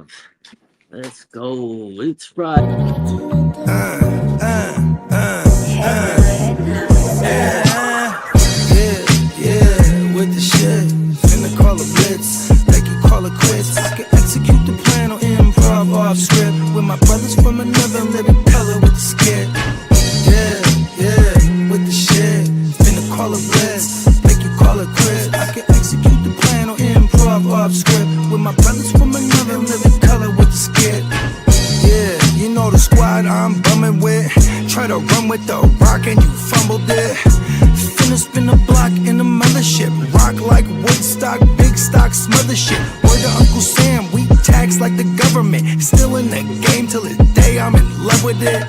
live. Let's go. It's Friday. Yeah, with the shit. Finna call a blitz, like you call it quits. I can execute the plan on improv off script. With my brothers from another living color with the skit. Yeah, with the shit. Finna call a blitz, like you call it quits. I can execute the plan on improv off script. With my brothers from another living color with the skit. Yeah, you know the squad I'm bumming with. Try to run with the rock and you fumbled it. Finna spin the block in the mothership. Rock like Woodstock, big stock, smother shit. Word to Uncle Sam, we tax like the government. Still in the game till the day I'm in love with it.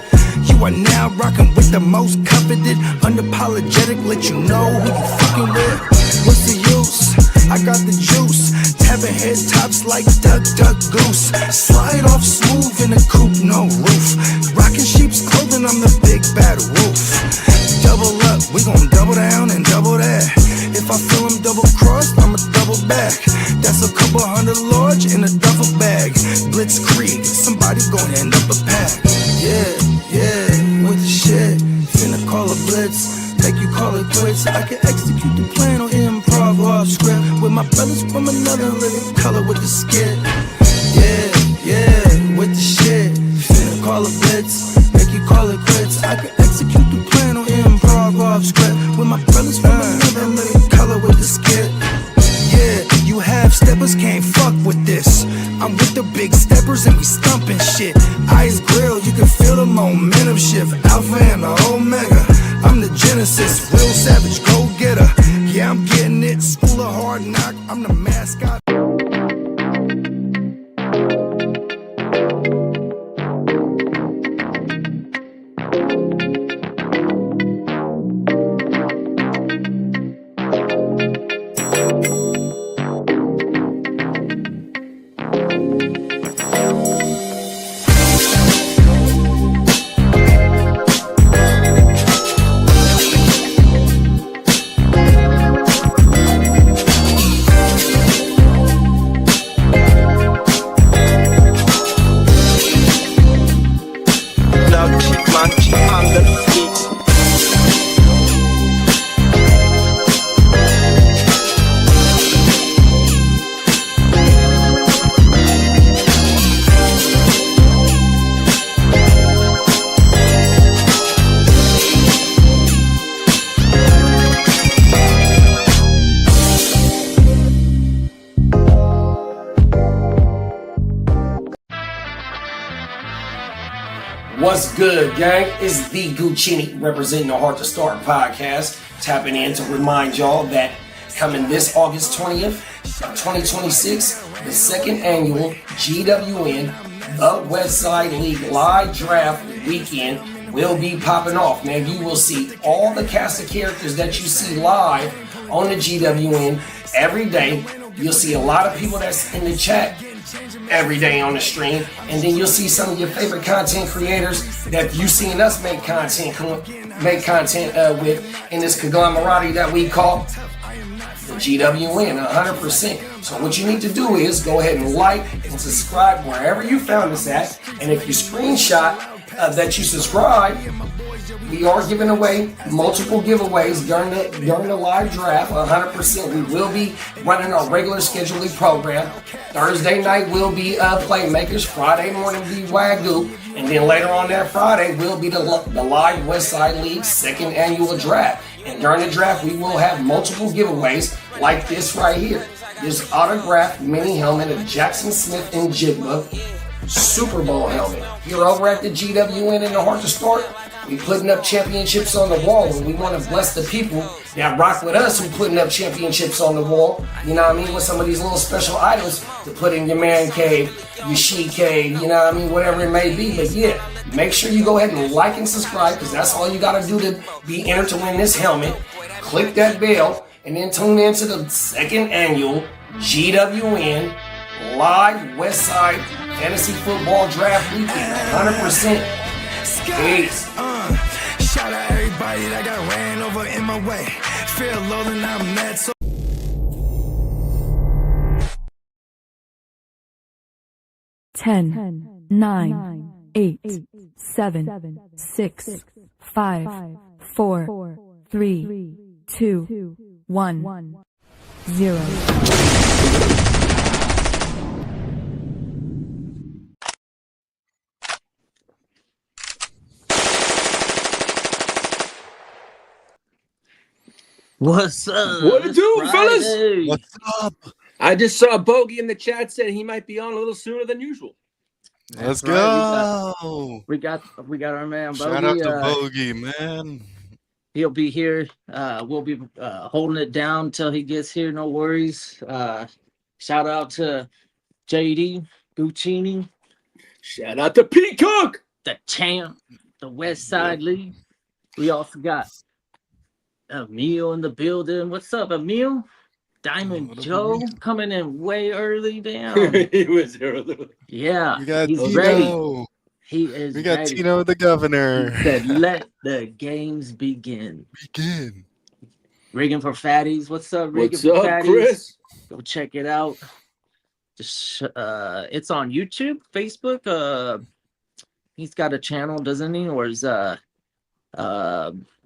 You are now rocking with the most coveted. Unapologetic, let you know who you fucking with. What's the use? I got the juice. Tapping head tops like Duck, Duck, Goose. Slide off smooth in a coupe, no roof. Rocking sheep's clothing, I'm the big bad wolf. Double up, we gon' double down and double that. If I feel him double crossed, I'ma double back. That's a couple $100 large in a duffel bag. Blitzkrieg, somebody gon' end up a pack. Yeah, with the shit. Finna call a blitz, like you call it quits. I can execute the plan on improv off script. With my brothers from another living color with the skit. Yeah, with the shit. Finna call a blitz, like you call it quits. I can execute the plan on improv off script. With my brothers from another living color with the skit. Yeah, you half steppers can't fuck with this. I'm with the big steppers and we stumping shit. Ice grill, you can feel the momentum shift. Alpha and the Omega, I'm the Genesis. Real savage, go getter. Yeah, I'm getting it. School of hard knock, I'm the mascot. What's good, gang? It's the Guchinni representing the Hard to Start podcast. Tapping in to remind y'all that coming this August 20th of 2026, the second annual GWN, the Westside League live draft weekend will be popping off. Man, you will see all the cast of characters that you see live on the GWN every day. You'll see a lot of people that's in the chat every day on the stream, and then you'll see some of your favorite content creators that you've seen us make content with in this conglomerate that we call the GWN 100%. So what you need to do is go ahead and like and subscribe wherever you found us at, and if you screenshot that you subscribe, we are giving away multiple giveaways during the live draft. 100%. We will be running our regular scheduling program. Thursday night will be Playmakers. Friday morning will be WYGU. And then later on that Friday will be the live Westside League second annual draft. And during the draft, we will have multiple giveaways like this right here. This autographed mini helmet of Jackson Smith and Jigba Super Bowl helmet. You're over at the GWN in the Hard to Start. We putting up championships on the wall, and we want to bless the people that rock with us who putting up championships on the wall. You know what I mean? With some of these little special items to put in your man cave, your she cave, you know what I mean? Whatever it may be. But yeah, make sure you go ahead and like and subscribe, because that's all you got to do to be entered to win this helmet. Click that bell, and then tune in to the second annual GWN live Westside Fantasy Football Draft Weekend. 100%. Peace. Shout out everybody that got ran over in my way. Feel low and I'm mad so 10, 9, 8, 7, 6, 5, 4, 3, 2, 1, 0. What's up? What it It's do, fellas? Friday. What's up? I just saw Bogey in the chat said he might be on a little sooner than usual. Let's That's right, go. We got our man Shout Bogey. out to Bogey, man. He'll be here. We'll be holding it down till he gets here. No worries. Shout out to JD, Guchinni, Shout out to Peacock. the champ, the West Side League. We also got Emil in the building. What's up, Emil? Diamond What up, Joe Emil? coming in way early. Damn. He was early. Yeah, We got he's Tino. ready. He is We got ready. Tino the governor. He said, "Let the games begin." Begin. Rigging for Fatties. What's up, Rigging What's for up, Fatties? Chris? Go check it out. Just it's on YouTube, Facebook. He's got a channel, doesn't he? Or is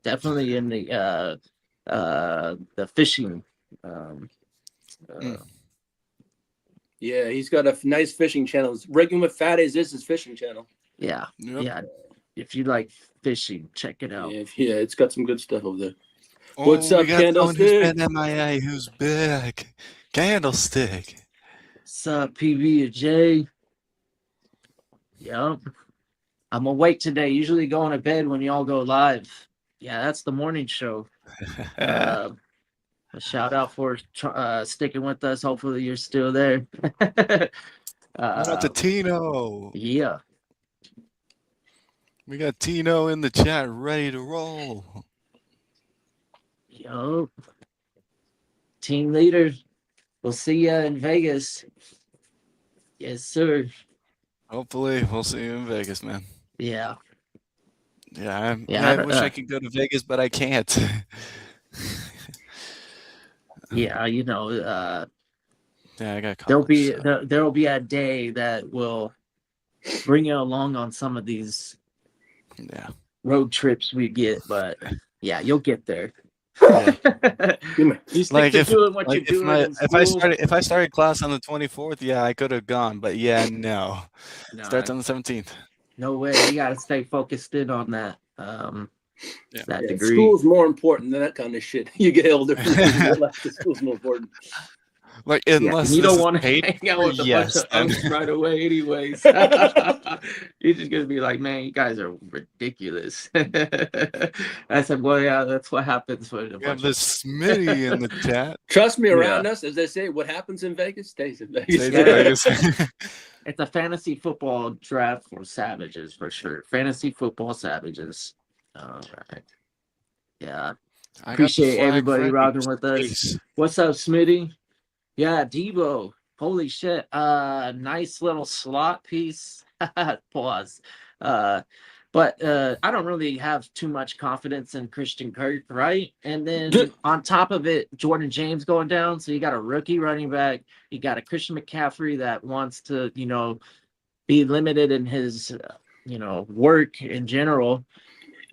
definitely in the fishing. Yeah, he's got a nice fishing channel. Rigging with Fatties is his fishing channel. Yeah, Yep. yeah. If you like fishing, check it out. Yeah, it's got some good stuff over there. Oh, What's up, we got someone Candlestick? who's been MIA, who's back. Candlestick. What's up, PB and J? Yep. I'm awake today. Usually going to bed when y'all go live. Yeah, that's the morning show. A shout out for sticking with us. Hopefully you're still there. Shout out to Tino. Yeah. We got Tino in the chat ready to roll. Yo. Team leader. We'll see ya in Vegas. Yes, sir. Hopefully, we'll see you in Vegas, man. Yeah. Yeah, Yeah, I wish I could go to Vegas, but I can't. Yeah, you know, Yeah, I got there'll college, be so. there'll be a day that will bring you along on some of these Yeah. road trips we get, but yeah, you'll get there. Yeah. You stick Like to if, doing what like you're doing. if I started class on the 24th, yeah, I could have gone, but yeah, no. Starts on the 17th. No way. You gotta stay focused in on that. Yeah. That Yeah, degree. school's more important than that kind of shit. You get older, you realize the school's more important. Like Yeah, unless you this don't is want to paid, hang out with a yes, bunch of then. unks right away, anyways. You're just gonna be like, man, you guys are ridiculous. I said, well, yeah, that's what happens when a We have bunch this Smitty in the chat. Trust me, around us, as they say, what happens in Vegas stays in Vegas. Say Yeah. Vegas. It's a fantasy football draft for savages for sure. Fantasy football savages. All right. Yeah. I got the Appreciate flag everybody ready. rocking with us. Space. What's up, Smitty? Yeah, Debo. Holy shit. Nice little slot piece. Pause. But I don't really have too much confidence in Christian Kirk, right? And then on top of it, Jordan James going down. So you got a rookie running back. You got a Christian McCaffrey that wants to, be limited in his, work in general.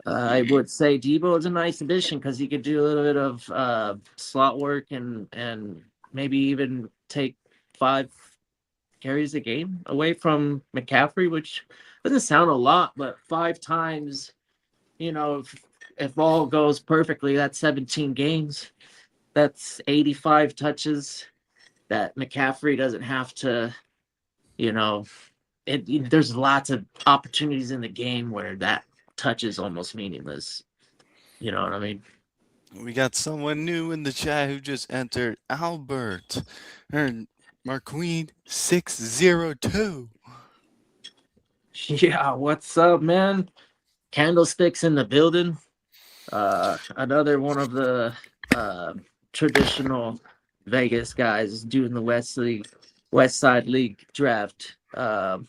I would say Debo is a nice addition because he could do a little bit of slot work and maybe even take 5 carries a game away from McCaffrey, which doesn't sound a lot, but 5 times, if all goes perfectly, that's 17 games. That's 85 touches that McCaffrey doesn't have to, there's lots of opportunities in the game where that touch is almost meaningless. You know what I mean? We got someone new in the chat who just entered. Albert. Marqueen 602. Yeah, what's up, man? Candlesticks in the building. Another one of the traditional Vegas guys doing the West Side League draft. And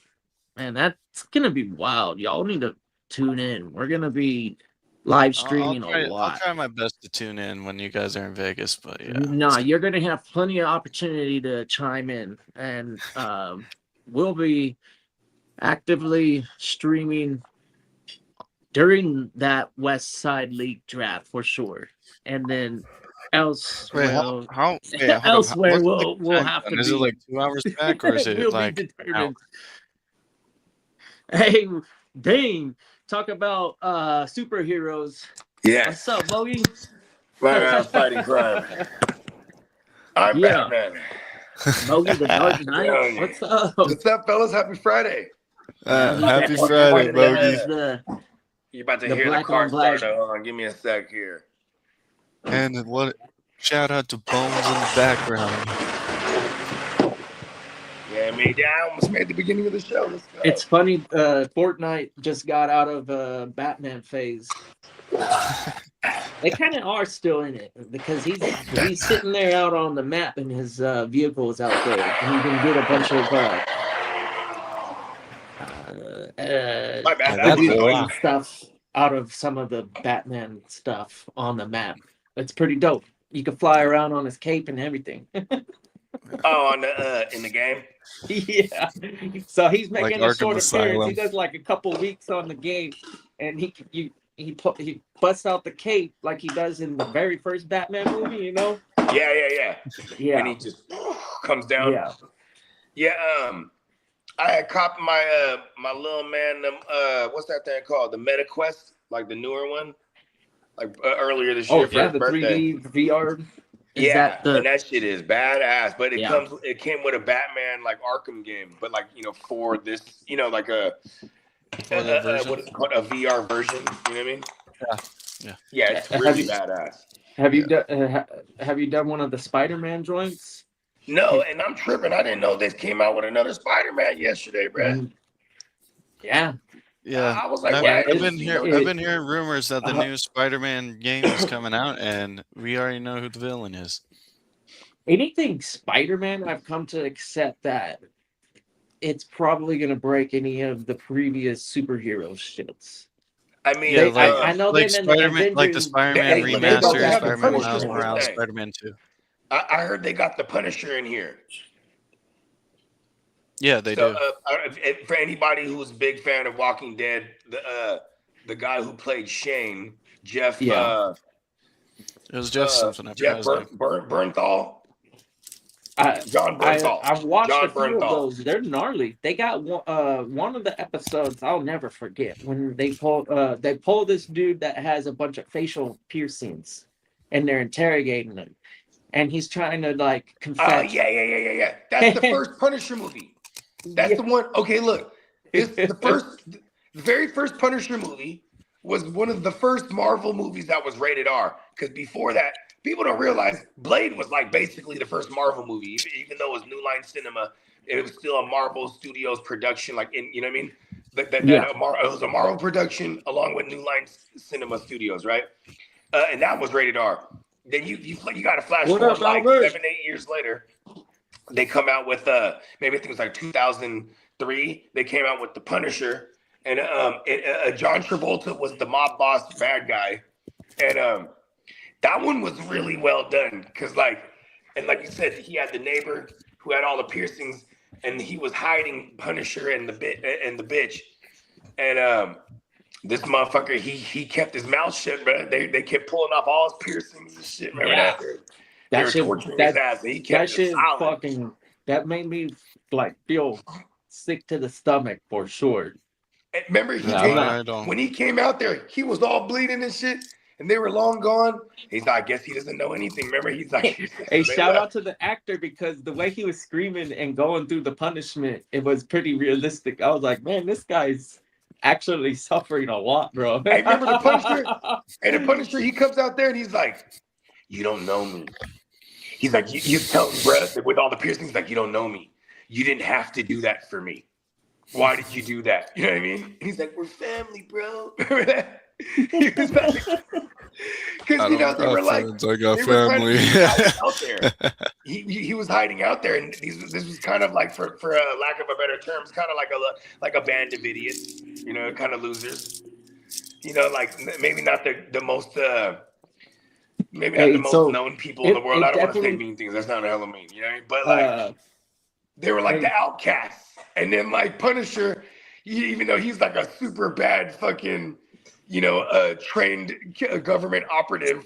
that's gonna be wild. Y'all need to tune in. We're gonna be live streaming a lot. I'll try my best to tune in when you guys are in Vegas, but yeah. No, you're gonna have plenty of opportunity to chime in, and we'll be actively streaming during that West Side League draft for sure, and then Wait, elsewhere, wait, hold up. elsewhere What's the will time have to zone? Is it be like 2 hours back or is it will be like an hour? determined. Hey, Dane, talk about superheroes. Yeah, What's up, Bogey? right around fighting crime. I'm Yeah, Batman. Bogey the Dark Knight. Young. What's up? What's up, fellas? Happy Friday. Happy He's Friday, the- Bogey. he's the- You're about to The hear the black car on black. starter. Hold on, give me a sec here. And what? Shout out to Bones in the background. Yeah, maybe I almost made the beginning of the show. Let's go. It's funny. Fortnite just got out of Batman phase. They kind of are still in it because he's sitting there out on the map and his vehicle is out there, and you can get a bunch of My bad. That's That's a lot. and stuff out of some of the Batman stuff on the map. It's pretty dope. You can fly around on his cape and everything. Oh, on the in the game. Yeah. So he's making Like a short Arkham appearance. Asylum. He does like a couple weeks on the game, and he busts out the cape like he does in the very first Batman movie. You know? Yeah. Yeah. And he just comes down. Yeah. Yeah. I had copied my my little man. What's that thing called? The Meta Quest, like the newer one, like earlier this year Oh for yeah, his the birthday. 3D VR. Is Yeah, that the and that shit is badass. But Yeah. it came with a Batman like Arkham game, but like for this, like a For that version? what is it called, a VR version. You know what I mean? Yeah. It's Have really you- badass. have you done one of the Spider-Man joints? No, and I'm tripping. I didn't know they came out with another Spider-Man yesterday, bro. Yeah. Yeah. I was like, I've, yeah, I've been hearing. it- I've been hearing rumors that the Uh-huh. new Spider-Man game is coming out, and we already know who the villain is. Anything Spider-Man, I've come to accept that it's probably going to break any of the previous superhero shits. I mean, Yeah, I know like them in the Spider-Man, like the Avengers- Spider-Man they about to remaster, have the Spider-Man Punisher Miles in Morales, thing. Spider-Man 2. I heard they got the Punisher in here. Yeah, they So do. for anybody who's a big fan of Walking Dead, the guy who played Shane, Jeff, Yeah. It was just something. I forgot Jeff his name. Bernthal, John I, Bernthal. I've watched John a few Bernthal. of those. They're gnarly. They got one of the episodes I'll never forget when they pull this dude that has a bunch of facial piercings, and they're interrogating him, and he's trying to like Oh confess. yeah. That's the first Punisher movie. That's Yeah. the one. Okay, look, it's the very first Punisher movie was one of the first Marvel movies that was rated R. Because before that, people don't realize Blade was like basically the first Marvel movie, even though it was New Line Cinema. It was still a Marvel Studios production, like you know what I mean? It was a Marvel production along with New Line Cinema Studios, right? And that was rated R. Then you got to flash What forward up, like Albert? 7-8 years later. They come out with maybe I think it was like 2003. They came out with the Punisher, and John Travolta was the mob boss bad guy, and that one was really well done because like you said, he had the neighbor who had all the piercings, and he was hiding Punisher and the bitch, and this motherfucker he kept his mouth shut, bro. They kept pulling off all his piercings and shit. Remember Yeah. that? That They were shit, torturing his ass, and he that kept it shit silent. fucking, that made me like feel sick to the stomach for sure. And remember, I don't. when he came out there, he was all bleeding and shit, and they were long gone. He's like, I guess he doesn't know anything. Remember, he's like, Hey, shout out to the actor because the way he was screaming and going through the punishment, it was pretty realistic. I was like, man, this guy's actually suffering a lot, bro. Hey, remember the Punisher? And the Punisher, he comes out there and he's like, you don't know me. He's like, you tell me, bro, with all the piercings, like, you don't know me. You didn't have to do that for me. Why did you do that? You know what I mean? And he's like, we're family, bro. Remember that? He was like, because they were like, I got they were trying to family. keep him out there. He was hiding out there, and this was kind of like, for lack of a better term, it's kind of like a band of idiots, kind of losers. Like maybe not the most maybe not the most known people in the world. I don't want to say mean things. That's not hella mean, But like they were like the outcasts, and then like Punisher, even though he's like a super bad fucking, trained government operative,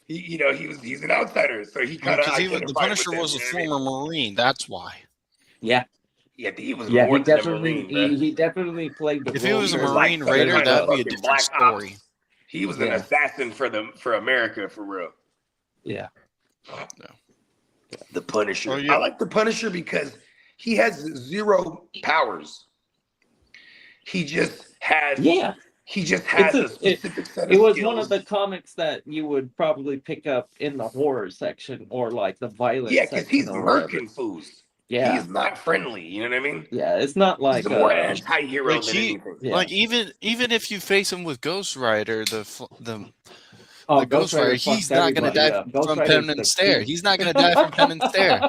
he's an outsider, so he kind of the Punisher was a former Marine. That's why. Yeah. Yeah, he was Yeah, more he than a definitely Marine, bro. he definitely played the If role. he was a was Marine like Raider, some kind of that'd be a fucking different story. Ops. He was an assassin for America, for real. Yeah. The Punisher. Oh, yeah. I like the Punisher because he has 0 powers. He just has Yeah. a specific set of It was skills. one of the comics that you would probably pick up in the horror section or like the violence Yeah, section. because he's or whatever. murking fools. Yeah. He's not friendly. You know what I mean? Yeah, it's not like He's a more anti-hero Like than anything. Yeah. Like even if you face him with Ghost Rider, the Oh, Ghost Rider, fucks he's not going to everybody die up. Ghost from Rider's pen and the stare. king. He's not going to die from pen and stare.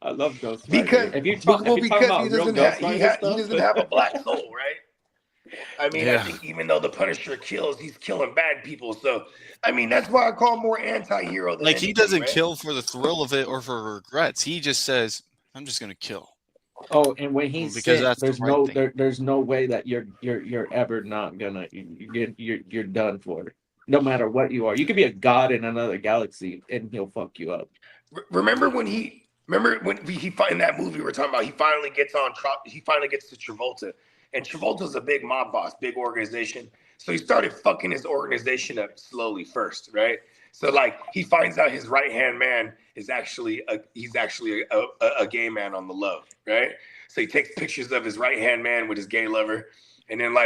I love Ghost Rider. Because if you're talking about he real doesn't Ghost have Rider he doesn't have a black soul, right? I mean, I Yeah. think even though the Punisher kills, he's killing bad people. So, I mean, that's why I call him more anti-hero than Like he anything, doesn't right? kill for the thrill of it or for regrets. He just says, "I'm just going to kill." Oh, and when he's Because sick, that's the there's right thing. there's no way that you're ever not gonna you're done for. No matter what you are, you could be a god in another galaxy, and he'll fuck you up. Remember when he in that movie we're talking about, he finally gets to Travolta, and Travolta's a big mob boss, big organization. So he started fucking his organization up slowly first, right? So like he finds out his right hand man is actually a gay man on the low, right? So he takes pictures of his right hand man with his gay lover, and then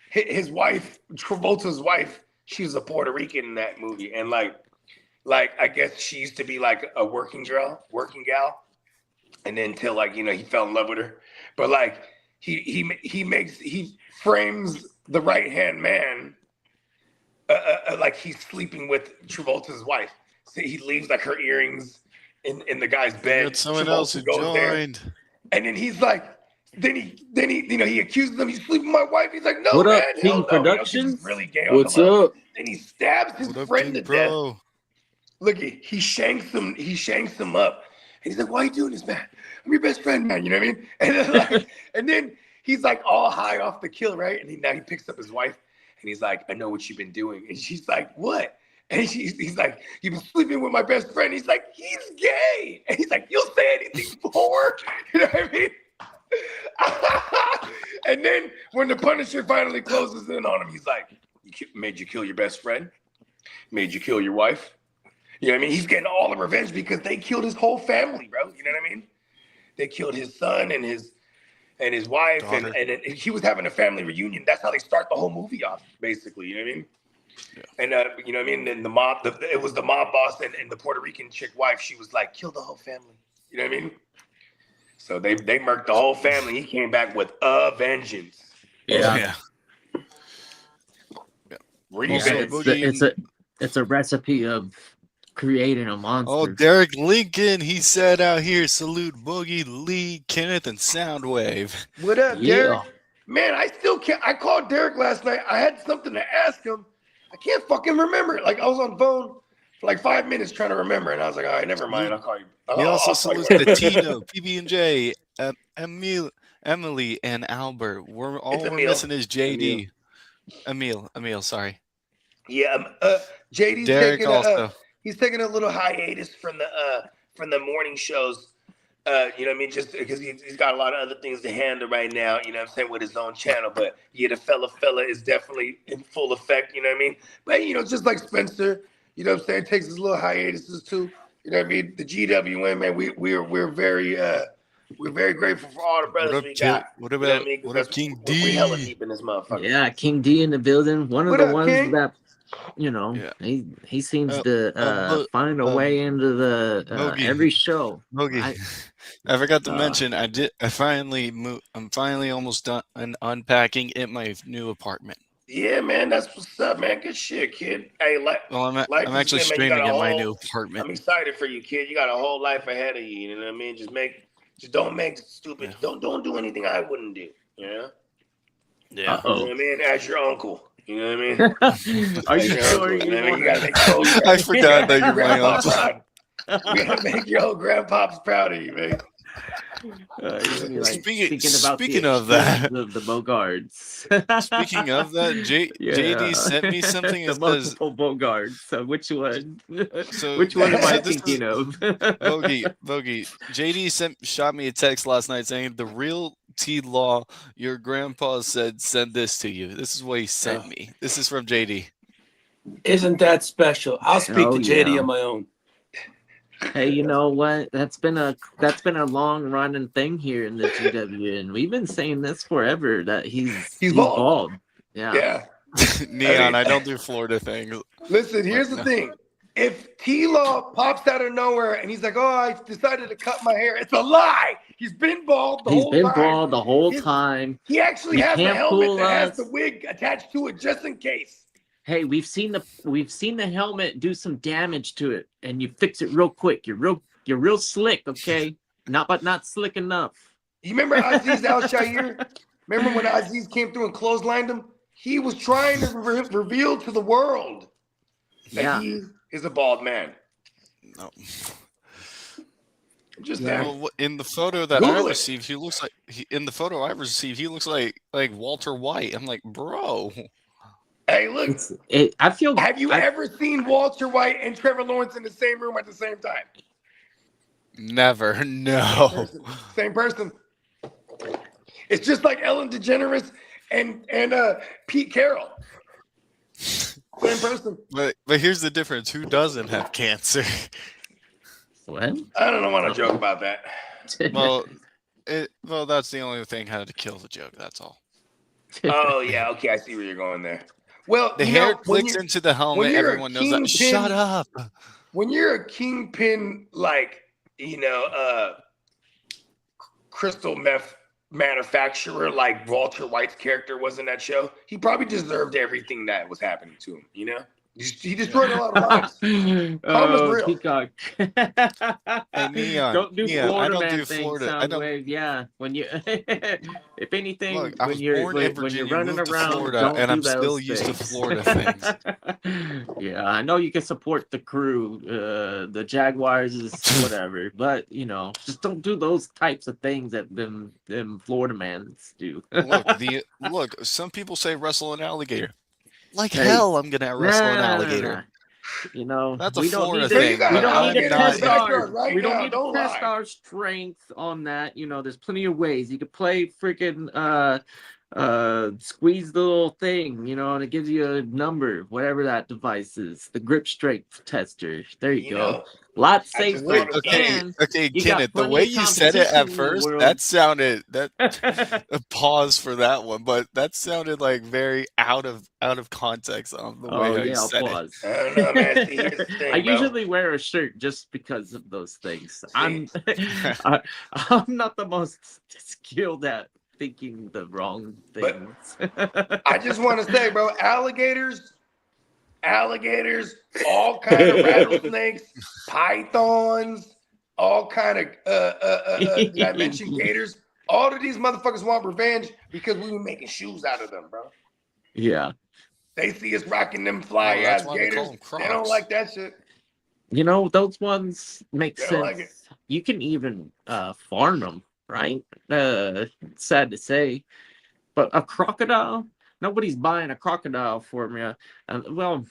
his wife, Travolta's wife, she was a Puerto Rican in that movie, and like I guess she used to be like a working gal, and then until he fell in love with her, but like he frames the right hand man like he's sleeping with Travolta's wife. So he leaves like her earrings in the guy's bed. But someone Travolta else who goes there, joined. and then he's like, then he accuses him. He's sleeping with my wife. He's like, no, What man, up, hell King no. Productions? He's really gay on What's the low. up? Then he stabs his What up, friend King to death. Pro? Look, he shanks him. He shanks him up. And he's like, "Why are you doing this, man? I'm your best friend, man. You know what I mean?" And then he's like all high off the kill, right? And now he picks up his wife, and he's like, "I know what you've been doing." And she's like, "What?" And he's like, "You've been sleeping with my best friend." He's like, "He's gay." And he's like, "You'll say anything for?" You know what I mean? And then when the Punisher finally closes in on him, he's like, "Made you kill your best friend? Made you kill your wife?" You know what I mean? He's getting all the revenge because they killed his whole family, bro. You know what I mean? They killed his son and his wife, and he was having a family reunion. That's how they start the whole movie off, basically. You know what I mean? Yeah. And you know what I mean? And it was the mob boss and the Puerto Rican chick wife. She was like, "Kill the whole family." You know what I mean? So they murked the whole family. He came back with a vengeance. Yeah. It's a recipe of creating a monster. Oh, Derek Lincoln, he said out here, salute Boogie, Lee, Kenneth, and Soundwave. What up, Yeah. Derek? Man, I still can't. I called Derek last night. I had something to ask him. I can't fucking remember it. Like, I was on the phone for like 5 minutes trying to remember, and I was like, all right, never mind. I'll call you. He also I'll call you salutes right the Tino, PB&J, Emily, and Albert. We're missing is JD. Emil, sorry. Yeah, JD's Derek also. He's taking a little hiatus from the morning shows. You know what I mean? Just because he's got a lot of other things to handle right now, you know what I'm saying, with his own channel. But yeah, the fella is definitely in full effect, you know what I mean? But, just like Spencer, you know what I'm saying, takes his little hiatuses too. You know what I mean? The GWN, man, we're very grateful for all the brothers we got. What about King D? We hella deep in this motherfucker. Yeah, King D in the building. One of the ones King? that, he seems to find a way into the every show. Boogie. I forgot to mention, I'm finally almost done unpacking in my new apartment. Yeah, man, that's what's up, man. Good shit, kid. Hey, I'm actually streaming in my new apartment. I'm excited for you, kid. You got a whole life ahead of you. You know what I mean? Just don't make stupid. Yeah. Don't do anything I wouldn't do. Yeah. Yeah. You know what I mean? As your uncle. You know what I mean? Are you sure? You gotta make your I forgot that you're my uncle. You gotta make your old grandpops proud of you, man. He's gonna be like Speaking- thinking about speaking the of that- extremes of the Bogards. Speaking of that, JD sent me something the that says, multiple Bogards. So which one? So- which one am I so this thinking of? Bogey, JD shot me a text last night saying, "The real T-Law, your grandpa said send this to you." This is what he sent me. This is from JD. Isn't that special? I'll speak Oh, to JD yeah. on my own. Hey, you know what? That's been a long running thing here in the GW, and we've been saying this forever that he's bald. Yeah. Yeah. Neon, I don't do Florida things. Listen, here's the thing. If T-Law pops out of nowhere and he's like, "Oh, I decided to cut my hair," it's a lie. He's been bald the whole time. He's been bald the whole time. He actually You has the can't helmet fool that has us. the wig attached to it just in case. Hey, we've seen the helmet do some damage to it, and you fix it real quick. You're real slick, okay? Not slick enough. You remember Aziz Al-Shahir? Remember when Aziz came through and clotheslined him? He was trying to reveal to the world that he is a bald man. No. Just Well, in the photo that Google I it. received, he looks like he looks like Walter White. I'm like, bro. Hey, look. I feel. Have you ever seen Walter White and Trevor Lawrence in the same room at the same time? Never. No. Same person. It's just like Ellen DeGeneres and Pete Carroll. Same person. But here's the difference. Who doesn't have cancer? What? I don't want to joke about that. Well, that's the only thing how to kill the joke. That's all. Oh yeah, okay, I see where you're going there. Well, The hair clicks into the helmet. you're a Everyone knows that. kingpin- Shut up. When you're a kingpin, like crystal meth manufacturer, like Walter White's character was in that show, he probably deserved everything that was happening to him. You know, he destroyed a lot of lives. Karma's real. Peacock. Hey, Neon, Don't do Neon, Florida I don't man do thing, Florida. I don't. Soundwave. Yeah, when you, if anything, Look, I when was you're born in when you're Virginia, running moved to around, Florida, don't and do I'm still those used to things. Florida things. Yeah, I know you can support the crew, the Jaguars is whatever, but just don't do those types of things that them Florida mans do. Look. Some people say wrestle an alligator. Like Hey, hell, I'm gonna wrestle an alligator. That's a Florida need thing. We don't need to test backyard right we don't now, need don't to test lie. our strength on that. There's plenty of ways you could play freaking squeeze the little thing, and it gives you a number, whatever that device is, the grip strength tester. There you go. know, Lot I just safer. wanna say- Okay, you got Kenneth, the plenty way of you said it competition at in the first, world. that sounded a pause for that one, but that sounded like very out of context on the way how you I'll said it. pause. I don't know, man. See, here's the thing, I bro. usually wear a shirt just because of those things. I'm not the most skilled at thinking the wrong things. I just want to say, bro, alligators, all kind of rattlesnakes, pythons, all kind of did I mention gators? All of these motherfuckers want revenge because we were making shoes out of them, bro. Yeah. They see us rocking them fly that's ass why they call gators. them They don't Crocs. like that shit. Those ones make They don't sense. like it. You can even farm them, right? Sad to say, but a crocodile, nobody's buying a crocodile for me. Well,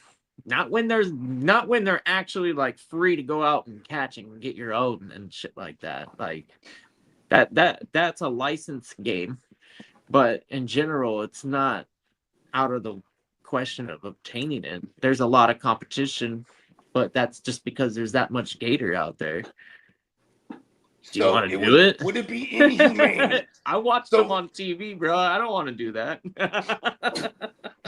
not when they're actually like free to go out and catch and get your own and shit like that. Like that's a licensed game, but in general, it's not out of the question of obtaining it. There's a lot of competition, but that's just because there's that much gator out there. Do you want to do it? Would it be inhumane? I watch them on TV, bro. I don't want to do that.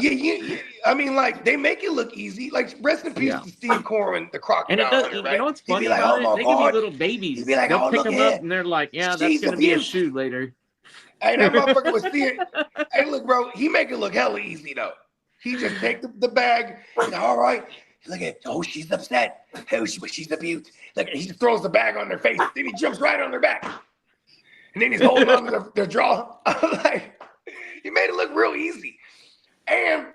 Yeah. I mean, like, they make it look easy. Like, rest in peace to Steve Corwin, the crocodile. And it does. hunter, You right? know what's He'd funny be like, about "Oh, it? my They God." can be little babies. He'd be like, They'll "Oh, pick look them ahead. up, and they're like, "Yeah, that's She's gonna a be a beaut." shoe later." Hey, that motherfucker was seeing. Hey, look, bro, he make it look hella easy though. He just take the bag. And, all right, look at. Oh, she's upset. Oh, she's a beaut. Look, he just throws the bag on their face. Then he jumps right on their back. And then he's holding on to their jaw. I'm like, he made it look real easy. And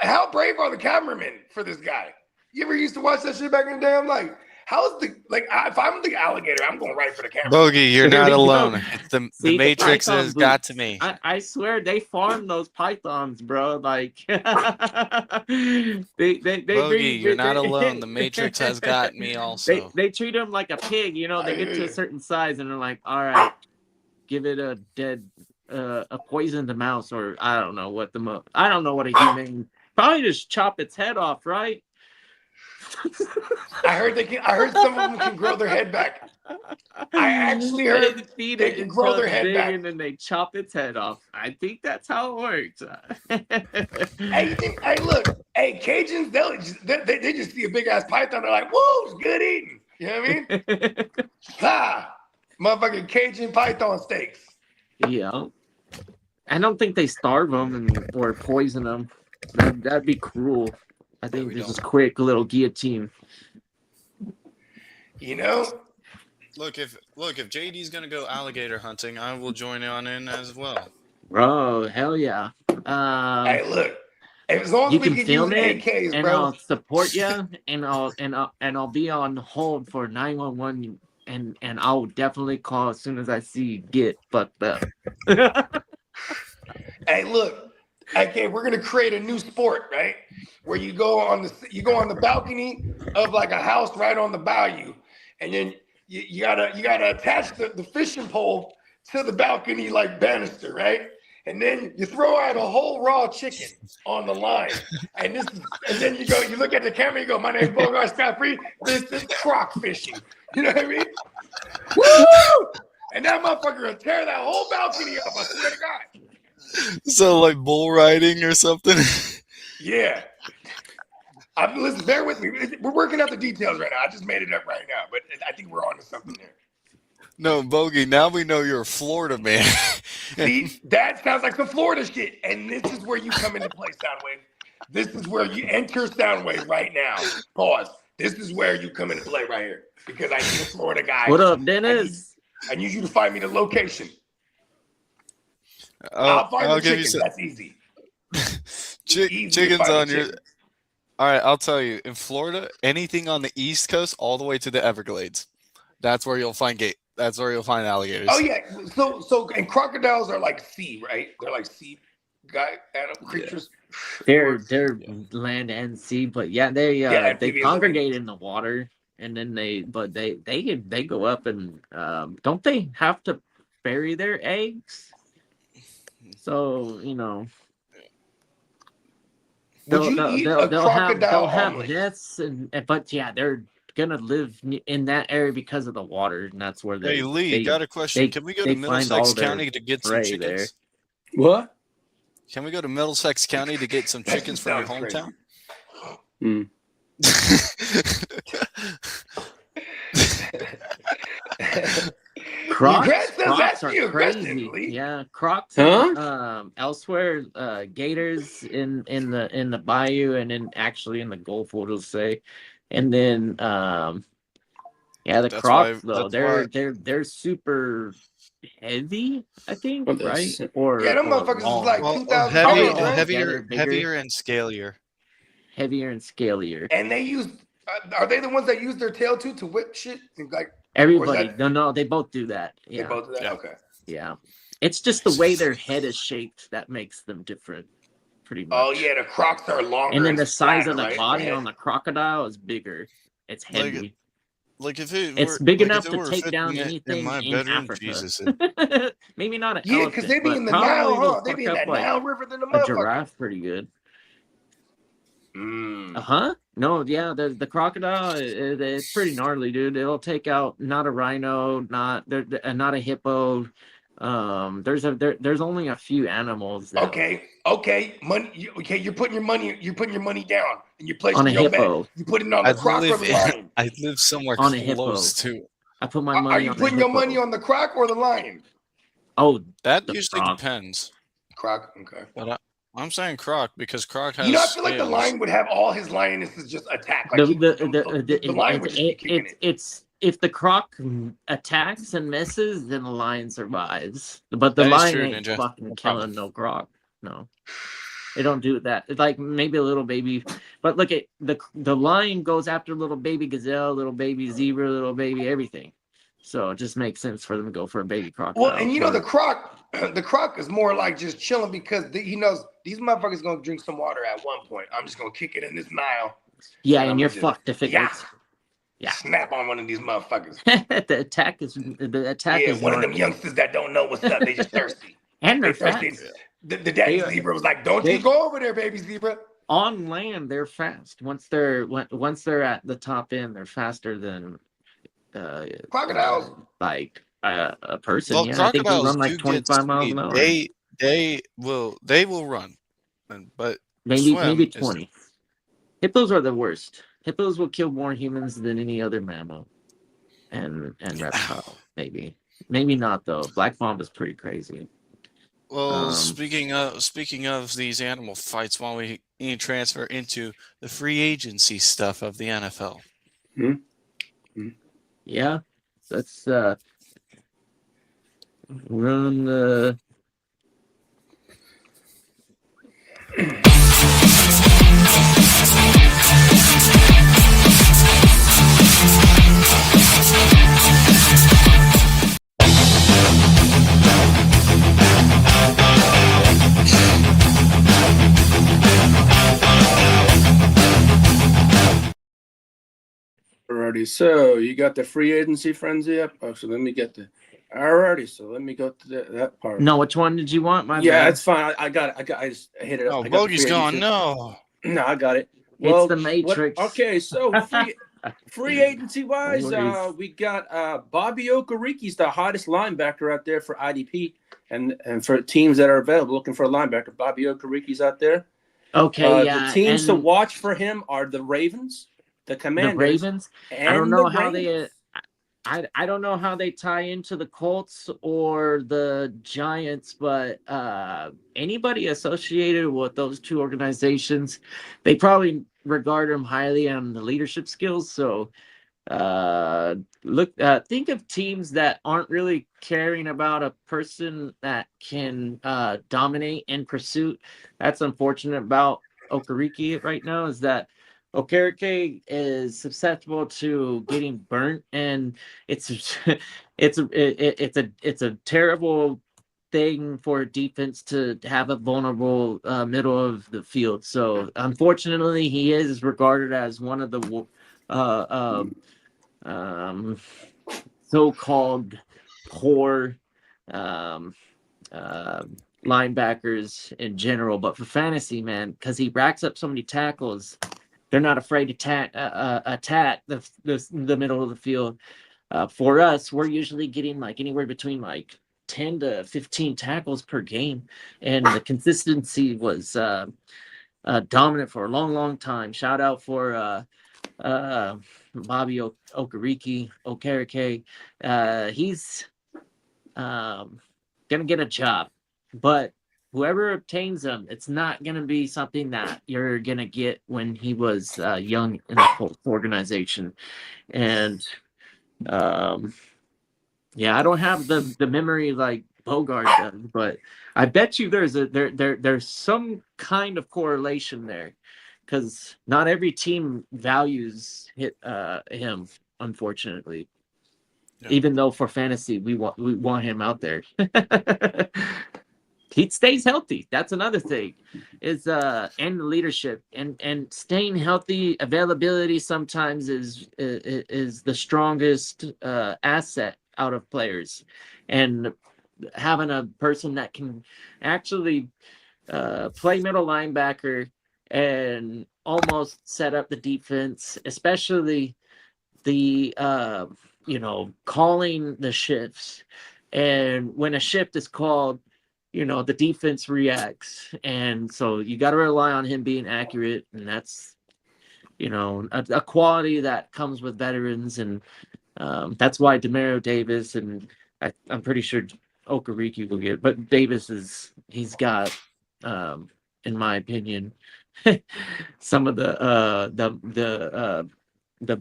how brave are the cameramen for this guy? You ever used to watch that shit back in the day? I'm like, How's the if I'm the alligator, I'm going right for the camera. Bogey, you're There not we go. alone. It's the See, the Matrix python has got boots. to me. I swear they farm those pythons, bro. Like they Bogey, you're not alone. The Matrix has got me also. They treat them like a pig, you know. They get to a certain size and they're like, all right, give it a poisoned mouse, or I don't know what I don't know what a human. Probably just chop its head off, right? I heard some of them can grow their head back. I actually heard they can grow their head back. and then they chop its head off. I think that's how it works. Hey, look, Cajuns, they just see a big ass python. They're like, whoa, it's good eating. You know what I mean? Motherfucking Cajun python steaks. Yeah. I don't think they starve them or poison them. That'd be cruel. I think this is quick little guillotine. You know? Look, if JD's gonna go alligator hunting, I will join in as well. Bro, hell yeah. Hey, look. As long as you we can film use it, AKs, and bro. I'll support you, and I'll be on hold for 911, and I'll definitely call as soon as I see get fucked up. Hey, look. Okay, we're gonna create a new sport, right? Where you go on the balcony of like a house right on the bayou, and then you gotta attach the fishing pole to the balcony like banister, right? And then you throw out a whole raw chicken on the line, and then you look at the camera, you go, "My name's Bogard Scott-Free. This is croc fishing." You know what I mean? Woo! And that motherfucker will tear that whole balcony up. I swear to God. So like bull riding or something? Yeah. Listen, bear with me. We're working out the details right now. I just made it up right now, but I think we're on to something there. No, Bogey, now we know you're a Florida man. See, that sounds like some Florida shit. And this is where you come into play, Soundwave. This is where you enter Soundwave right now. Pause. This is where you come into play right here. Because I need a Florida guy. What up, Dennis? I need you to find me the location. I'll find the chicken. That's easy. Chicken's on your. All right, I'll tell you. In Florida, anything on the East Coast, all the way to the Everglades, that's where you'll find That's where you'll find alligators. Oh yeah. So and crocodiles are like sea, right? They're like sea creatures. They're land and sea, but yeah, they congregate in the water, and then they go up and don't they have to bury their eggs? So, you know, they'll have nests, but yeah, they're gonna live in that area because of the water, and that's where they. Hey Lee, got a question. Can we go to Middlesex County to get some chickens? There. What? Can we go to Middlesex County to get some chickens from your hometown? Crocs are crazy. Yeah, Crocs. Elsewhere, gators in the bayou, and then actually in the Gulf, what it'll say, and then the Crocs though they're super heavy, I think, right? Or them motherfuckers is like 2,000 heavier and scalier. Heavier and scalier. And they use. Are they the ones that use their tail to whip shit? Like everybody? No, they both do that. Yeah. They both do that. Yeah. Okay. Yeah, it's just the way their head is shaped that makes them different, pretty much. Oh yeah, the Crocs are longer. And then the size of the body on the crocodile is bigger. It's heavy. Like if it's big enough to take down anything in Africa. Jesus. Maybe not an elephant, because they be in the Nile, huh? They be in that Nile River than the motherfucker. A giraffe, pretty good. Mm. No, yeah, the crocodile, it's pretty gnarly, dude. It'll take out not a rhino, not a hippo. There's only a few animals. Okay, money. Okay, you're putting your money down, and you're placing on a hippo. Bet. You put it on the croc or the lion. I live somewhere on close to. I put my money. Are you putting your money on the croc or the lion? Oh, that usually depends. Croc, okay. But I'm saying croc because croc has. You know, I feel like the lion would have all his lionesses just attack. Like the lion would just be kicking it. It's if the croc attacks and misses, then the lion survives. But the lion ain't fucking killing no croc. No. They don't do that. It's like maybe a little baby, but look at the lion goes after little baby gazelle, little baby zebra, little baby everything. So it just makes sense for them to go for a baby crocodile. Well, and you know the croc is more like just chilling because he knows these motherfuckers gonna drink some water at one point. I'm just gonna kick it in this Nile. Yeah, and you're fucked if it gets. Yeah. Snap on one of these motherfuckers. the attack is one of them youngsters that don't know what's up. They just thirsty. And they're thirsty. The daddy zebra was like, "Don't you go over there, baby zebra." On land, they're fast. Once they're at the top end, they're faster than crocodiles. Like a person. Well, yeah, I think they crocodiles run like 25 miles an hour. They will run, but maybe 20. Hippos are the worst. Hippos will kill more humans than any other mammal, and reptile. Maybe not though. Black mamba is pretty crazy. Well, speaking of these animal fights, why don't we transfer into the free agency stuff of the NFL? Yeah, let's run the. Alrighty, so you got the free agency frenzy up. Oh, so let me get the. Alrighty, so let me go to that part. No, which one did you want? My yeah, bad. it's fine. I got it. I just hit it up. Oh, Bogey's gone. No, I got it. Well, it's the Matrix. Okay, so free agency wise, we got Bobby Okeriki's the hottest linebacker out there for IDP, and for teams that are available looking for a linebacker. Bobby Okeriki's out there. Okay, yeah. The teams to watch for him are the Ravens, the Commanders, the Ravens. I don't know how they. I don't know how they tie into the Colts or the Giants, but anybody associated with those two organizations, they probably regard them highly on the leadership skills. So think of teams that aren't really caring about a person that can dominate in pursuit. That's unfortunate about Okereke right now, is that Okereke is susceptible to getting burnt, and it's a terrible thing for a defense to have a vulnerable middle of the field. So unfortunately, he is regarded as one of the so-called poor linebackers in general. But for fantasy, man, because he racks up so many tackles, they're not afraid to attack the middle of the field. For us, we're usually getting like anywhere between like 10 to 15 tackles per game, and the consistency was dominant for a long time. Shout out for Bobby Okereke. He's gonna get a job, but whoever obtains him, it's not going to be something that you're going to get when he was young in the Colts organization. And I don't have the memory like Bogard does, but I bet you there's some kind of correlation there, because not every team values him, unfortunately. Yeah. Even though for fantasy we want him out there. He stays healthy. That's another thing, is and the leadership and staying healthy. Availability sometimes is the strongest asset out of players, and having a person that can actually play middle linebacker and almost set up the defense, especially the calling the shifts, and when a shift is called, the defense reacts. And so you got to rely on him being accurate. And that's, a quality that comes with veterans. And that's why Demario Davis, and I'm pretty sure Okereke will get, but Davis he's got, in my opinion, some of the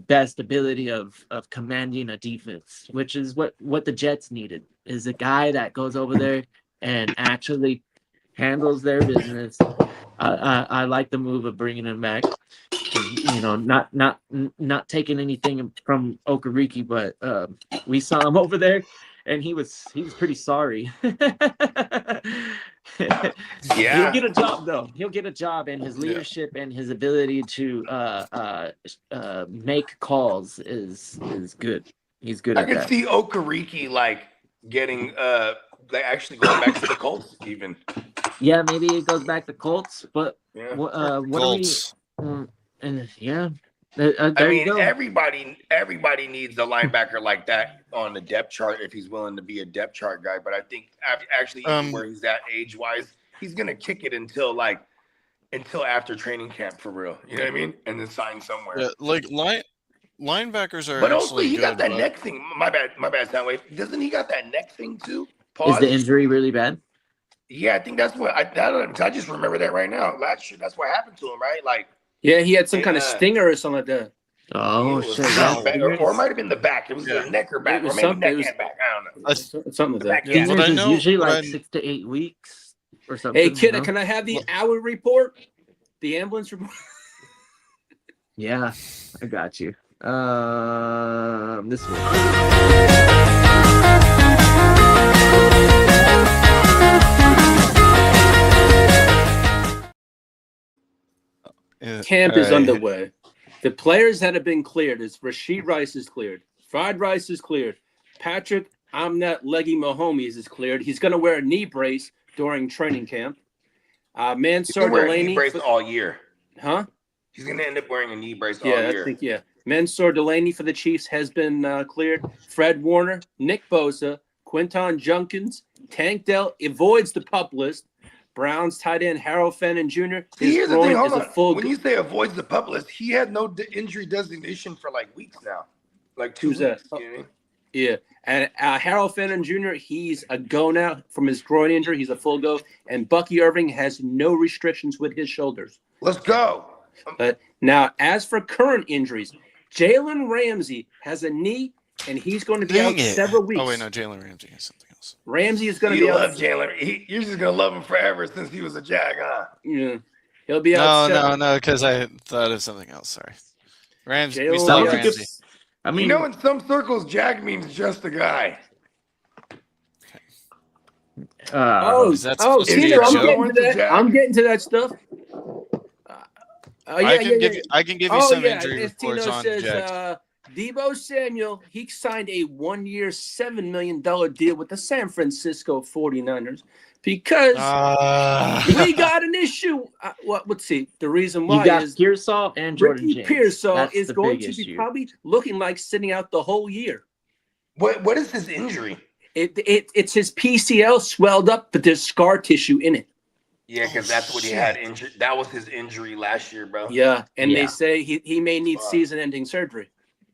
best ability of commanding a defense, which is what the Jets needed, is a guy that goes over there and actually handles their business I like the move of bringing him back. You know, not taking anything from Okereke, but we saw him over there, and he was pretty sorry. He'll Yeah. get a job though. He'll get a job, and his leadership and his ability to make calls is good. He's good I at could that. see Okereke like getting like actually going back to the Colts even. Yeah, maybe it goes back to Colts, but Yeah. what are we? Colts. And yeah, I there you mean, go. everybody needs a linebacker like that on the depth chart if he's willing to be a depth chart guy. But I think actually even where he's at age wise, he's gonna kick it until after training camp for real. You know what I mean? And then sign somewhere. Yeah, like linebackers are But also actually he good, got that but- neck thing. My bad, Soundwave. Doesn't he got that neck thing too? Is the injury really bad? Yeah, I think that's what I just remember that right now. Last year, that's what happened to him, right? Like, Yeah, he had some kind of stinger or something like that. Oh it was shit! back, Yeah. or it might have been the back. It was the neck or back, It was or maybe something- neck it was- and back. I don't know. Something like that. Back, Yeah, yeah. what I Fingers is know- usually what like I- 6 to 8 weeks or something. Hey, you Kitteh, know? can I have the hour report? The ambulance report? Yeah, I got you. This one. Yeah, Camp is alright. underway. The players that have been cleared is Rashid Rice is cleared. Fried Rice is cleared. Patrick Amnet Leggy Mahomes is cleared. He's going to wear a knee brace during training camp. He's Mansour gonna wear a knee Delaney. brace all year. Huh? He's gonna end up wearing a knee brace all Yeah, year. I think, yeah. Mansour Delaney for the Chiefs has been cleared. Fred Warner, Nick Bosa, Quinton Junkins, Tank Dell avoids the pup list. Browns tight end Harold Fenton Jr. See, here's the thing. Hold is a on. full When you say avoids the pup list, he had no injury designation for like weeks now, like 2 Who's weeks. that? You know what I mean? Yeah, and Harold Fenton Jr., he's a go now from his groin injury. He's a full go. And Bucky Irving has no restrictions with his shoulders. Let's go. But now, as for current injuries, Jalen Ramsey has a knee, and he's going to be Dang out it. several weeks. Oh wait, no, Jalen Ramsey has something else. Ramsey is going to You be love out. Jalen. You're just gonna love him forever since he was a Jag, huh? Yeah, he'll be out. No, because I thought of something else. Sorry, Ramsey. Jalen We still have Ramsey. Ramsey. I You mean, know, in some circles, Jag means just a guy. Oh, Is that supposed to be Tino, a I'm joke? getting to that. I'm getting to that stuff. I can give you some injury As reports Tino on says, Jack. Debo Samuel, he signed a 1-year, $7 million deal with the San Francisco 49ers because we got an issue. Let's see. The reason why you got is Pearsall and Jordan Ricky James. Pearsall That's is the going big to be issue. probably looking like sitting out the whole year. What is his injury? It's his PCL swelled up, but there's scar tissue in it. Yeah, because that's what he had injured. That was his injury last year, bro. Yeah, and Yeah. they say he may need season-ending surgery.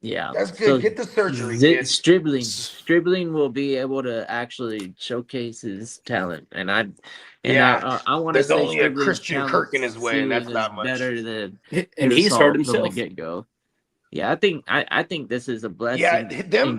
Yeah, That's good. So Get the surgery, Zit- kid. Stribling will be able to actually showcase his talent, and I want to There's say only a Stribling's Christian talent Kirk in his way, and that's ceiling not is much. better than And he's Pearsall hurt from himself. the get-go. Yeah, I think this is a blessing Yeah, in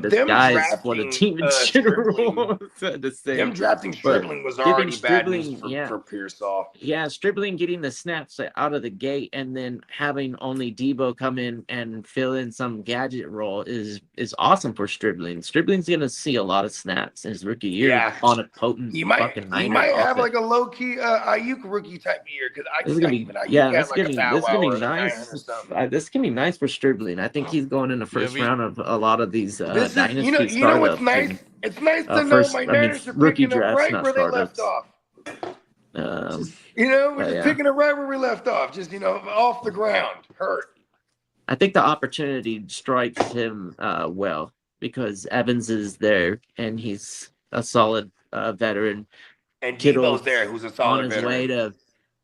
disguise for the team in general. to say. Them drafting But Stribling was giving already bad news Stribling, for Pearsall. Yeah, Stribling getting the snaps out of the gate and then having only Debo come in and fill in some gadget role is awesome for Stribling. Stribling's gonna see a lot of snaps in his rookie year Yeah. on a potent He might fucking Niner have offense. like a low key Ayuk rookie type year because This is gonna be Ayuk yeah, had this like a is Bow gonna Wow be or a 900 nice. something. This can be nice for Stribling. I think he's going in the first round of a lot of these This is, dynasty you know what's startups nice? and, It's nice to know first- my I mean, Niners are rookie picking up drafts, right not where they left startups. off. You know, we're just yeah. picking it right where we left off. Just off the ground, hurt. I think the opportunity strikes him well because Evans is there and he's a solid veteran. And Kittle's Debo's there, who's a solid on his veteran. way to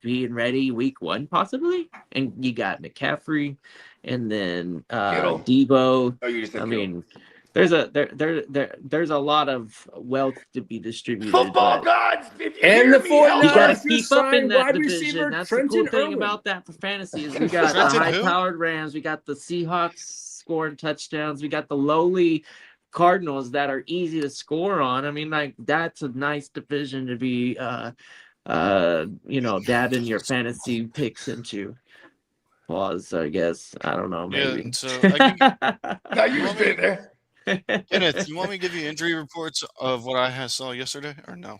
being ready week 1 possibly, and you got McCaffrey, and then Kittle. Debo. Oh, you just said I Kittle. mean, there's a lot of wealth to be distributed. Football but gods, if you And hear the me, 49ers you help gotta us. keep just up in signed that wide division. receiver That's Trenton the cool thing Irwin. about that for fantasy is we got the Trenton who? high-powered Rams, we got the Seahawks scoring touchdowns, we got the lowly Cardinals that are easy to score on. I mean, like that's a nice division to be dabbing your fantasy picks into. Pause, I guess. I don't know, Yeah, maybe. so I can. Now you You were want me sitting there. Kenneth, you want me to give you injury reports of what I saw yesterday, or no?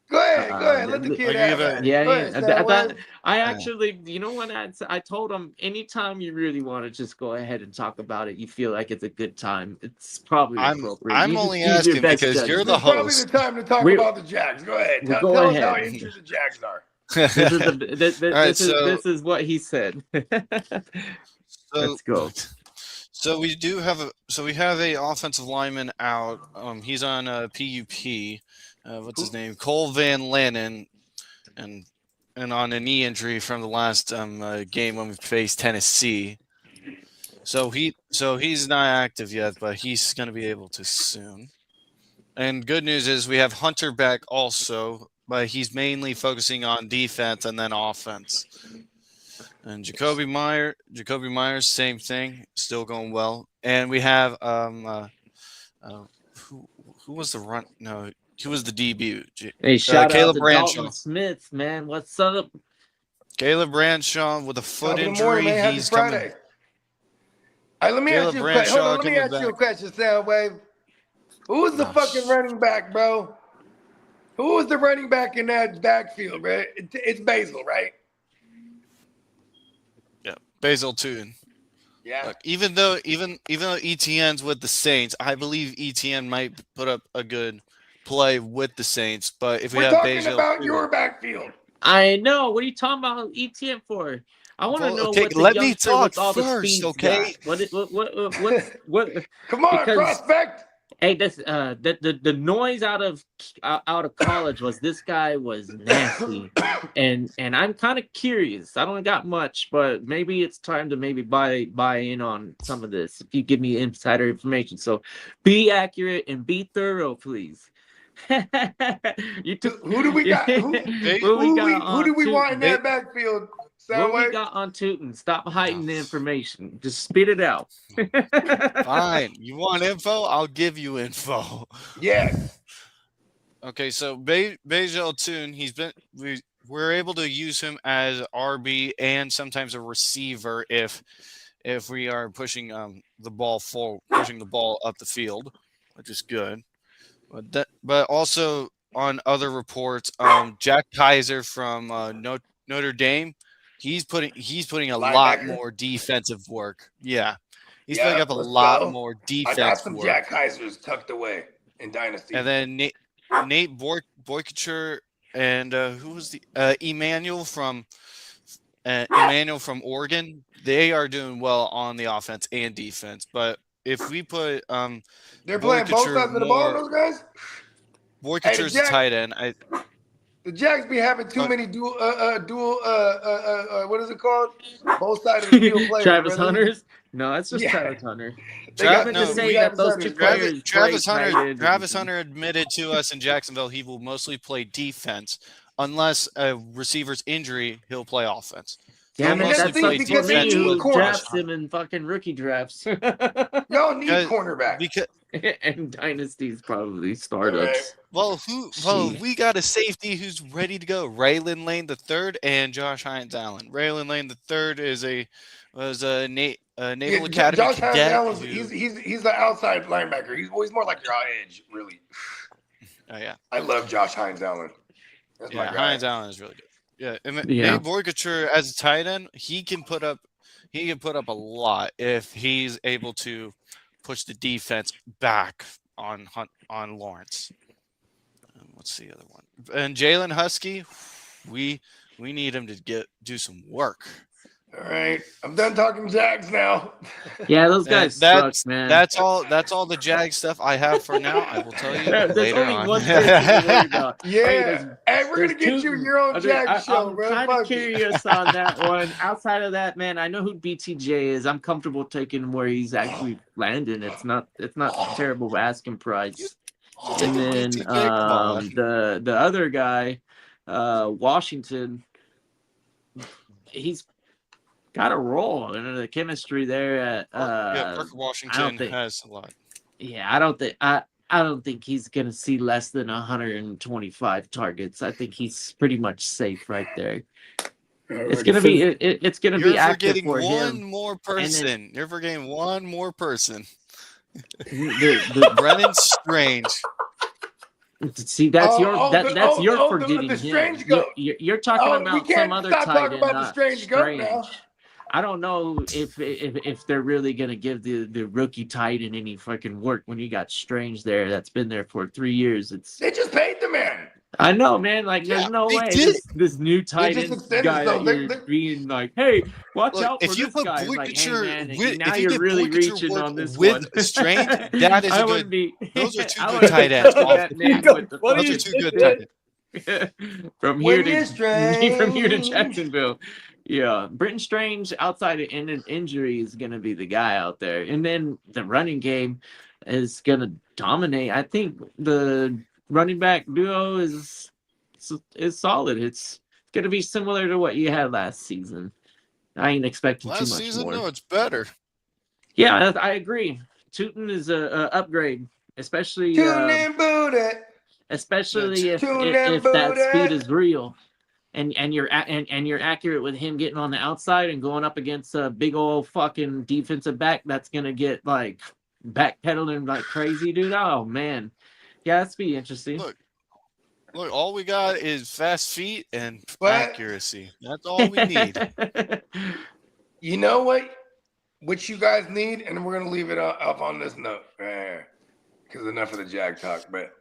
Go ahead, go ahead. Let the I kid can have give a. at it. Yeah, Go ahead, yeah. Soundwave. I Yeah. actually, you know what? I told him anytime you really want to just go ahead and talk about it, you feel like it's a good time. It's probably appropriate. I'm You just only use your asking best because you're judgment. the This is probably the host. time to talk We- about the Jags. Go ahead. Well, go Tell us how ahead. injured the Jags are. This is All right, this is what he said. so Let's go. So we do have we have a offensive lineman out. He's on PUP. What's his name? Cole Van Lannen, and on a knee injury from the last game when we faced Tennessee. So he's not active yet, but he's going to be able to soon. And good news is we have Hunter back also, but he's mainly focusing on defense and then offense. And Jacoby Myers, same thing, still going well. And we have who was the run? No, he was the DB. Hey, shout out Caleb to Bradshaw. Dalton Smith, man. What's up? Caleb Bradshaw with a foot Top of the injury. morning, man. Happy He's Friday. coming. All right, let me Caleb ask you a question. Hold Bradshaw on, let me coming ask you a back. question, Soundwave. Who was the fucking running back, bro? Who was the running back in that backfield, right? It's Basil, right? Yeah, Basil Toon. Yeah. Look, even though ETN's with the Saints, I believe ETN might put up a good play with the Saints. But if we We're have talking Basil, about your backfield. I know. What are you talking about ETN for? I want to Well, know okay, what the let me youngster talk with all the first, speeds okay? got. What? Come on, Because- prospect. Hey, this the noise out of college was this guy was nasty, and I'm kind of curious. I don't got much, but maybe it's time to buy in on some of this. If you give me insider information, so be accurate and be thorough, please. Who do we got? Who do we want in that backfield? What we Soundwave? got on Tootin? Stop hiding the information. Just spit it out. fine. You want info? I'll give you info. Yes. Okay, so Basil Toon, we're able to use him as RB and sometimes a receiver if we are pushing the ball forward, pushing the ball up the field, which is good. But also on other reports, Jack Kaiser from Notre Dame, he's putting a lot more defensive work. Yeah, he's putting up a lot more defense I got some work. Jack Kaisers tucked away in Dynasty. And then Nate Boykacher and who was the Emmanuel from Oregon? They are doing well on the offense and defense. But if we put they're playing both sides of the ball, those guys. Boykacher's a tight end. The Jags be having too many dual what is it called? Both sides of the field players. Travis really. Hunters? No, that's just Travis Hunter. Travis Hunter admitted to us in Jacksonville he will mostly play defense. Unless a receiver's injury, he'll play offense. Damn it, that's like because me who corners. drafts him in fucking rookie drafts. Y'all need cornerback. Because and dynasties probably startups. Well, we got a safety who's ready to go. Raylan Lane III and Josh Hines Allen. Raylan Lane III was a Naval Academy Josh cadet. Hines Allen, he's the outside linebacker. He's more like your edge, really. Oh yeah, I love Josh Hines Allen. That's my guy. Hines Allen is really good. Yeah, Nate Boykacher as a tight end, he can put up a lot if he's able to push the defense back on Lawrence. What's the other one? And Jalen Husky, we need him to do some work. All right, I'm done talking Jags now. Yeah, those guys suck, man. That's all the Jag stuff I have for now. I will tell you later on. One thing to worry about. Yeah, hey, we're gonna get you your own Jag show, I'm bro. kind of curious on that one. Outside of that, man, I know who BTJ is. I'm comfortable taking where he's actually landing. It's not terrible asking price. And then the other guy, Washington, he's got a role in the chemistry there at Parker Washington has a lot. Yeah, I I don't think he's going to see less than 125 targets. I think he's pretty much safe right there. It's going to be it's going to be You're active forgetting for one him. more person. You're forgetting one more person. The Brennan Strange. See, that's your forgetting the him. strange goat. You're talking We about can't some other stop tight talking end, about the not strange goat now. I don't know if they're really gonna give the rookie tight end any fucking work when you got Strange there that's been there for 3 years. They just paid the man. I know, man. Like, there's no they way did. this new tight just end extended, guy so that you're being like, hey, watch Look, out for if you this put guy. Like, hey, Boykacher man, with- now if you you're get really Boykacher reaching work on this with one. Strange, that is I a wouldn't good. be. Those are two I good wouldn't tight be ends. touching that man with the Those are two good tight ends. from When here you're to strange. Jacksonville. Yeah, Britton Strange outside of injury is going to be the guy out there, and then the running game is going to dominate. I think the running back duo is solid. It's going to be similar to what you had last season. I ain't expecting too Last much season, more. no, it's better. Yeah, I agree. Tootin is a upgrade, especially Tune in booty. especially if Tune in that speed booty. is real. And you're accurate with him getting on the outside and going up against a big old fucking defensive back that's gonna get like backpedaling like crazy, dude. Oh man, yeah, that's be interesting. Look, all we got is fast feet and What? accuracy. That's all we need. You know what? What you guys need, and we're gonna leave it up on this note, because enough of the Jag talk. But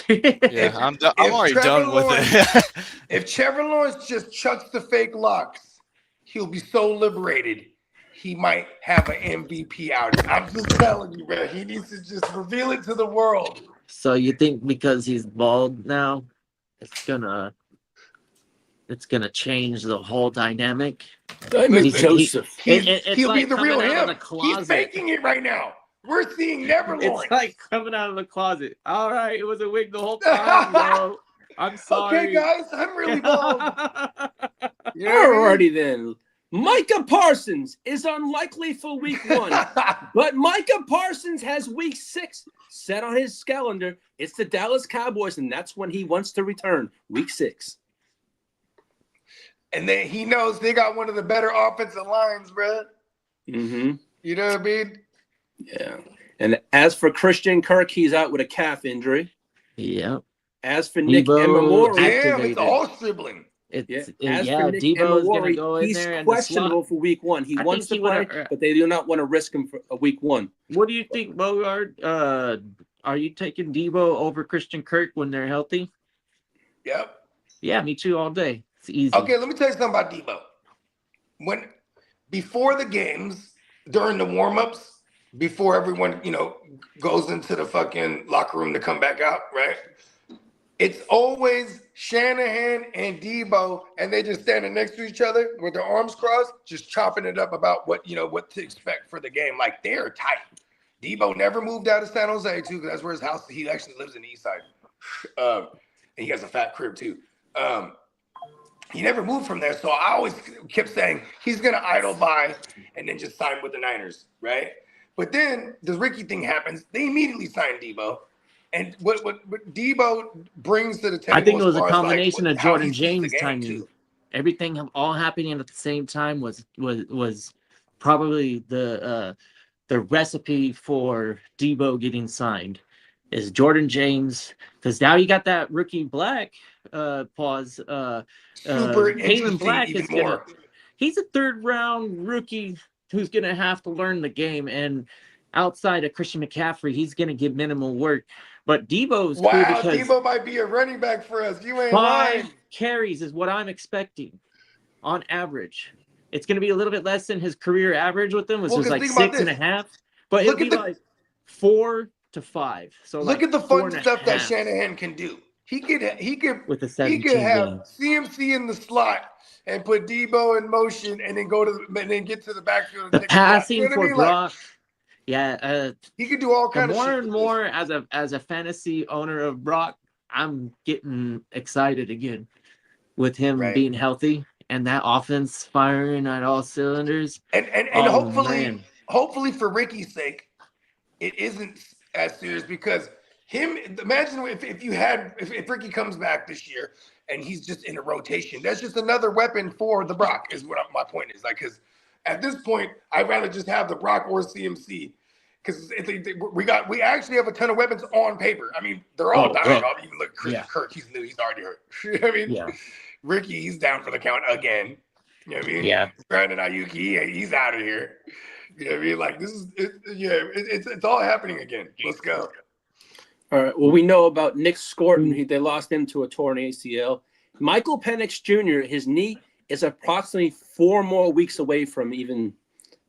Yeah, I'm already Trevor done with Lawrence- it. if Trevor Lawrence just chucks the fake locks, he'll be so liberated. He might have an MVP out. I'm just telling you, bro. He needs to just reveal it to the world. So you think because he's bald now, it's gonna change the whole dynamic? Diamond Joseph. It's He'll like be the coming real out of him. the closet. He's faking it right now. We're seeing Never Lawrence. It's like coming out of the closet. All right, it was a wig the whole time, bro. I'm sorry. Okay, guys, I'm really bald. You know what I mean? Alrighty then. Micah Parsons is unlikely for week 1, but Micah Parsons has week 6 set on his calendar. It's the Dallas Cowboys, and that's when he wants to return, week 6. And then he knows they got one of the better offensive lines, bro. Mm-hmm. You know what I mean? Yeah. And as for Christian Kirk, he's out with a calf injury. Yep. As for Nick Debo Emamori, Damn, activated. it's all scribbling. As Yeah, for Nick Debo's gonna Emamori, go in he's there and the questionable slot. for week 1. He I wants think to he play, would've- but they do not want to risk him for a week 1. What do you think, Bogard? Are you taking Debo over Christian Kirk when they're healthy? Yep. Yeah, me too, all day. It's easy. Okay, let me tell you something about Debo. Before the games, during the warm-ups, before everyone, goes into the fucking locker room to come back out, right? It's always Shanahan and Debo, and they just standing next to each other with their arms crossed, just chopping it up about what to expect for the game. Like, they're tight. Debo never moved out of San Jose, too, because that's where his house, he actually lives in the east side. And he has a fat crib, too. He never moved from there, so I always kept saying he's going to idle by and then just sign with the Niners, right? But then the Ricky thing happens. They immediately signed Debo. And what Debo brings to the table, I think it was as a far as, combination of how he Jordan sees the James game, timing. too. Everything all happening at the same time was probably the recipe for Debo getting signed. Is Jordan James, because now you got that rookie black pause. Super Kalen interesting, Black even is gonna. more. He's a 3rd round rookie who's gonna have to learn the game, and outside of Christian McCaffrey, he's gonna get minimal work. But Debo's cool Wow, because Debo might be a running back for us. You ain't 5 lying. carries is what I'm expecting on average. It's going to be a little bit less than his career average with them, which was 'cause like think about 6.5. But it'll Look at be the- like 4 to 5. So Look like at the fun stuff that 4.5 Shanahan can do. He could with the he 17 could have games. CMC in the slot and put Debo in motion and then get to the backfield. And The take a shot. passing You know what I for mean? Like, Brock. Yeah, he could do all the kind of more shit. and with more as a fantasy owner of Brock, I'm getting excited again with him Right. being healthy and that offense firing at all cylinders. this. And Oh, man. hopefully for Ricky's sake, it isn't as serious because Imagine if Ricky comes back this year and he's just in a rotation. That's just another weapon for the Brock. Is what my point is. Like, because at this point, I'd rather just have the Brock or CMC. Because we actually have a ton of weapons on paper. I mean, they're all dying. Right. Even look, Christian Kirk, he's already hurt. You know what I mean, Ricky, he's down for the count again. You know what I mean? Yeah. Brandon Ayuk, he's out of here. You know what I mean? Like, this is it's all happening again. Let's go. All right. Well, we know about Nick Scorton. They lost him to a torn ACL. Michael Penix Jr., his knee is approximately 4 more weeks away from even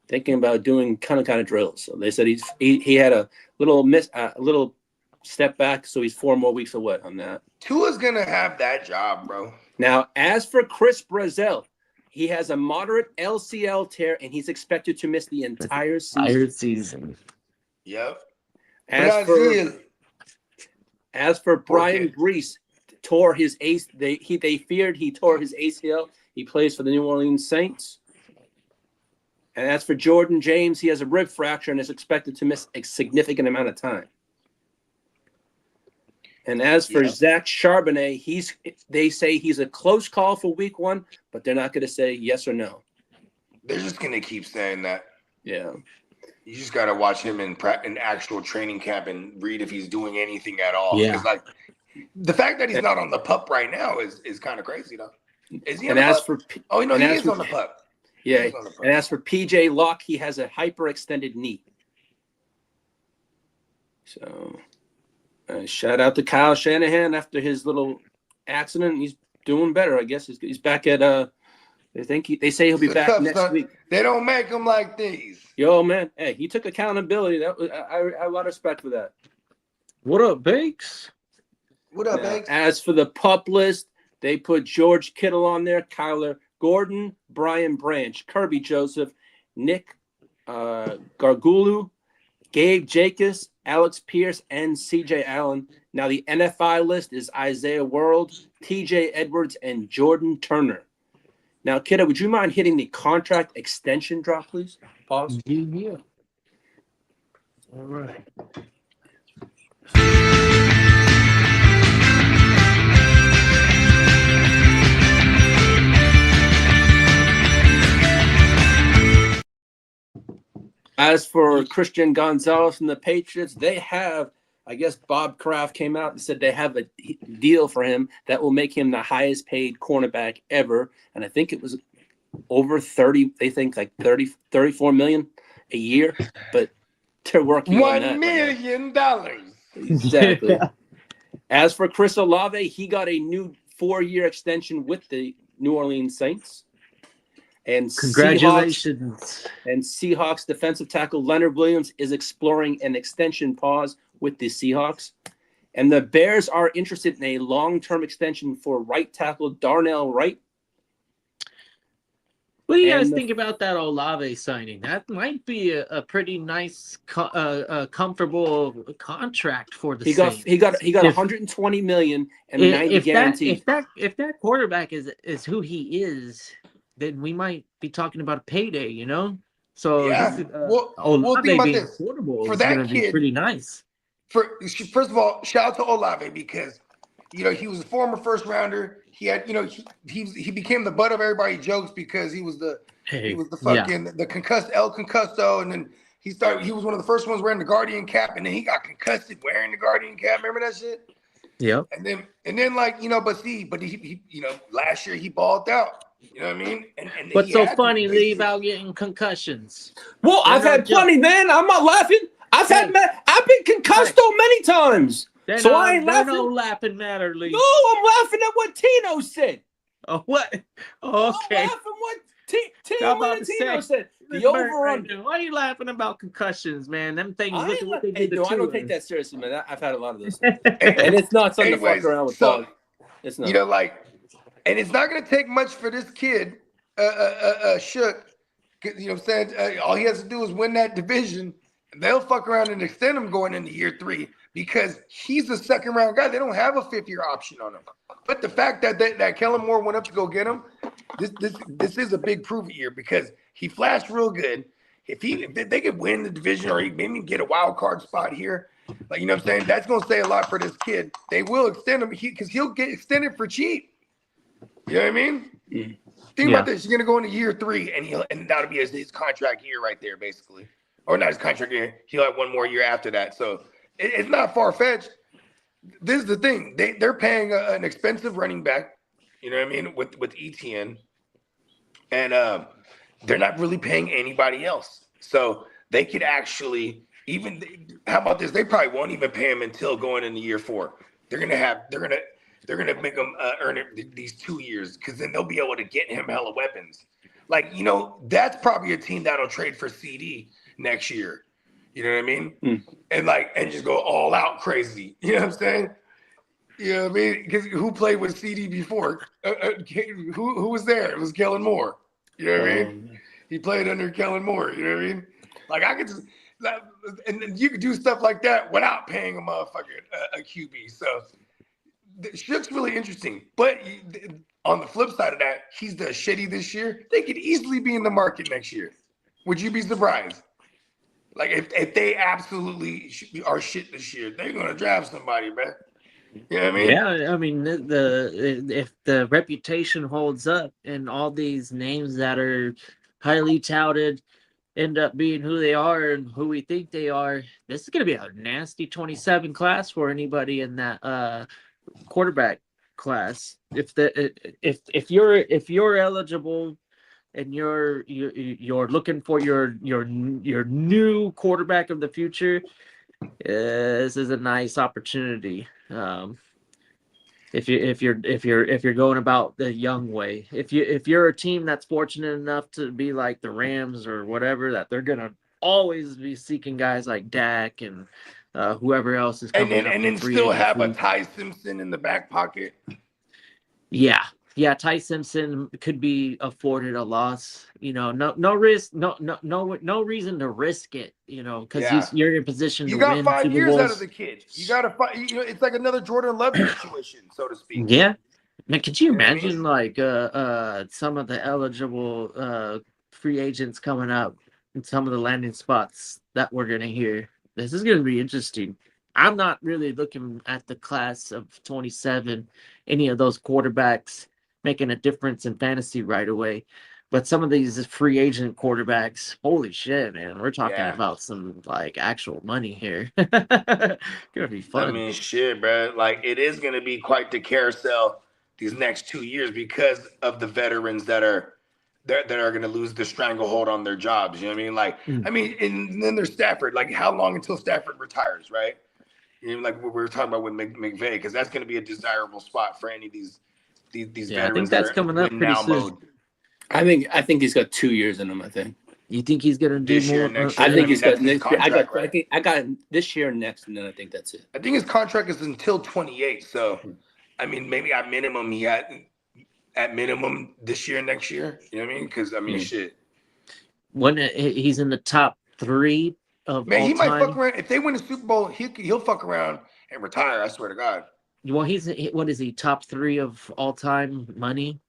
thinking about doing kind of drills. So they said he had a little step back, so he's 4 more weeks away on that. Tua's gonna have that job, bro. Now, as for Chris Brazzell, he has a moderate LCL tear, and he's expected to miss the entire season. Yep. As for Brian Grease, tore his ace. They feared he tore his ACL. He plays for the New Orleans Saints. And as for Jordan James, he has a rib fracture and is expected to miss a significant amount of time. And as for Zach Charbonnet, they say he's a close call for week 1, but they're not going to say yes or no. They're just going to keep saying that. Yeah. You just got to watch him in actual training camp and read if he's doing anything at all. Yeah. Like, the fact that he's not on the PUP right now is kind of crazy, though. Is he on And the as PUP? for He is on the PUP. Yeah, and as for PJ Locke, he has a hyperextended knee. So, shout out to Kyle Shanahan after his little accident. He's doing better, I guess. He's back at they say he'll be back next week. They don't make them like these. Yo, man, hey, he took accountability. That was I have a lot of respect for that. What up, Bakes? What up, Bakes? As for the PUP list, they put George Kittle on there, Kyler Gordon, Brian Branch, Kirby Joseph, Nick Gargulu, Gabe Jacobs, Alex Pierce, and CJ Allen. Now the NFI list is Isaiah World, TJ Edwards, and Jordan Turner. Now, Kitteh, would you mind hitting the contract extension drop, please? Pause. Yeah. All right. As for Christian Gonzalez and the Patriots, they have, I guess Bob Kraft came out and said they have a deal for him that will make him the highest paid cornerback ever. And I think it was over 30, they think like 34 million a year, but they're working on that. $1 million. Exactly. As for Chris Olave, he got a new 4-year extension with the New Orleans Saints. And Congratulations. Seahawks defensive tackle Leonard Williams is exploring an extension pause with the Seahawks. And the Bears are interested in a long-term extension for right tackle Darnell Wright. What do you guys think about that Olave signing? That might be a pretty nice, comfortable contract for the Saints. He got $120 million and 90 guaranteed. If that quarterback is who he is, then we might be talking about a payday, you know? So Olave think about being this. affordable For is that going to be kid, pretty nice. First of all, shout out to Olave because he was a former first rounder. He had he became the butt of everybody's jokes because he was the the concussed El Concusto, and then he was one of the first ones wearing the Guardian cap, and then he got concussed wearing the Guardian cap. Remember that shit? Yeah. And then but he last year he balled out. You know what I mean? And what's so funny, Lee, about getting concussions? Well, I've had plenty, man. I'm not laughing. I've been concussed many times. So I ain't laughing. No laughing matter, Lee. No, I'm laughing at what Tino said. Oh, what? Oh, okay. I'm laughing what Tino said. The over-under. Why are you laughing about concussions, man? Them things. I don't take that seriously, man. I've had a lot of those. And it's not something to fuck around with. So, it's not. And it's not going to take much for this kid, Shook. You know what I'm saying? All he has to do is win that division. And they'll fuck around and extend him going into year 3 because he's a second-round guy. They don't have a 5th-year option on him. But the fact that Kellen Moore went up to go get him, this is a big prove year because he flashed real good. If they could win the division or maybe get a wild card spot here, Like, you know what I'm saying? That's gonna say a lot for this kid. They will extend him because he'll get extended for cheap. You know what I mean? Mm. Think about this. You're gonna go into year 3, and that'll be his contract year right there, basically. Or not his contract year. He'll have one more year after that. So it's not far fetched. This is the thing. They're paying an expensive running back. You know what I mean? With ETN, and they're not really paying anybody else. So they could actually how about this? They probably won't even pay him until going into year 4. They're gonna make him earn it these 2 years, because then they'll be able to get him hella weapons. Like, you know, that's probably a team that'll trade for CD next year. You know what I mean? And just go all out crazy. You know what I'm saying? You know what I mean? Because who played with CD before? Who was there? It was Kellen Moore. You know what I mean? He played under Kellen Moore. You know what I mean? Like, I could just, and then you could do stuff like that without paying a motherfucker a QB. So Shook's really interesting. But on the flip side of that, he's the shitty this year. They could easily be in the market next year. Would you be surprised? Like, if they absolutely are shit this year, they're gonna draft somebody, man. You know what I mean? Yeah, I mean, if the reputation holds up and all these names that are highly touted end up being who they are and who we think they are, this is gonna be a nasty 27 class for anybody in that quarterback class. If you're eligible and you're looking for your new quarterback of the future, this is a nice opportunity. If you're going about the young way, if you're a team that's fortunate enough to be like the Rams or whatever, that they're gonna always be seeking guys like Dak and whoever else is coming up, and then still have a Ty Simpson in the back pocket. Yeah, Ty Simpson could be afforded a loss. You know, no risk, no reason to risk it. You know, because you're in position to win. You got 5 Super years Bowls. out of the kid. You got to fight. You know, it's like another Jordan Love situation, so to speak. Yeah, man, could you You know what I imagine like some of the eligible free agents coming up and some of the landing spots that we're gonna hear? This is gonna be interesting. I'm not really looking at the class of 27, any of those quarterbacks making a difference in fantasy right away. But some of these free agent quarterbacks, holy shit, man. We're talking about some like actual money here. Gonna be fun. I mean, shit, bro. Like, it is going to be quite the carousel these next 2 years because of the veterans that are going to lose the stranglehold on their jobs. You know what I mean? Like, I mean, and then there's Stafford. Like, how long until Stafford retires, right? You know, like what we were talking about with McVay, because that's going to be a desirable spot for any of these veterans. I think that's coming up pretty soon. Mode. I think he's got 2 years in him. I think. You think he's gonna do This year, more? next year? I think he's got that's his next year. contract, I got this year and next, and then I think that's it. I think his contract is until 28. So, I mean, maybe at minimum he had this year, next year. You know what I mean? Because I mean, shit. When he's in the top 3 of Man, all he time. might fuck around. If they win the Super Bowl, he'll fuck around and retire. I swear to God. Well, what is he, top 3 of all time money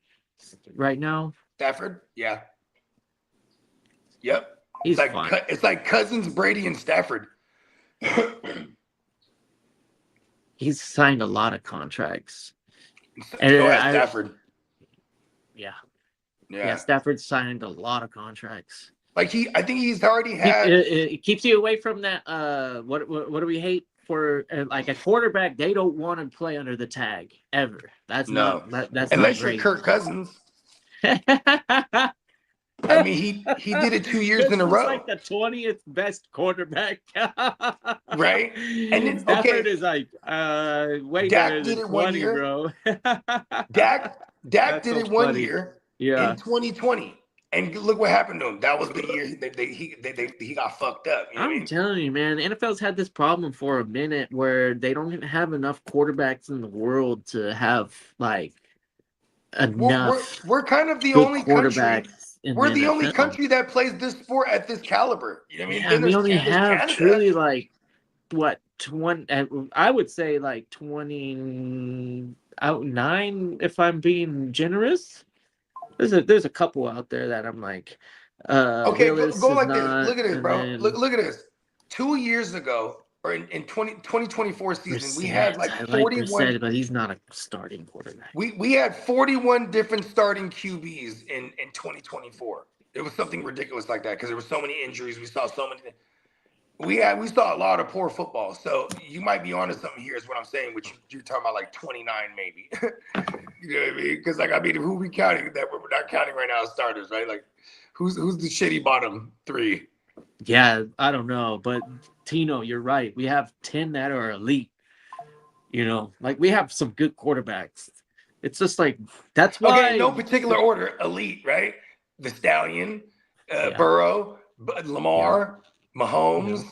right now? Stafford, yeah. Yep. He's it's fine. like it's like Cousins, Brady, and Stafford. He's signed a lot of contracts. Stafford. Yeah, Stafford's signed a lot of contracts. Like I think he's already had. It keeps you away from that. What do we hate for? Like a quarterback, they don't want to play under the tag ever. That's that's unless not you're Kirk Cousins. I mean, he did it 2 years in a row. Like the 20th best quarterback, right? And then Stafford is like way better than 20, bro. Dak did it 1 year in 2020, and look what happened to him. That was the year he got fucked up. You know I'm telling you, man, the NFL's had this problem for a minute where they don't have enough quarterbacks in the world to have like enough. We're kind of the only country. We're the NFL. only country that plays this sport at this caliber. You know what I mean? Yeah, we only have truly like what 20. I would say like 29, if I'm being generous. There's a couple out there that I'm like. Okay, go like this. Look at this, bro. Look at this. 2 years ago, or in 2024 season, we had like I 41. Brissett, but he's not a starting quarterback. We had 41 different starting QBs in 2024. It was something ridiculous like that because there were so many injuries. We saw so many. We saw a lot of poor football. So you might be onto something here, is what I'm saying. Which you're talking about like 29 maybe. You know what I mean? Because like, I mean, who we counting that we're not counting right now as starters, right? Like, who's the shitty bottom three? Yeah, I don't know, but Tino, you're right. We have 10 that are elite. You know, like we have some good quarterbacks. It's just like that's why. Okay, no particular order. Elite, right? The Stallion, Burrow, Lamar, Mahomes,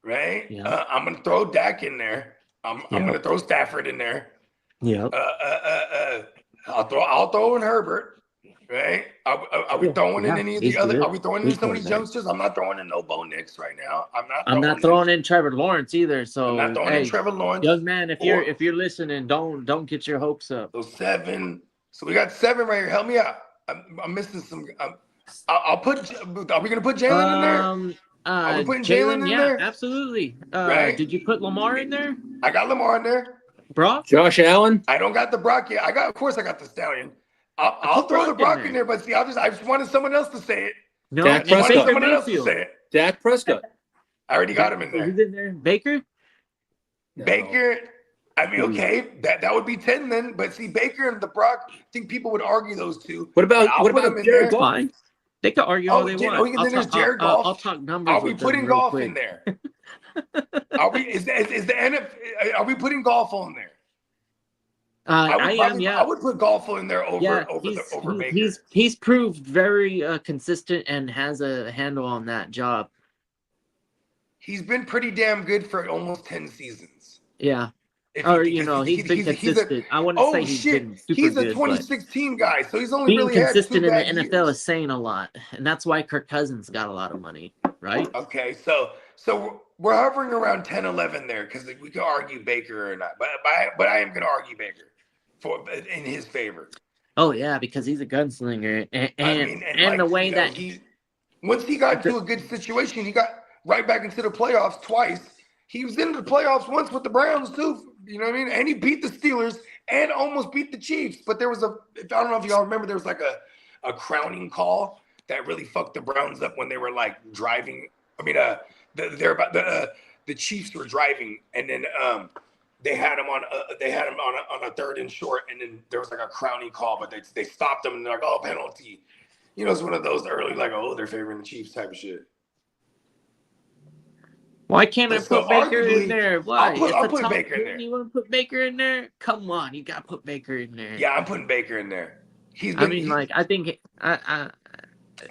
right? Yeah. I'm gonna throw Dak in there. I'm gonna throw Stafford in there. Yeah. I'll throw in Herbert. Right? Are we throwing in any of the other? Are we throwing in some of these youngsters? I'm not throwing in no Bo Nix right now. I'm not throwing in Trevor Lawrence either. So I'm not throwing in Trevor Lawrence. Young man, if you're listening, don't get your hopes up. So 7. So we got 7 right here. Help me out. I'm missing some. I'll put. Are we gonna put Jalen in there? Are we putting Jalen in there? Absolutely. Right? Did you put Lamar in there? I got Lamar in there. Brock? Josh Allen? I don't got the Brock yet. Of course I got the Stallion. I'll throw the Brock in there, but see, I just wanted someone else to say it. No, Dak and Baker someone else to Mayfield. say it. Dak Prescott. I already got him in there. Who's in there? Baker? No. Baker. I mean, okay, that would be 10 then. But see, Baker and the Brock, I think people would argue those two. What about them in Jared there. Goff? Fine. They can argue all they want. Then there's Jared Goff. I'll talk numbers. Are we with them putting real golf quick. in there? Are we? Is the NFL? Are we putting golf on there? I would put golf in there over Baker. He's proved very consistent and has a handle on that job. He's been pretty damn good for almost 10 seasons. Yeah. He's been consistent. I wouldn't say he's been super he's a good, 2016 guy, so he's only being really consistent had 2 in the bad NFL years. is saying a lot, and that's why Kirk Cousins got a lot of money, right? Okay, so we're hovering around 10, 11 there because we could argue Baker or not, but I am going to argue Baker in his favor. Oh yeah, because he's a gunslinger, and the way that once he got into a good situation, he got right back into the playoffs twice. He was in the playoffs once with the Browns too. You know what I mean? And he beat the Steelers and almost beat the Chiefs. But there was I don't know if y'all remember, there was like a crowning call that really fucked the Browns up when they were like driving. I mean, the Chiefs were driving, and then they had him on a 3rd and short, and then there was like a crowning call, but they stopped him and they're like, oh, penalty. You know, it's one of those early like, oh, they're favoring the Chiefs type of shit. Why can't I put Baker in there? Why? I'll put Baker in there. You want to put Baker in there? Come on, you got to put Baker in there. Yeah, I'm putting Baker in there. I think and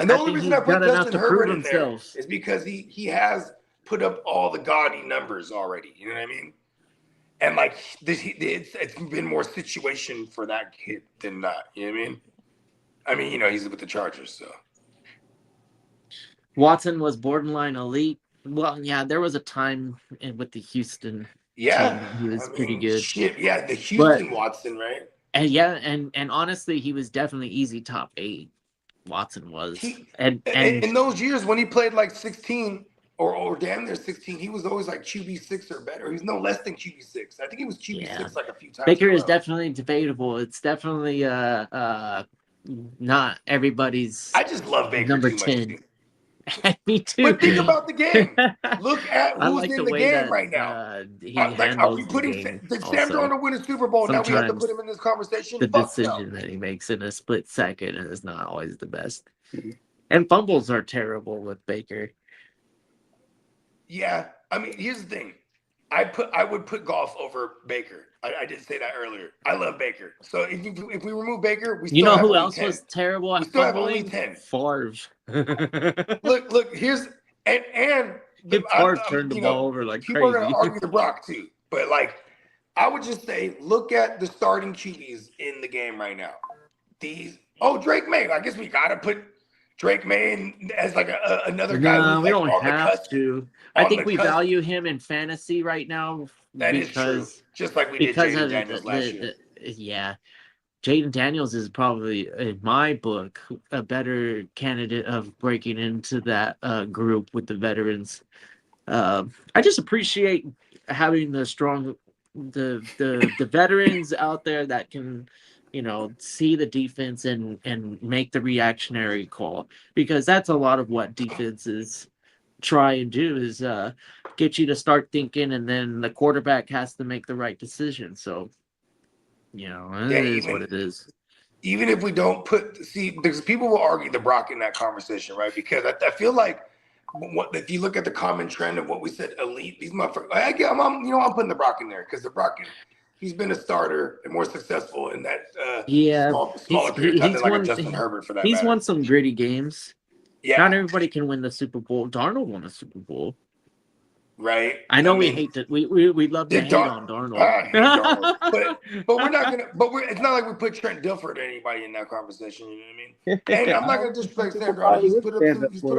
the only reason I put Justin Herbert in there himself is because he has put up all the gaudy numbers already. You know what I mean? And like it's been more situation for that kid than not. You know what I mean? I mean, you know, he's with the Chargers, so. Watson was borderline elite. Well, yeah, there was a time with the Houston. Yeah, team, he was pretty good. Shit, yeah, the Houston Watson, right? And honestly, he was definitely easy top 8. Watson was, and in those years when he played like 16 or damn near 16, he was always like QB6 or better. He was no less than QB6. I think he was QB6 like a few times. Baker is definitely debatable. It's definitely not everybody's. I just love Baker number too 10. much. Me too. But think about the game. Look at who's like in the the way game that, right now. Are we putting did Sam Darnold win a Super Bowl? Now we have to put him in this conversation. The decision that he makes in a split second is not always the best. And fumbles are terrible with Baker. Yeah, I mean, here's the thing. I would put golf over Baker. I did say that earlier. I love Baker. So if we remove Baker, we still have who only else 10. was terrible at We still have only fumbling? 10. Favre. Look. Here's and Favre turned the ball over like people crazy. are gonna argue the Brock too, but like I would just say, look at the starting QBs in the game right now. Drake May. I guess we gotta put Drake May in as like another guy. No, who's we like don't on the have cusp, to. I on think the we cusp. value him in fantasy right now. That is true. Just like we did Jaden Daniels last year. Yeah. Jaden Daniels is probably, in my book, a better candidate of breaking into that group with the veterans. I just appreciate having the veterans out there that can, see the defense and make the reactionary call, because that's a lot of what defenses try and do is get you to start thinking, and then the quarterback has to make the right decision. So, it is what it is. Even if we don't because people will argue the Brock in that conversation, right? Because I feel like if you look at the common trend of what we said, elite, these motherfuckers, I'm putting the Brock in there because the Brock, he's been a starter and more successful in that smaller period of time than like a Justin Herbert for that He's matter. won some gritty games. Yeah. Not everybody can win the Super Bowl. Darnold won a Super Bowl. Right. I know we hate that. We love to hate on Darnold. I hate Darnold. but we're not gonna. It's not like we put Trent Dilfer or anybody in that conversation. You know what I mean? And I'm not gonna disrespect Sam Darnold. He's put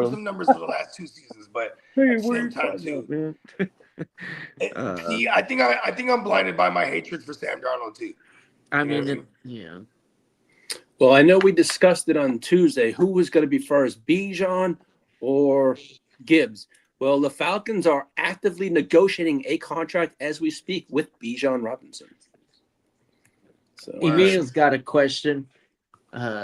up some numbers for the last 2 seasons, but at the same time too. I think I'm blinded by my hatred for Sam Darnold too. Yeah. Well, I know we discussed it on Tuesday. Who was going to be first, Bijan or Gibbs? Well, the Falcons are actively negotiating a contract as we speak with Bijan Robinson. So, Emil's got a question.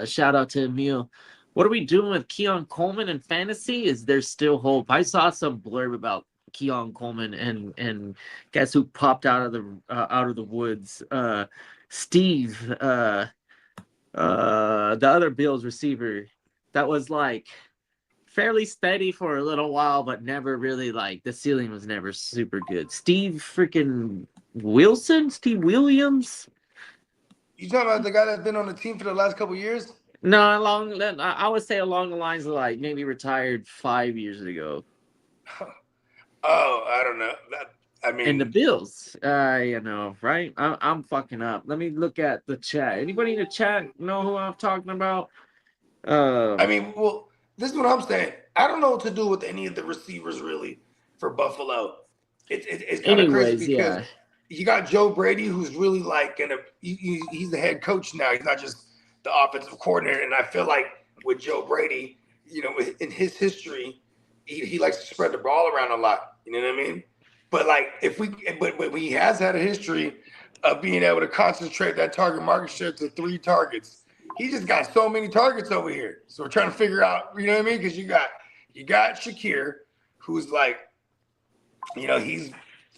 Shout out to Emil. What are we doing with Keon Coleman in fantasy? Is there still hope? I saw some blurb about Keon Coleman, and guess who popped out of the woods? Steve, the other Bills receiver, that was like fairly steady for a little while, but never really the ceiling was never super good. Steve Williams. You talking about the guy that's been on the team for the last couple of years? No, I would say along the lines of maybe retired 5 years ago. Oh, I don't know. And the Bills, right? I'm fucking up. Let me look at the chat. Anybody in the chat know who I'm talking about? This is what I'm saying. I don't know what to do with any of the receivers really for Buffalo. It's kind of crazy because you got Joe Brady, who's really he's the head coach now. He's not just the offensive coordinator. And I feel like with Joe Brady, in his history, he likes to spread the ball around a lot. You know what I mean? But but he has had a history of being able to concentrate that target market share to 3 targets. He just got so many targets over here. So we're trying to figure out, you know what I mean? Because you got Shakir, who's he's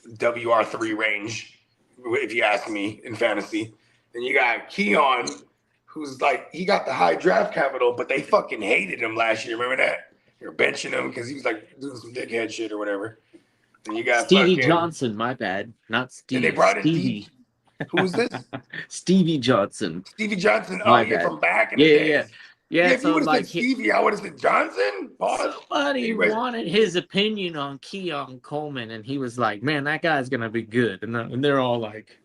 WR3 range, if you ask me, in fantasy. Then you got Keon, who's he got the high draft capital, but they fucking hated him last year. Remember that? They were benching him because he was doing some dickhead shit or whatever. And you got Stevie Johnson, my bad. Not Steve. And they brought in Stevie. Who is this? Stevie Johnson. Stevie Johnson. Oh, you're from back in the day. Yeah. If you would have said Stevie, I would have said Johnson. Somebody wanted his opinion on Keon Coleman, and he was like, "Man, that guy's gonna be good." And they're all like,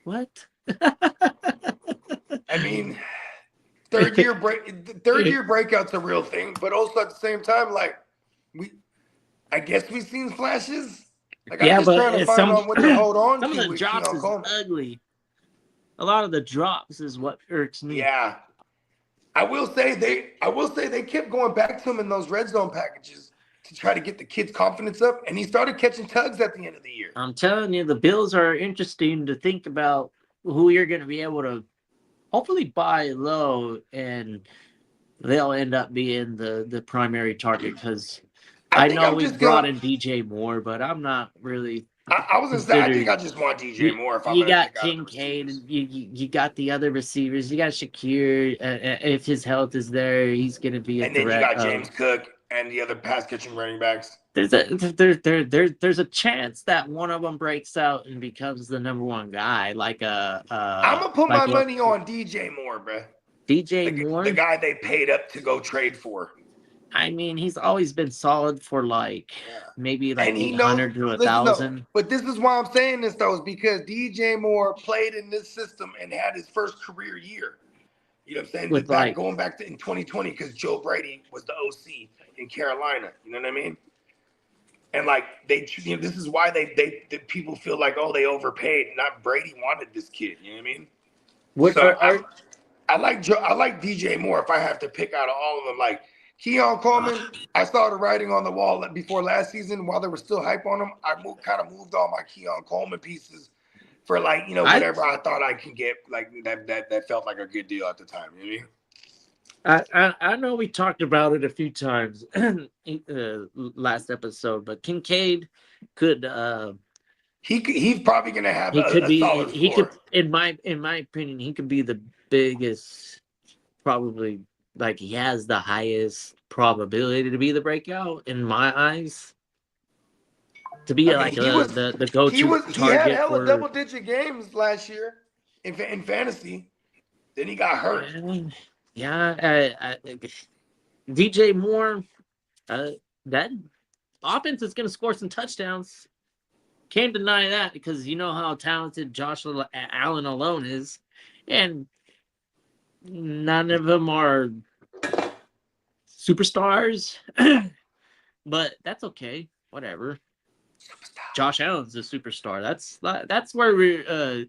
"What?" Third year breakout's a real thing, but also at the same time, I guess we've seen flashes. I'm just trying to find out what to hold on to. Some of the drops is ugly. A lot of the drops is what irks me. Yeah. I will say they kept going back to him in those red zone packages to try to get the kid's confidence up, and he started catching tugs at the end of the year. I'm telling you, the Bills are interesting to think about who you're going to be able to hopefully buy low, and they'll end up being the primary target because I know we brought in DJ Moore, but I'm not really. I was gonna say I think I just want DJ Moore. You got Kincaid, and you got the other receivers. You got Shakir. If his health is there, he's gonna be a threat. And then you got James Cook and the other pass catching running backs. There's a chance that one of them breaks out and becomes the number one guy. I'm gonna put my money on DJ Moore, bro. DJ Moore, the guy they paid up to go trade for. He's always been solid for maybe 800 to 1,000. But this is why I'm saying this though, is because DJ Moore played in this system and had his first career year. You know what I'm saying? Going back to in 2020, because Joe Brady was the OC in Carolina. You know what I mean? And this is why they people feel like, oh, they overpaid. Not Brady wanted this kid. You know what I mean? I like DJ Moore if I have to pick out of all of them. Keon Coleman, I saw the writing on the wall before last season. While there was still hype on him, I kind of moved all my Keon Coleman pieces for like, you know, whatever I thought I could get, like that felt like a good deal at the time. You know what I mean? I know we talked about it a few times last episode, but Kincaid could he's probably gonna have he could a be solid he floor. could in my opinion he could be the biggest, probably, like, he has the highest probability to be the breakout in my eyes, to be like the go-to he had target hella for double-digit games last year in fantasy. Then he got hurt. Yeah, DJ Moore, that offense is going to score some touchdowns. Can't deny that, because you know how talented Josh Allen alone is, and none of them are superstars. But that's okay. Whatever. Josh Allen's a superstar. That's where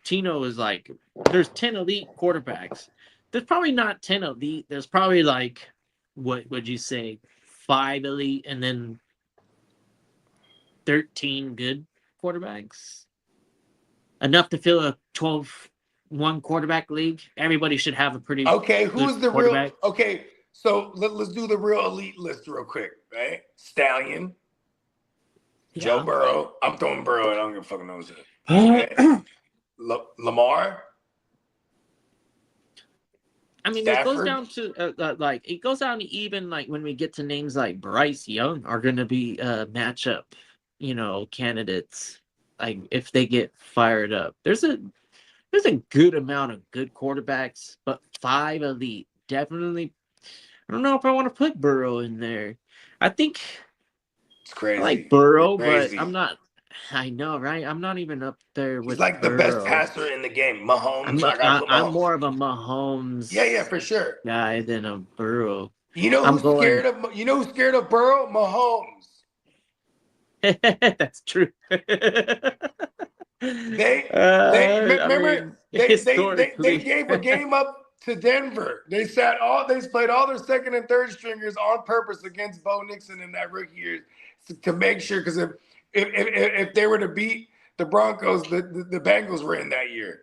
Tino is like, there's 10 elite quarterbacks. There's probably not 10 elite. There's probably like, what would you say, 5 elite and then 13 good quarterbacks. Enough to fill a 12-1 quarterback league. Everybody should have a pretty who's good the quarterback. real? Okay, so let's do the real elite list real quick, right? Stallion, Yeah. Joe Burrow. I'm throwing Burrow, and I don't give a fucking know who's Lamar. I mean, Stafford. it goes down to it goes down to even like when we get to names like Bryce Young are going to be matchup, candidates. Like if they get fired up, there's a good amount of good quarterbacks, but 5 elite definitely. I don't know if I want to put Burrow in there. I think It's crazy. I like Burrow, Crazy. but I'm not. I know, right? I'm not even up there with. He's like the best passer in the game. Mahomes. I'm more of a Mahomes. Yeah, for sure. Guy than a Burrow. You know who's scared of? You know who's scared of Burrow? Mahomes. That's true. They gave a game up to Denver. They played all their second and third stringers on purpose against Bo Nixon in that rookie year to make sure, because if they were to beat the Broncos, the Bengals were in that year.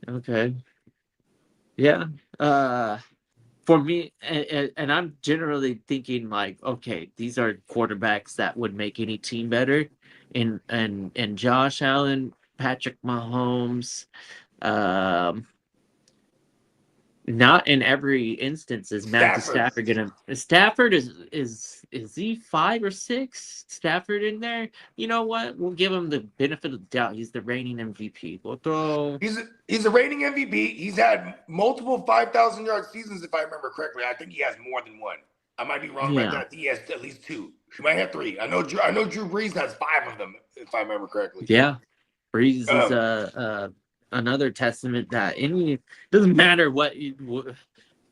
Okay. Yeah. For me, and I'm generally thinking like, okay, these are quarterbacks that would make any team better. And Josh Allen, Patrick Mahomes, not in every instance is Matthew Stafford gonna. Stafford is he 5 or 6? Stafford in there? You know what? We'll give him the benefit of the doubt. He's the reigning MVP. We'll throw. He's a reigning MVP. He's had multiple 5,000-yard seasons, if I remember correctly. I think he has more than one. I might be wrong about that. I think he has at least 2. He might have 3. I know Drew Brees has 5 of them, if I remember correctly. Yeah, Brees is another testament that doesn't matter what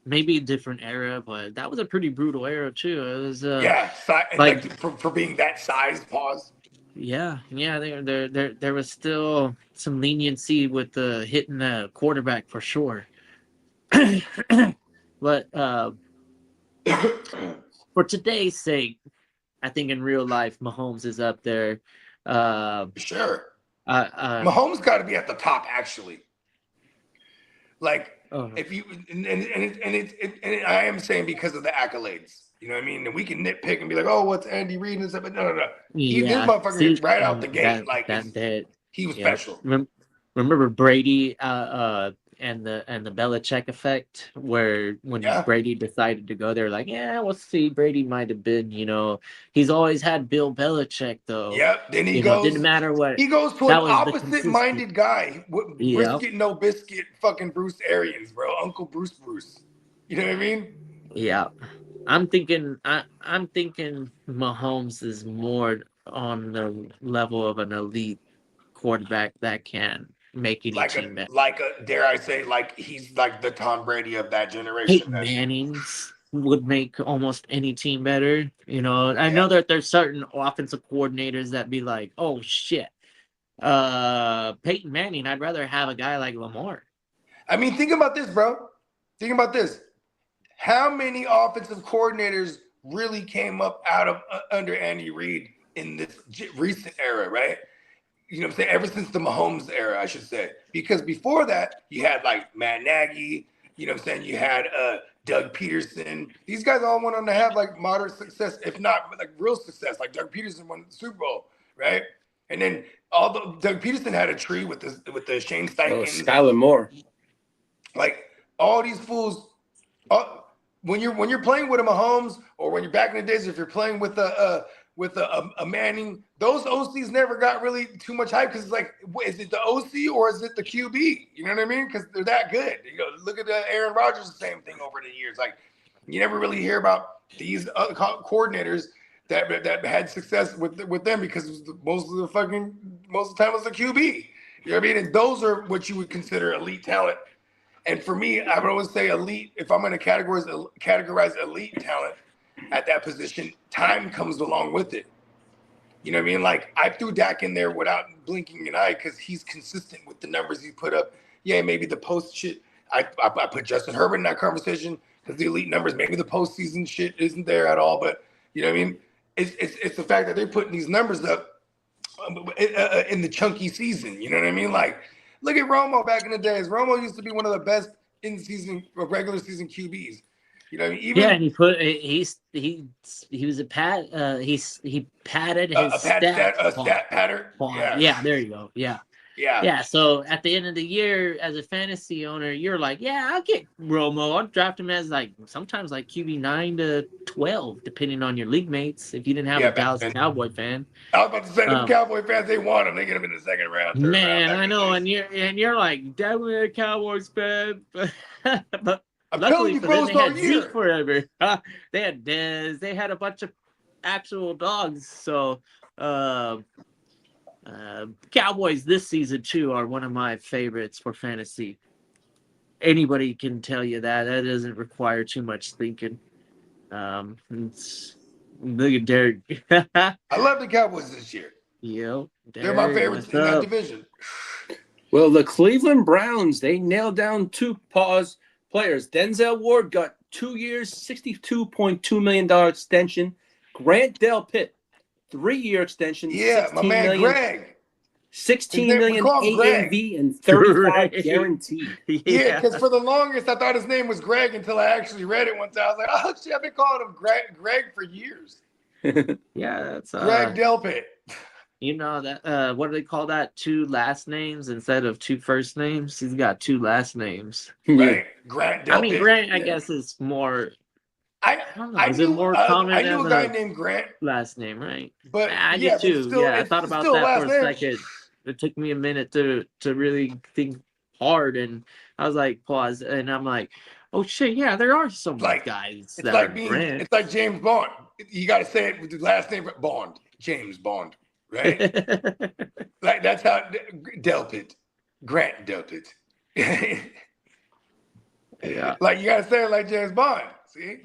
maybe a different era, but that was a pretty brutal era too. It was like for being that size. Pause. Yeah. There was still some leniency with hitting the quarterback for sure. But for today's sake, I think in real life, Mahomes is up there. Sure. Mahomes got to be at the top, actually. Like, if you and I am saying because of the accolades, you know what I mean. And we can nitpick and be like, "Oh, what's Andy Reid and stuff?" But no. This motherfucker right out the gate, he was special. Remember Brady and the Belichick effect, where when Brady decided to go, they were like, "Yeah, we'll see." Brady might have been, he's always had Bill Belichick though. Yep. Then he goes. Didn't matter what. He goes to an opposite-minded guy. Brisket, no biscuit, fucking Bruce Arians, bro. Uncle Bruce. You know what I mean? Yeah. I'm thinking Mahomes is more on the level of an elite quarterback that can make any team better. Dare I say, he's like the Tom Brady of that generation. Peyton Manning's would make almost any team better. I know that there's certain offensive coordinators that be like, oh shit, Peyton Manning, I'd rather have a guy like Lamar. I mean, think about this, bro. Think about this. how many offensive coordinators really came up out of under Andy Reid in this recent era, right? You know what I'm saying? Ever since the Mahomes era, I should say. Because before that, you had like Matt Nagy, you know what I'm saying? You had Doug Peterson. These guys all went on to have like moderate success, if not like real success. Like Doug Peterson won the Super Bowl, right? And then although Doug Peterson had a tree with the Shane Steichen. Skylar Moore. Like all these fools, when you're playing with a Mahomes, or when you're back in the days, if you're playing with a Manning, those OCs never got really too much hype because it's like, is it the OC or is it the QB? You know what I mean? Because they're that good. You know, look at Aaron Rodgers, the same thing over the years. Like you never really hear about these coordinators that had success with them because most of the time it was the QB. You know what I mean? And those are what you would consider elite talent. And for me, I would always say elite. If I'm going to categorize elite talent at that position, time comes along with it. You know what I mean? Like I threw Dak in there without blinking an eye because he's consistent with the numbers he put up. Yeah, maybe the post shit. I put Justin Herbert in that conversation because the elite numbers. Maybe the postseason shit isn't there at all. But you know what I mean? It's the fact that they're putting these numbers up in the chunky season. You know what I mean? Like. Look at Romo back in the days. Romo used to be one of the best in-season or regular season QBs. You know, even and he was a pat. He padded his stat pattern. Yeah, there you go. Yeah. So at the end of the year, as a fantasy owner, you're like, yeah, I'll get Romo. I'll draft him as sometimes QB 9 to 12, depending on your league mates. If you didn't have a Dallas Cowboy fan, I was about to say the Cowboy fans, they want him. They get him in the second round. Man, I know, and you're like, definitely a Cowboys fan, but I'm luckily telling you, for them, they had Zeke forever. They had Dez. They had a bunch of actual dogs. So. Cowboys this season too are one of my favorites for fantasy. Anybody can tell you that doesn't require too much thinking. Look at Derek. I love the Cowboys this year. They're my favorites in that division. Well, the Cleveland Browns, they nailed down two players. Denzel Ward got 2 years, $62.2 million extension. Grant Delpit, 3-year extension. Yeah, my man Greg. $16 million AAV and 35 guaranteed. Yeah, because for the longest I thought his name was Greg until I actually read it one time. I was like, oh shit, I've been calling him Greg for years. Yeah, that's Greg Delpit. You know that what do they call that? 2 last names instead of 2 first names. He's got 2 last names. Right, Grant Delpit. I mean, Grant, I guess is more. I don't know. Is it more common? I knew a guy named Grant. Last name, right? But I did too. Still, I thought about that for a second. It took me a minute to really think hard, and I was like, pause, and I'm like, oh shit, yeah, there are some guys that are Grant. It's like James Bond. You got to say it with the last name Bond. James Bond, right? Like that's how Delpit, Grant Delpit. Yeah, like you got to say it like James Bond. See.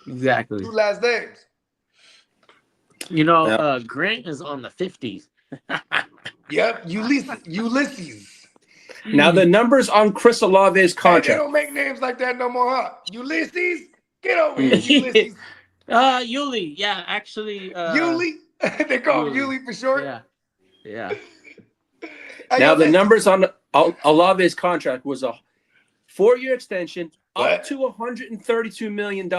Exactly. 2 last names. You know, Grant is on the 50s. Yep, Ulysses. Now the numbers on Chris Olave's contract. Hey, they don't make names like that no more, huh? Ulysses, get over here, Ulysses. Yuli, yeah, actually. Yuli, they call him Yuli for short. Yeah. Now the numbers on Olave's contract was a 4-year extension. Up to $132 million,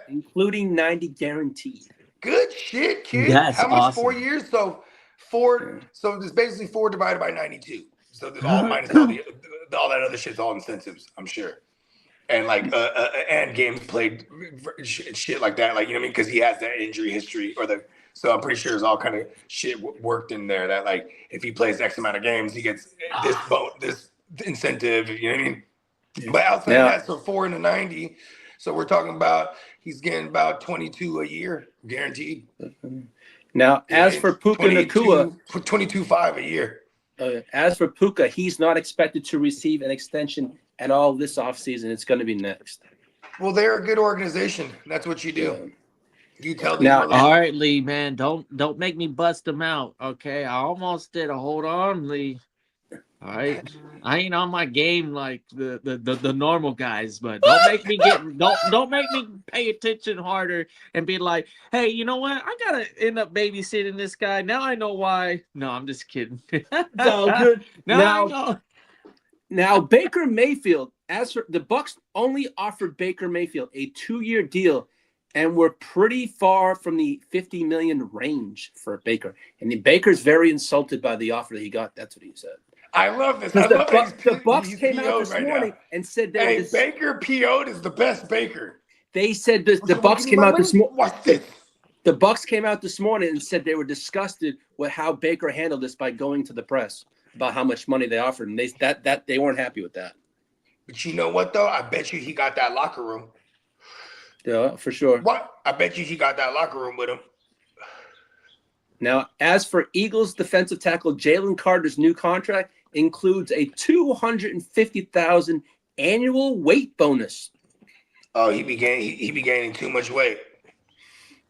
including 90 guaranteed. Good shit, kid. That's How much? awesome. 4 years? So 4. So there's basically 4 divided by 92. So there's all minus all that other shit's all incentives, I'm sure. And and games played, shit like that. Like, you know what I mean? Because he has that injury history so I'm pretty sure there's all kind of shit worked in there that if he plays X amount of games, he gets this incentive. You know what I mean? But outside of that, so 4 into 90. So we're talking about he's getting about 22 a year guaranteed. Now, as for Puka Nacua, 22.5 a year. As for Puka, he's not expected to receive an extension at all this offseason. It's going to be next. Well, they're a good organization. That's what you do. You tell them. Now, all right, Lee, man, don't make me bust them out. Okay, I almost did a hold on, Lee. All right. I ain't on my game like the normal guys, but don't make me pay attention harder and be like, hey, you know what? I gotta end up babysitting this guy. Now I know why. No, I'm just kidding. No, good. Now I know. Now Baker Mayfield, as for the Bucs only offered Baker Mayfield a 2-year deal, and we're pretty far from the $50 million range for Baker. And Baker's very insulted by the offer that he got. That's what he said. I love this. The He's Bucs came out PO'd this right morning now. and said Hey, Baker PO'd is the best Baker. they said the Bucs came out this morning. Watch this. The Bucs came out this morning and said they were disgusted with how Baker handled this by going to the press about how much money they offered, and they weren't happy with that. But you know what, though? I bet you he got that locker room. Yeah, for sure. What? I bet you he got that locker room with him. Now, as for Eagles defensive tackle Jalen Carter's new contract includes a $250,000 annual weight bonus. Oh, he be gaining too much weight.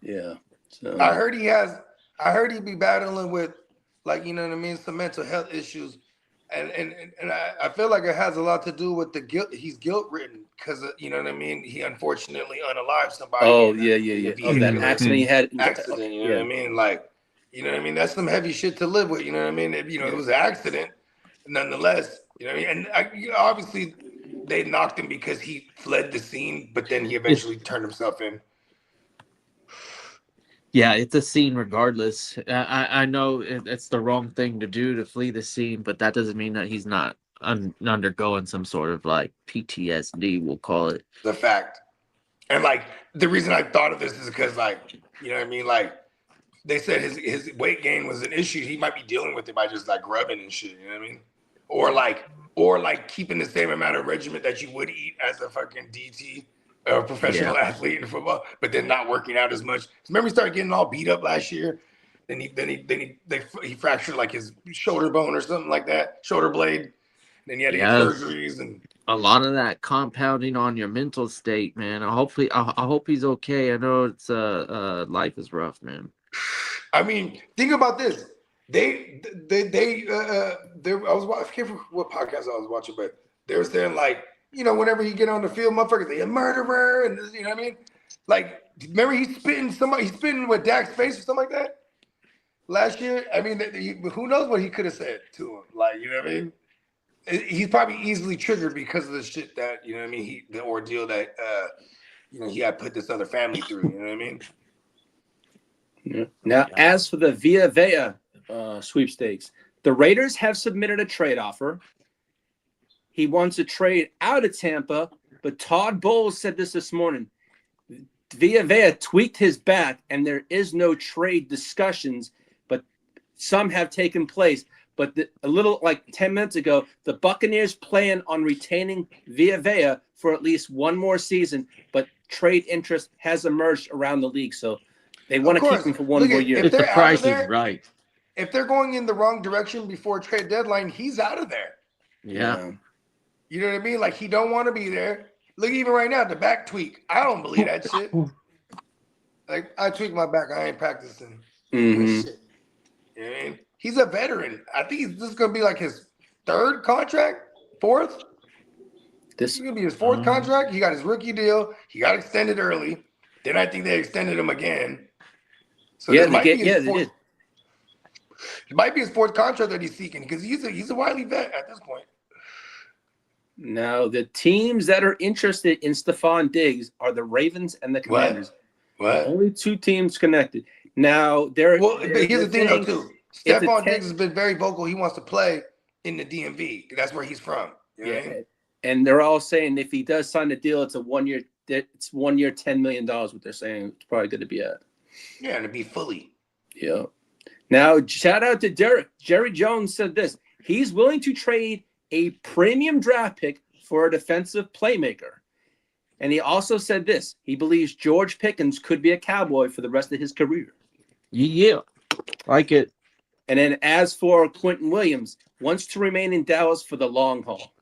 Yeah. So I heard he be battling with, like, you know what I mean, some mental health issues. And I feel like it has a lot to do with the guilt. He's guilt-ridden because, you know what I mean, he unfortunately unalived somebody. Oh, yeah. Oh, that accident he had. You know what I mean? Like, you know what I mean? That's some heavy shit to live with, you know what I mean? It was an accident. Nonetheless, you know what I mean? And obviously, they knocked him because he fled the scene, but then he eventually turned himself in. Yeah, it's a scene regardless. I know it's the wrong thing to do to flee the scene, but that doesn't mean that he's not undergoing some sort of like PTSD, we'll call it. The fact. And like the reason I thought of this is because, like, you know what I mean? Like they said his weight gain was an issue. He might be dealing with it by just like rubbing and shit, you know what I mean? Or like keeping the same amount of regimen that you would eat as a fucking DT. A professional athlete in football, but then not working out as much. Remember, he started getting all beat up last year. Then he fractured like his shoulder bone or something like that, shoulder blade. Then he had to get surgeries and a lot of that compounding on your mental state, man. I hope he's okay. I know it's life is rough, man. I mean, think about this. I can't remember what podcast I was watching, but they were saying like, you know, whenever you get on the field, motherfuckers, they a murderer, and you know what I mean? Like, remember he's spitting with Dak's face or something like that last year? I mean, who knows what he could have said to him? Like, you know what I mean? He's probably easily triggered because of the shit that, you know what I mean, the ordeal that, you know, he had put this other family through, you know what I mean? Yeah. Now, as for the Via Vea sweepstakes, the Raiders have submitted a trade offer. He wants to trade out of Tampa, but Todd Bowles said this morning. Via Vea tweaked his back, and there is no trade discussions, but some have taken place. But a little like 10 minutes ago, the Buccaneers plan on retaining Via Vea for at least one more season, but trade interest has emerged around the league, so they want to keep him for one more year. If the price is right. If they're going in the wrong direction before trade deadline, he's out of there. Yeah. You know what I mean? Like, he don't want to be there. Look, even right now, the back tweak. I don't believe that shit. Like, I tweak my back. I ain't practicing. Mm-hmm. Shit. You know what I mean? He's a veteran. I think this is going to be like his third contract, fourth. This is going to be his fourth contract. He got his rookie deal. He got extended early. Then I think they extended him again. So yeah, they did. It might be his fourth contract that he's seeking because he's a wily vet at this point. Now, the teams that are interested in Stephon Diggs are the Ravens and the Commanders. What? Only two teams connected. Now, but here's the thing, though, too. Stephon Diggs has been very vocal. He wants to play in the DMV. That's where he's from. You know what I mean? And they're all saying if he does sign a deal, it's $1 year, $10 million, what they're saying. It's probably going to be at. Yeah, and to be fully. Yeah. Now, shout out to Derek. Jerry Jones said this. He's willing to trade a premium draft pick for a defensive playmaker. And he also said this. He believes George Pickens could be a Cowboy for the rest of his career. Yeah. Like it. And then as for Quentin Williams, wants to remain in Dallas for the long haul.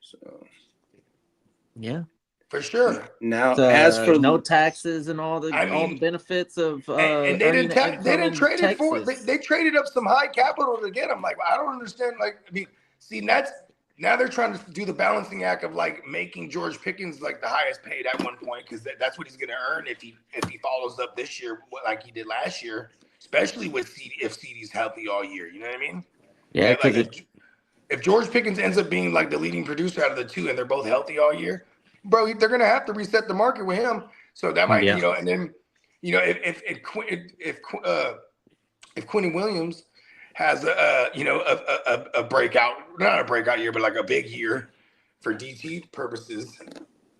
So, yeah. For sure. Now, as for no taxes and all the benefits of and they didn't trade it for they traded up some high capital to get him. Like, I don't understand. Like, I mean, See, now they're trying to do the balancing act of like making George Pickens like the highest paid at one point because that's what he's going to earn if he follows up this year like he did last year, especially with if CD's healthy all year. You know what I mean? Yeah, because like if George Pickens ends up being like the leading producer out of the two and they're both healthy all year, bro, they're going to have to reset the market with him. So that might, and then, if Quentin Williams has a breakout, not a breakout year, but like a big year for DT purposes,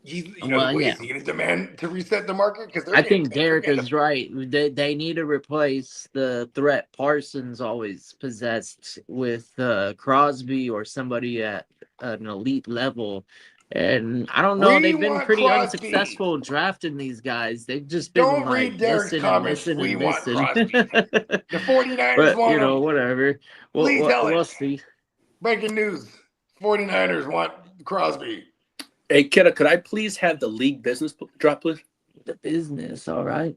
is he going to demand to reset the market? Because I think Derek is right. They need to replace the threat Parsons always possessed with Crosby or somebody at an elite level. And I don't know, they've been pretty unsuccessful drafting these guys. They've just been Don't read Derek's comments. We want Crosby. The 49ers want him. Whatever. We'll see. Breaking news. 49ers want Crosby. Hey, Kitteh, could I please have the league business drop, please? The business, all right.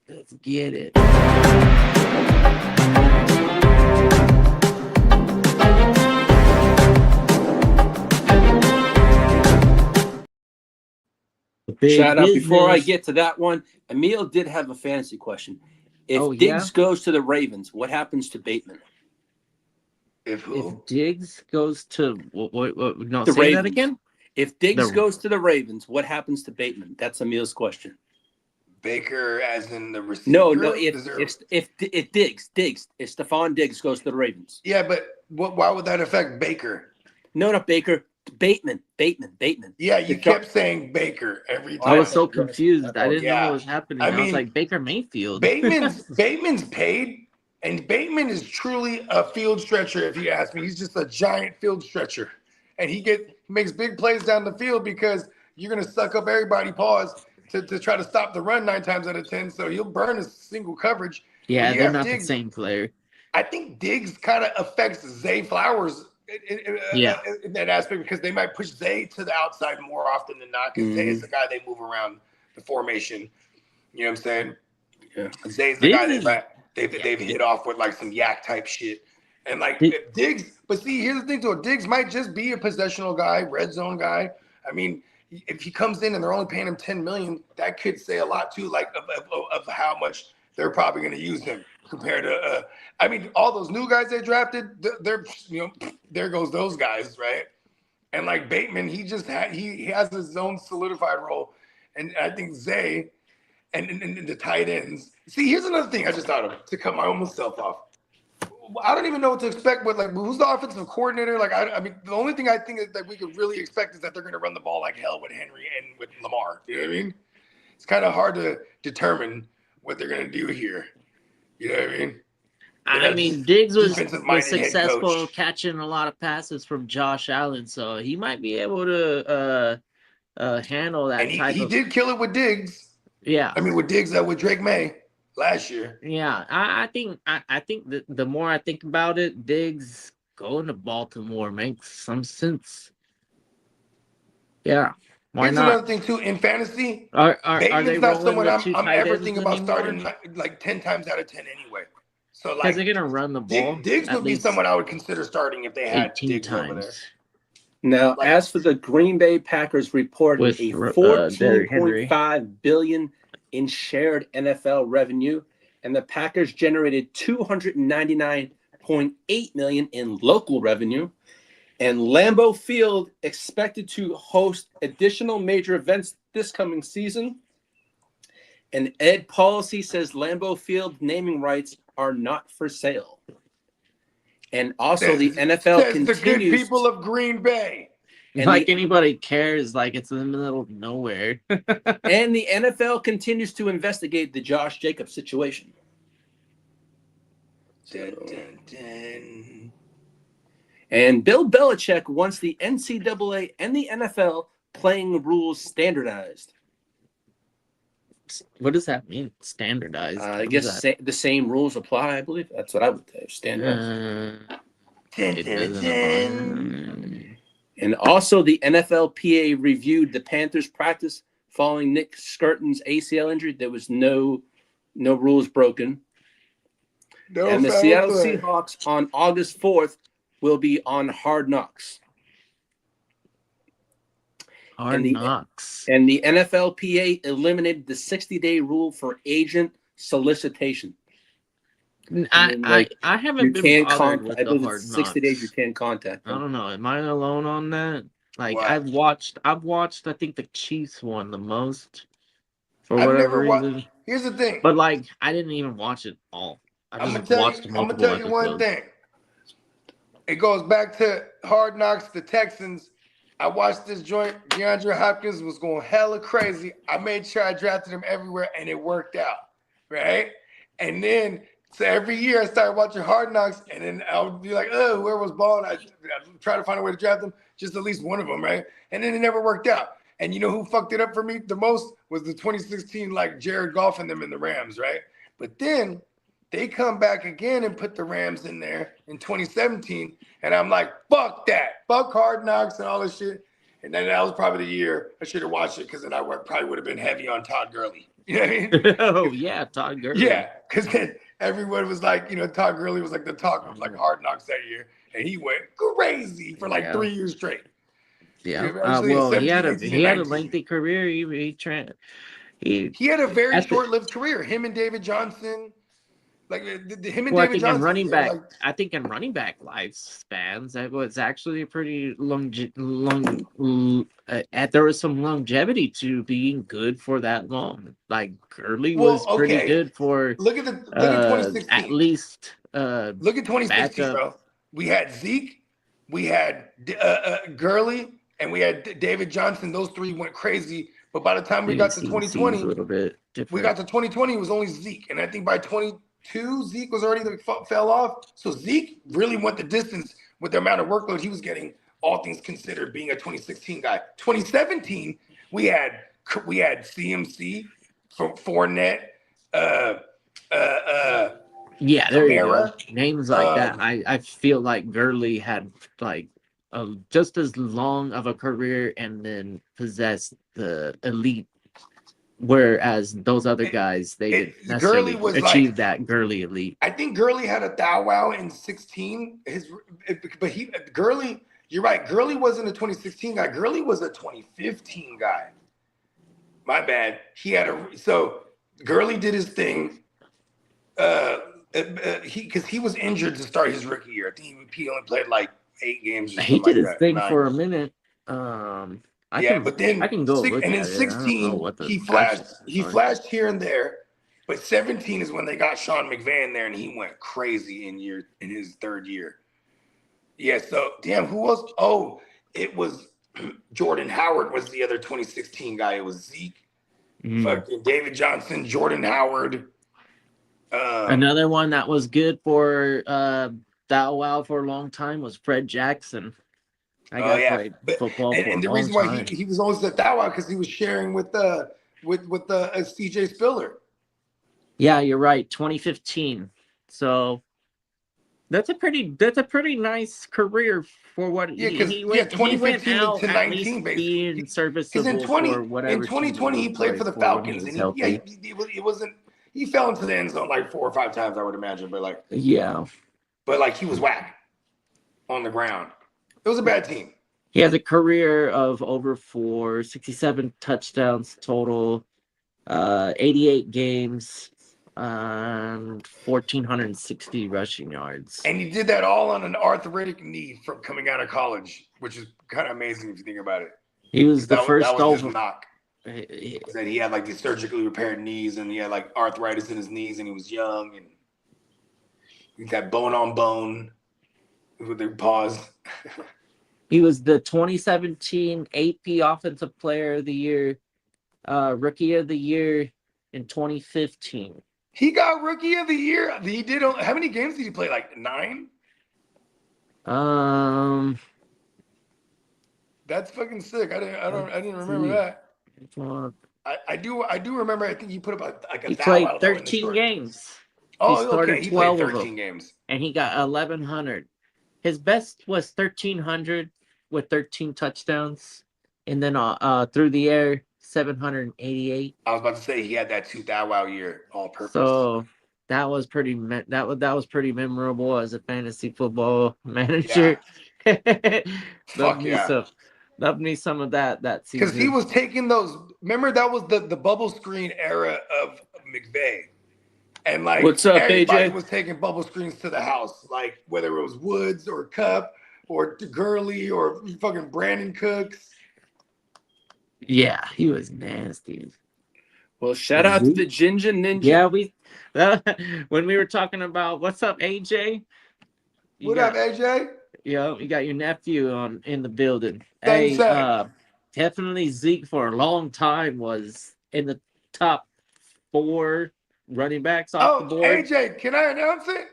Let's get it. Shout out. Before I get to that one, Emil did have a fantasy question. If Diggs goes to the Ravens, what happens to Bateman? If Diggs goes to no, the say Ravens. That again. If Diggs goes to the Ravens, what happens to Bateman? That's Emil's question. Baker, as in the receiver. No. If Diggs, if Stephon Diggs goes to the Ravens. Yeah, but why would that affect Baker? No, not Baker. Bateman. Yeah, you kept saying Baker every time. I was so confused. I didn't know what was happening. I was like Baker Mayfield. Bateman's paid, and Bateman is truly a field stretcher. If you ask me, he's just a giant field stretcher, and he makes big plays down the field because you're gonna suck up everybody's paws to try to stop the run 9 times out of 10. So he'll burn a single coverage. Yeah, they're not Diggs, the same player. I think Diggs kind of affects Zay Flowers. In that aspect, because they might push Zay to the outside more often than not, because Zay is the guy they move around the formation. You know what I'm saying? Yeah. Zay's the guy they've hit off with like some yak type shit. And like Diggs, but see, here's the thing though, Diggs might just be a possessional guy, red zone guy. I mean, if he comes in and they're only paying him $10 million, that could say a lot too, like of how much they're probably going to use him compared to, I mean, all those new guys they drafted, they're there goes those guys, right? And like Bateman, he has his own solidified role, and I think Zay and the tight ends. See, here's another thing I just thought of to cut my own self off. I don't even know what to expect with like who's the offensive coordinator. Like I mean, the only thing I think that we could really expect is that they're going to run the ball like hell with Henry and with Lamar. You know what I mean? It's kind of hard to determine what they're going to do here. You know what I mean? I mean, Diggs was successful catching a lot of passes from Josh Allen, so he might be able to handle that. And he did kill it with Diggs. Yeah, I mean, with Diggs, with Drake May last year. Yeah, I think that the more I think about it, Diggs going to Baltimore makes some sense. Yeah. Here's another thing too in fantasy. Bateman's not someone I'm ever thinking about starting like 10 times out of 10 anyway. So like they're gonna run the ball. Diggs would be someone I would consider starting if they had Diggs over there. Now, as for the Green Bay Packers, reported a $14.5 billion in shared NFL revenue, and the Packers generated $299.8 million in local revenue. And Lambeau Field expected to host additional major events this coming season. And Ed Policy says Lambeau Field naming rights are not for sale. And also the NFL continues. The good people of Green Bay. And like anybody cares, like it's in the middle of nowhere. And the NFL continues to investigate the Josh Jacobs situation. Dun, dun, dun. And Bill Belichick wants the NCAA and the NFL playing rules standardized. What does that mean? Standardized? I guess the same rules apply, I believe. That's what I would say. Standardized. And also the NFLPA reviewed the Panthers practice following Nick Skirton's ACL injury. There was no rules broken. No And the foul Seattle play. Seahawks on August 4th will be on Hard Knocks. Hard Knocks. And the NFLPA eliminated the 60-day rule for agent solicitation. I haven't You been can't bothered with I the believe Hard it's Knocks. 60 days you can't contact I them. don't know. Am I alone on that? Like What? I've watched I think the Chiefs won the most for I've whatever never watched. reason. Here's the thing. But like I didn't even watch it all. I I'm just gonna watched tell multiple you one episodes. thing. It goes back to Hard Knocks, the Texans. I watched this joint. DeAndre Hopkins was going hella crazy. I made sure I drafted him everywhere, and it worked out, right? And then, so every year I started watching Hard Knocks, and then I would be like, oh, where was Ball? And I'd try to find a way to draft him, just at least one of them, right? And then it never worked out. And you know who fucked it up for me the most was the 2016, like Jared Goff and them in the Rams, right? But then they come back again and put the Rams in there in 2017. And I'm like, fuck that. Fuck Hard Knocks and all this shit. And then that was probably the year I should have watched it because then I probably would have been heavy on Todd Gurley. You know what I mean? Oh, yeah, Todd Gurley. Yeah, because then everyone was like, Todd Gurley was like the talk of like Hard Knocks that year. And he went crazy for like 3 years straight. Yeah. Eventually in Well, 17, he had 18, a 19. lengthy career. He had a very At the- short-lived career. Him and David Johnson. Like him and Well, I David think Johnson. in running they were back, like- I think in running back lifespans, that was actually a pretty there was some longevity to being good for that long. Like Gurley was pretty good for look at 2016. at least Look at 2016, backup. bro. We had Zeke, we had Gurley, and we had David Johnson. Those three went crazy. But by the time we got to 2020, a little bit different. we got to 2020, it was only Zeke. And I think by 22, Zeke was already fell off. So Zeke really went the distance with the amount of workload he was getting, all things considered, being a 2016 guy. 2017, we had CMC from Fournette, yeah, there you go. Kamara. Names like that. I feel like Gurley had like just as long of a career and then possessed the elite, whereas those other guys didn't necessarily Gurley was achieve that Gurley elite. I think Gurley had a thou wow in 16. Gurley, you're right. Gurley wasn't a 2016 guy. Gurley was a 2015 guy. My bad. So Gurley did his thing. Because he was injured to start his rookie year. I think he only played like 8 games. He did his thing 9. for a minute. But then I can go look and in at it. 16 he flashed here and there, but 17 is when they got Sean McVay there and he went crazy in his third year. Yeah, so damn, who else? Oh, it was Jordan Howard was the other 2016 guy. It was Zeke, fucking David Johnson, Jordan Howard. Another one that was good for Bow Wow for a long time was Fred Jackson. Played football and the reason why he was always at Bow Wow because he was sharing with CJ Spiller. Yeah, you're right. 2015. So that's a pretty nice career for what he went. 2015 out to 19 basically being serviceable in for whatever. In 2020 he played for the Falcons and it wasn't. He fell into the end zone like 4 or 5 times, I would imagine. But he was whack on the ground. It was a bad team. He has a career of over 67 touchdowns total, 88 games, 1,460 rushing yards. And he did that all on an arthritic knee from coming out of college, which is kind of amazing if you think about it. He was the first that was his over. knock. That he had like these surgically repaired knees and he had like arthritis in his knees and he was young and he got bone on bone with their paws. He was the 2017 AP Offensive Player of the Year, Rookie of the Year in 2015. He got Rookie of the Year. He did. How many games did he play? Like 9? That's fucking sick. I didn't remember that. I do remember. I think he put up he played 13 games. Oh, he started okay. He 12 played of 13 them, games, and he got 1,100. His best was 1,300 with 13 touchdowns, and then through the air 788. I was about to say he had that 2 thou wow year all purpose. So that was pretty pretty memorable as a fantasy football manager. Fuck yeah. Loved me some of that Because season. he was taking those. Remember, that was the bubble screen era of McVay. And like What's up, everybody AJ? was taking bubble screens to the house, like whether it was Woods or Cup or Gurley or fucking Brandon Cooks. Yeah, he was nasty. Well, shout out to the Ginger Ninja. Yeah, when we were talking about what's up, AJ? What up, AJ? Yeah, you got your nephew in the building. Thanks, Hey, definitely Zeke for a long time was in the top 4 running backs off the board. AJ, can I announce it?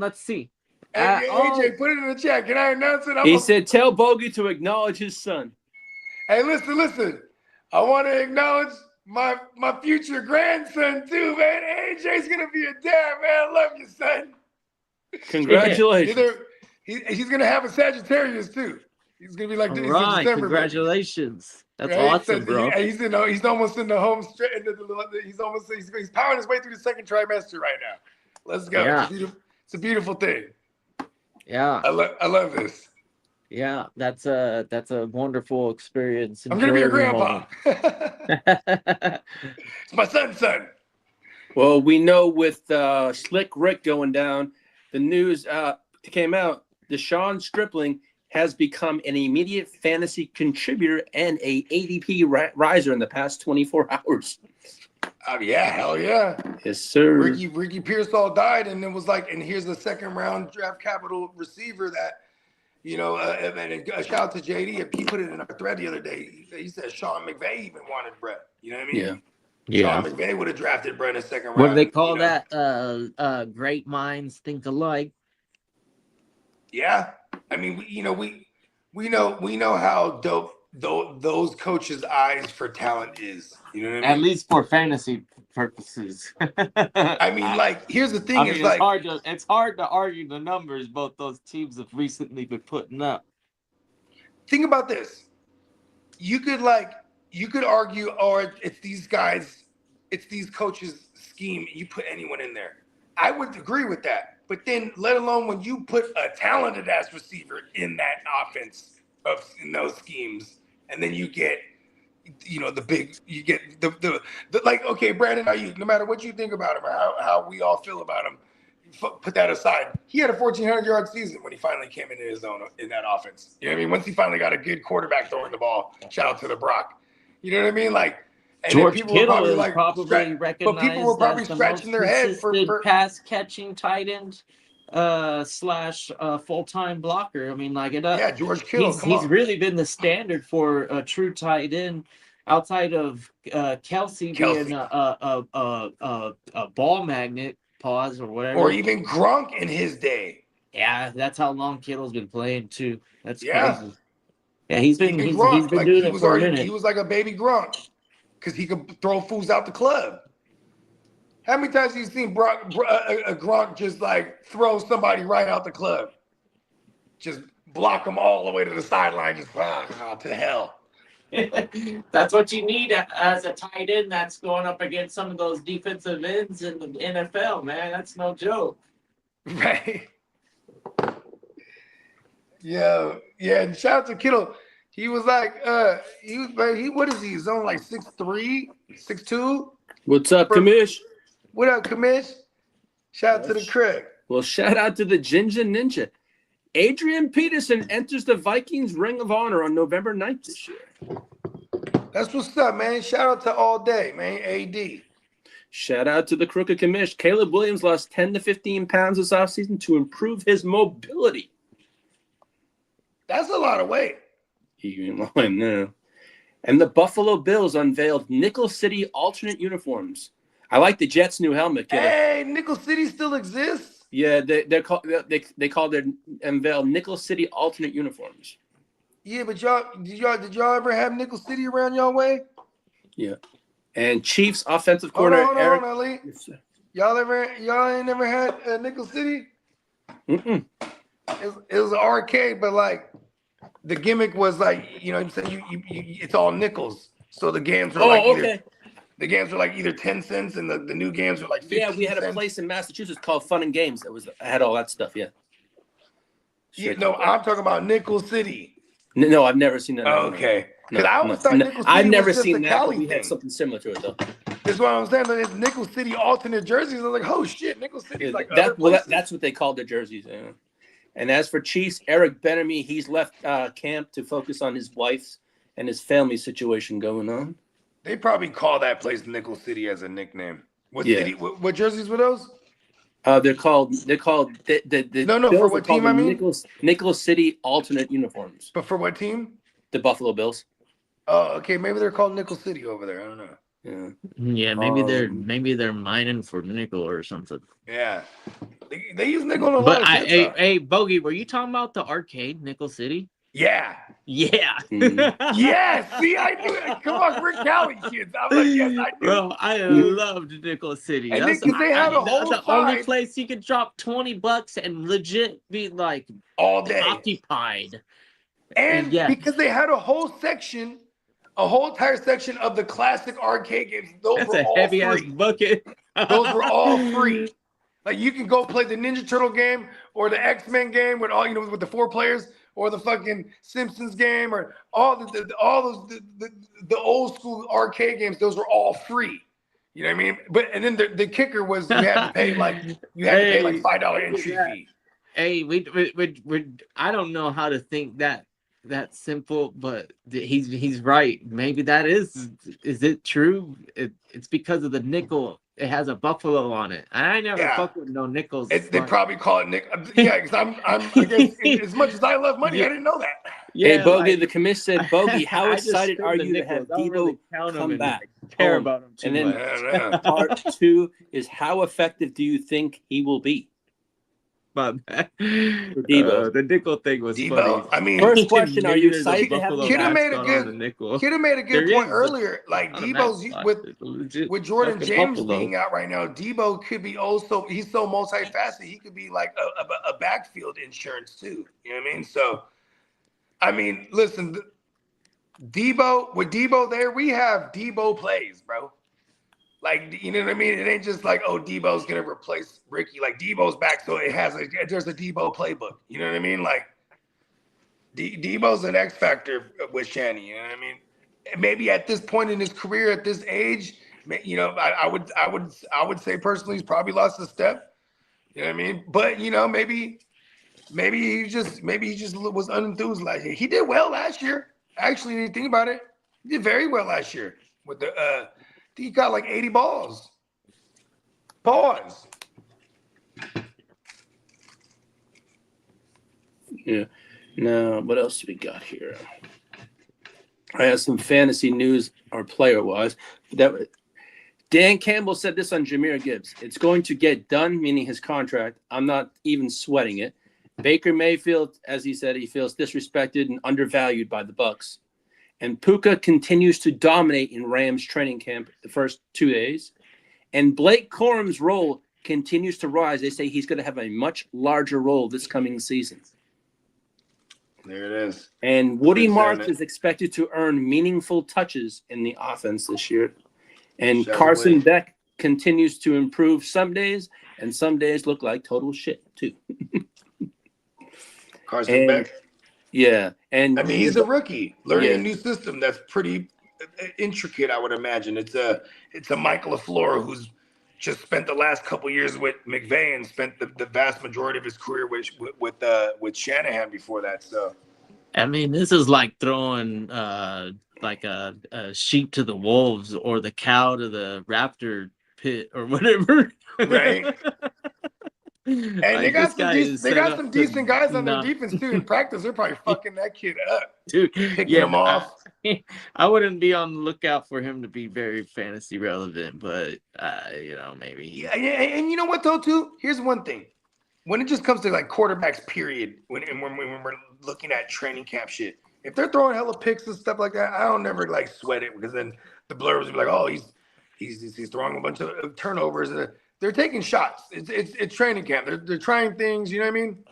Let's see. Hey, AJ, put it in the chat. Can I announce it? He said, tell Bogey to acknowledge his son. Hey, listen. I want to acknowledge my future grandson too, man. AJ's gonna be a dad, man. I love you, son. Congratulations. He's gonna have a Sagittarius too. He's gonna be like this in December. Congratulations. That's right? awesome, bro. He's almost in the home stretch. He's powering his way through the second trimester right now. Let's go. Yeah. It's a beautiful thing. Yeah. I love this. Yeah, that's a wonderful experience. I'm gonna be your Enjoy grandpa. It's my son's son. Well, we know with Slick Rick going down, the news came out. Deshaun Stripling has become an immediate fantasy contributor and a ADP riser in the past 24 hours. Yeah, hell yeah. Yes, sir. Ricky Pearsall died, and it was like, and here's the second round draft capital receiver that, and shout out to JD. He put it in our thread the other day. He said Sean McVay even wanted Brett. You know what I mean? Yeah. Sean McVay would have drafted Brett in the second round. What do they call that? Great minds think alike. Yeah. I mean, we know how dope those coaches' eyes for talent is. You know what I mean? At least for fantasy purposes. I mean, like, here's the thing: it's hard to argue the numbers both those teams have recently been putting up. Think about this: you could argue, or it's these coaches' scheme. You put anyone in there. I would agree with that. But then, let alone when you put a talented ass receiver in that offense in those schemes, and then you get, okay, Brandon Ayuk, no matter what you think about him or how we all feel about him, put that aside. He had a 1,400-yard season when he finally came into his own in that offense. You know what I mean? Once he finally got a good quarterback throwing the ball, shout out to the Brock. You know what I mean? Like, and George people Kittle were is probably recognized, but people were probably scratching their head for pass catching tight end slash full-time blocker. I mean, like it. Yeah, George Kittle. He's really been the standard for a true tight end outside of Kelsey being a ball magnet. Pause or whatever. Or even Gronk in his day. Yeah, that's how long Kittle's been playing too. That's crazy. Yeah, he's been doing it for a minute. He was like a baby Gronk because he could throw fools out the club. How many times have you seen Gronk just like throw somebody right out the club? Just block them all the way to the sideline, just to hell. That's what you need as a tight end that's going up against some of those defensive ends in the NFL, man. That's no joke. Right. Yeah. And shout out to Kittle. He was like, what is he? He's on like 6'3", 6'2". What's up, Kamish? What up, Kamish? Shout out to the Craig. Well, shout out to the Ginger Ninja. Adrian Peterson enters the Vikings Ring of Honor on November 9th this year. That's what's up, man. Shout out to All Day, man. AD. Shout out to the Crooked Commish. Caleb Williams lost 10 to 15 pounds this offseason to improve his mobility. That's a lot of weight. I know. And the Buffalo Bills unveiled Nickel City alternate uniforms. I like the Jets' new helmet. Kitteh. Hey, Nickel City still exists? Yeah, they call their unveil Nickel City alternate uniforms. Yeah, but did y'all ever have Nickel City around y'all way? Yeah. And Chiefs offensive coordinator Hold on, Ali. Y'all ain't never had Nickel City? Mm-mm. It was an arcade, but like the gimmick was like, you know what I'm saying? You it's all nickels. So the games are The games were like either 10 cents, and the new games were like 15 Yeah, we had a cents. place in Massachusetts called Fun and Games that had all that stuff. Yeah. Yeah, no, I'm talking about Nickel City. No, I've never seen that. Oh, okay. Because I always thought Nickel City I've never was just seen a that, Cali but we thing. had something similar to it though. That's what I'm saying. Like, it's Nickel City alternate jerseys. I was like, oh shit, Nickel City's like That's what they called the jerseys. Yeah. And as for Chiefs, Eric Benamy, he's left camp to focus on his wife's and his family situation going on. They probably call that place Nickel City as a nickname. What city? What jerseys were those? They're called the No, for what team? I mean, Nicholas City alternate uniforms. But for what team? The Buffalo Bills. Oh, okay. Maybe they're called Nickel City over there. I don't know. Yeah, maybe they're mining for nickel or something. Yeah, they use nickel in a lot of shit. Hey, Bogey, were you talking about the arcade Nickel City? Yeah. Yeah. Yeah. See, I knew it. Come on, we're Cali kids. I'm like, yes, I do. Bro, I loved Nickel City. And That's they have a whole the only place you could drop $20 and legit be like all day occupied. And because they had a whole entire section of the classic arcade games. Those were all heavy free. ass bucket. Those were all free. Like you can go play the Ninja Turtle game or the X-Men game with all with the 4 players, or the fucking Simpsons game, or all the old school arcade games. Those were all free. You know what I mean? And then the kicker was you had to pay like $5 entry fee. Hey, we I don't know how to think that simple, but he's right. Maybe that is it true? It's because of the nickel. It has a buffalo on it. I never fuck with no nickels. They probably call it nickel. Yeah, because I'm I guess as much as I love money, I didn't know that. Yeah, hey, Bogey, the commission said, Bogey, how excited are you to have Debo really come back? Care about him too and then much. Part 2 is how effective do you think he will be? But Debo. The nickel thing was Debo, funny. I mean, first question: are you excited to have Kitteh made a good point earlier. Like Debo's with Jordan James being out right now, Debo could be also. He's so multifaceted. He could be like a backfield insurance too. You know what I mean? So, I mean, listen, Debo with Debo there, we have Debo plays, bro. Like, you know what I mean? It ain't just like, oh, Debo's gonna replace Ricky. Like Debo's back, so there's a Debo playbook. You know what I mean? Like Debo's an X factor with Shanny. You know what I mean? Maybe at this point in his career, at this age, I would say personally, he's probably lost a step. You know what I mean? But maybe he just was unenthused last year. He did well last year. Actually, when you think about it, he did very well last year with the. He got like 80 balls. Pause. Yeah. Now, what else we got here? I have some fantasy news, or player-wise. Dan Campbell said this on Jahmyr Gibbs. It's going to get done, meaning his contract. I'm not even sweating it. Baker Mayfield, as he said, he feels disrespected and undervalued by the Bucs. And Puka continues to dominate in Rams training camp the first 2 days. And Blake Corum's role continues to rise. They say he's going to have a much larger role this coming season. There it is. And Woody Marks is expected to earn meaningful touches in the offense this year. And Carson Beck continues to improve some days, and some days look like total shit, too. Carson Beck. Yeah, and I mean he's a rookie learning a new system that's pretty intricate. I would imagine it's a Michael LaFleur who's just spent the last couple years with McVay and spent the vast majority of his career with Shanahan before that. So, I mean, this is like throwing like a sheep to the wolves or the cow to the raptor pit or whatever. Right. And like they got some decent guys on their defense too. In practice, they're probably fucking that kid up, dude, picking him off. I wouldn't be on the lookout for him to be very fantasy relevant, but maybe. Yeah, and you know what though, too? Here's one thing: when it just comes to like quarterbacks, period, when we're looking at training camp shit, if they're throwing hella picks and stuff like that, I don't never like sweat it because then the blurbs will be like, oh, he's throwing a bunch of turnovers. They're taking shots. It's training camp. They're trying things. You know what I mean?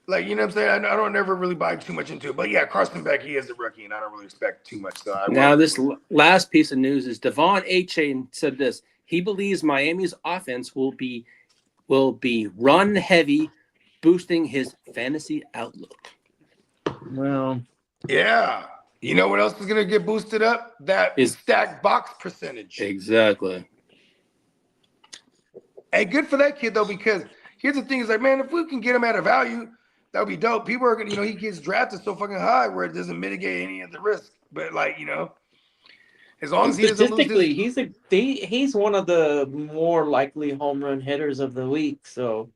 Like, you know what I'm saying? I don't never really buy too much into it. But yeah, Carson Beck, he is a rookie, and I don't really expect too much. So Now, this last piece of news is Devon A-Chain said this. He believes Miami's offense will be run heavy, boosting his fantasy outlook. Well, yeah. You know what else is going to get boosted up? That stacked box percentage. Exactly. Hey, good for that kid, though, because here's the thing. Is like, man, if we can get him at a value, that would be dope. People are going to, he gets drafted so fucking high where it doesn't mitigate any of the risk. But, like, as long as he doesn't lose statistically, he's one of the more likely home run hitters of the week. So,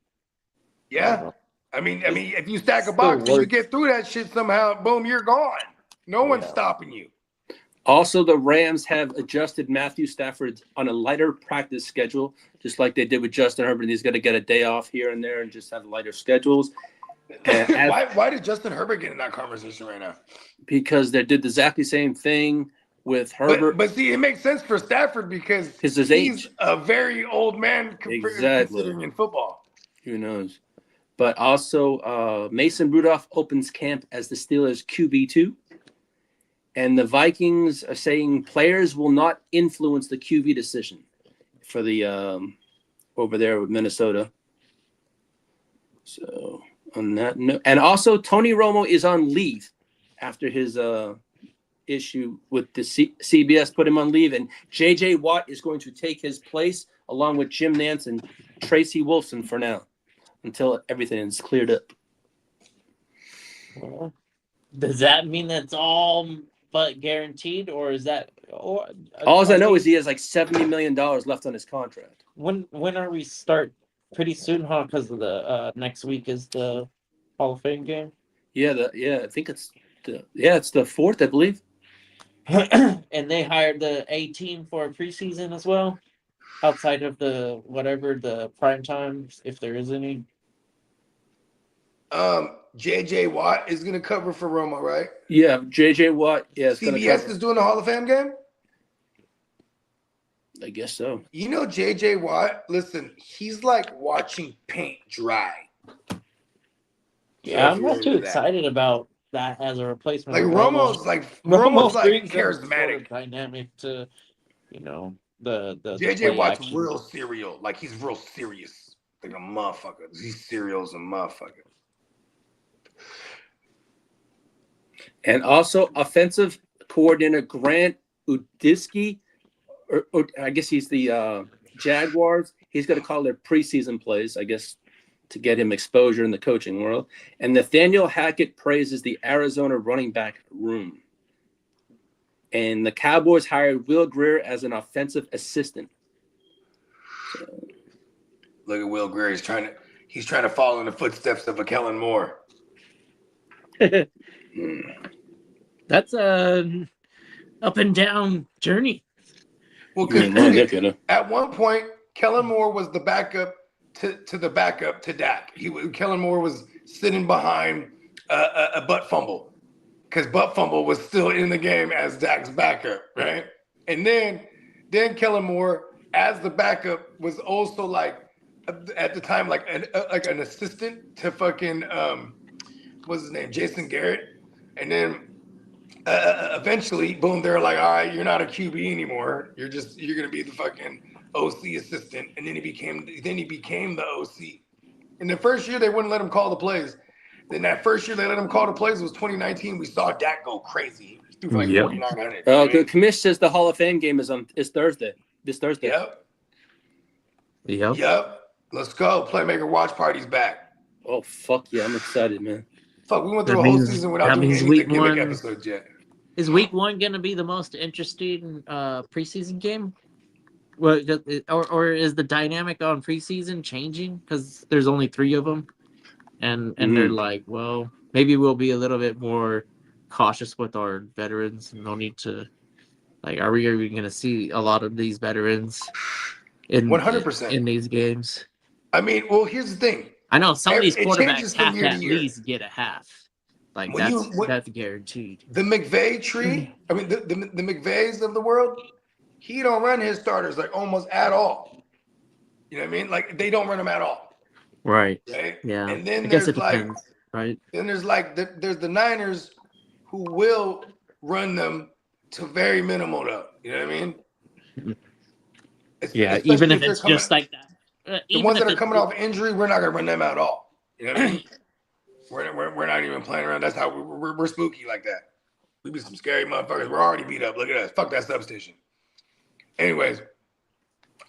yeah. I mean, if you stack a box and you get through that shit somehow, boom, you're gone. No one's stopping you. Also, the Rams have adjusted Matthew Stafford on a lighter practice schedule, just like they did with Justin Herbert. He's going to get a day off here and there and just have lighter schedules. Why did Justin Herbert get in that conversation right now? Because they did exactly the same thing with Herbert. But see, it makes sense for Stafford because his age. A very old man considering in football. Who knows? But also, Mason Rudolph opens camp as the Steelers' QB2. And the Vikings are saying players will not influence the QB decision for the over there with Minnesota. So on that note, and also Tony Romo is on leave after his issue with the CBS put him on leave, and J.J. Watt is going to take his place along with Jim Nantz and Tracy Wolfson for now until everything is cleared up. Well, does that mean that's all but guaranteed, or is that? All I know is he has like $70 million left on his contract. When are we start? Pretty soon, huh? Because of the next week is the Hall of Fame game. Yeah, I think it's the 4th, I believe. And they hired the A team for a preseason as well, outside of the prime times, if there is any. J.J. Watt is going to cover for Romo, right? Yeah, J.J. Watt. Yeah, CBS is doing the Hall of Fame game. I guess so. J.J. Watt, listen, he's like watching paint dry. Yeah, I'm not too excited about that as a replacement. Like Romo's like charismatic, dynamic to, the J.J. Watt's real serial. Like he's real serious, like a motherfucker. He's serial as a motherfucker. And also offensive coordinator Grant Udisky. Or I guess he's the Jaguars. He's going to call their preseason plays, I guess, to get him exposure in the coaching world. And Nathaniel Hackett praises the Arizona running back room. And the Cowboys hired Will Grier as an offensive assistant. So. Look at Will Grier. He's trying to follow in the footsteps of a Kellen Moore. That's a up and down journey. Well, at one point, Kellen Moore was the backup to the backup to Dak. Kellen Moore was sitting behind a butt fumble because butt fumble was still in the game as Dak's backup, right? And then Kellen Moore, as the backup, was also like at the time like an assistant to fucking what's his name, Jason Garrett, and then. Eventually, boom, they're like, all right, you're not a QB anymore. You're going to be the fucking OC assistant. And then he became the OC. In the first year, they wouldn't let him call the plays. Then that first year they let him call the plays was 2019. We saw Dak go crazy. He threw for like 4,900. The commish says the Hall of Fame game is Thursday. This Thursday. Yep. Let's go. Playmaker watch party's back. Oh, fuck yeah. I'm excited, man. Fuck, we went through a whole season without doing any gimmick episodes yet. Is week 1 going to be the most interesting preseason game? Well, or is the dynamic on preseason changing because there's only 3 of them, and they're like, well, maybe we'll be a little bit more cautious with our veterans. No need to, like, are we going to see a lot of these veterans in 100% in these games? I mean, well, here's the thing. I know some of these quarterbacks have to at least get a half. Like that's guaranteed. The McVay tree, I mean the McVays of the world, he don't run his starters like almost at all. You know what I mean? Like they don't run them at all. Right. Right? Yeah. And then I guess there's like Right. Then there's there's the Niners who will run them to very minimal though. You know what I mean? Yeah, Especially even if they're it's just like that. the Even ones if that are it's coming off injury, we're not gonna run them out at all. You know what I mean? We're not even playing around. That's how we're spooky like that. We be some scary motherfuckers. We're already beat up. Look at us. Fuck that substation. Anyways,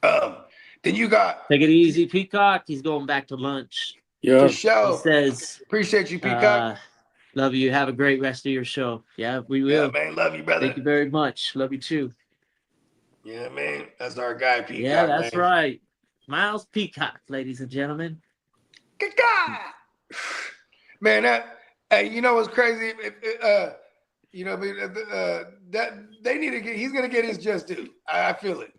then you got take it easy, Peacock. He's going back to lunch. Yeah. the He show. says, Appreciate you, Peacock. love you. Have a great rest of your show. Yeah, we Yeah, will. man. Love you, brother. Thank you very much. Love you too. Yeah, man. That's our guy, Peacock. Yeah, that's man. right. Miles Peacock, ladies and gentlemen. Man, hey, you know what's crazy? You know, that they need to get. He's gonna get his just due. I feel it.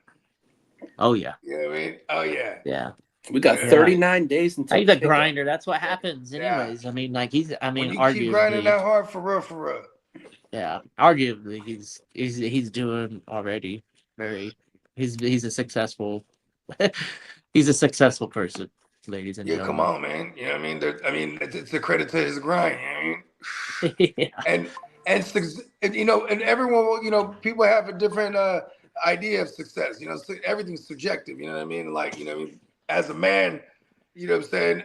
Oh yeah. You know what I mean? Oh yeah. Yeah. We got Yeah. 39 days until He's a kickoff. grinder. That's what happens, Yeah. anyways. I mean, like When you keep grinding arguably, that hard for real. yeah, arguably he's doing already very. He's a successful. He's a successful person, ladies and Yeah, gentlemen. come on, man. You know what I mean? It's a credit to his grind. You know what I mean? Yeah. And you know, and everyone will, you know, people have a different idea of success. You know, everything's subjective. You know what I mean? Like, you know, what I mean? As a man, you know what I'm saying?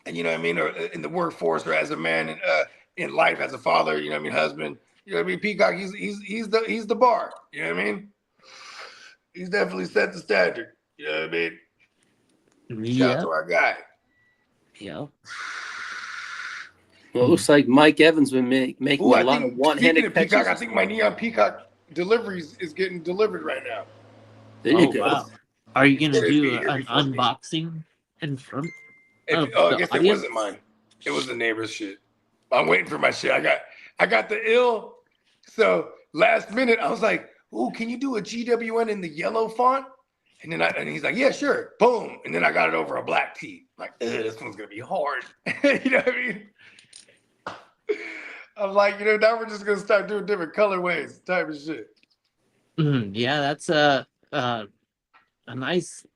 And you know what I mean? Or in the workforce, or as a man in life, as a father, you know what I mean? Husband, you know what I mean? Peacock, he's the bar. You know what I mean? He's definitely set the standard. You know what I mean? Shout Yeah. out to our guy. Yeah. Well, it looks like Mike Evans been making Ooh, a lot of one-handed Peacock, catches. I think my Neon Peacock deliveries is getting delivered right now. There you Oh, go. wow. Are you gonna It'll be do here an before me. unboxing in front? I the guess it audience? wasn't mine. It was the neighbor's shit. I'm waiting for my shit. I got the ill. So last minute, I was like, "Ooh, can you do a GWN in the yellow font?" And then and he's like, "Yeah, sure." Boom. And then I got it over a black tee. Like, this one's gonna be hard. You know what I mean? I'm like, you know, now we're just gonna start doing different colorways, type of shit. Yeah, that's a nice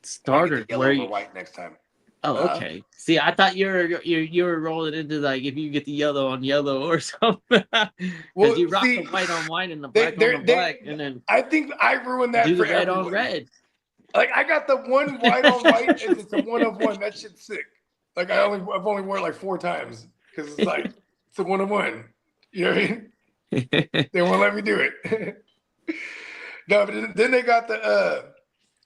starter. Yellow Where over you? white next time. Oh, okay. See, I thought you were rolling into like if you get the yellow on yellow or something, because Well, you rock see, the white on white and the they- black on the they- black, and then I think I ruined that do the for red everyone. on red. Like, I got the one white on white, and it's a 1 of 1. That shit's sick. Like, I've only worn it like 4 times because it's like it's a 1 of 1. You know what I mean? They won't let me do it. No, but then they got the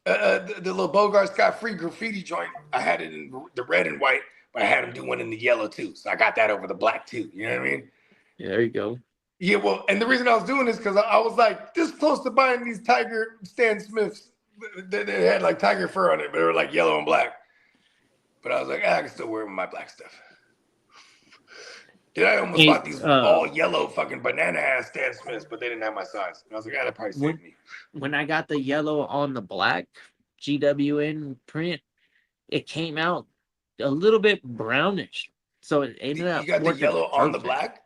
little Bogard Scott Free graffiti joint. I had it in the red and white, but I had him do one in the yellow too. So I got that over the black too. You know what I mean? Yeah, there you go. Yeah, well, and the reason I was doing this because I was like this close to buying these Tiger Stan Smiths. They had like tiger fur on it, but they were like yellow and black. But I was like, I can still wear my black stuff. Then I almost bought these all yellow fucking banana ass Stan Smiths, but they didn't have my size. And I was like, that probably saved me. When I got the yellow on the black GWN print, it came out a little bit brownish. So it ended up. You got the working yellow on the perfect. black?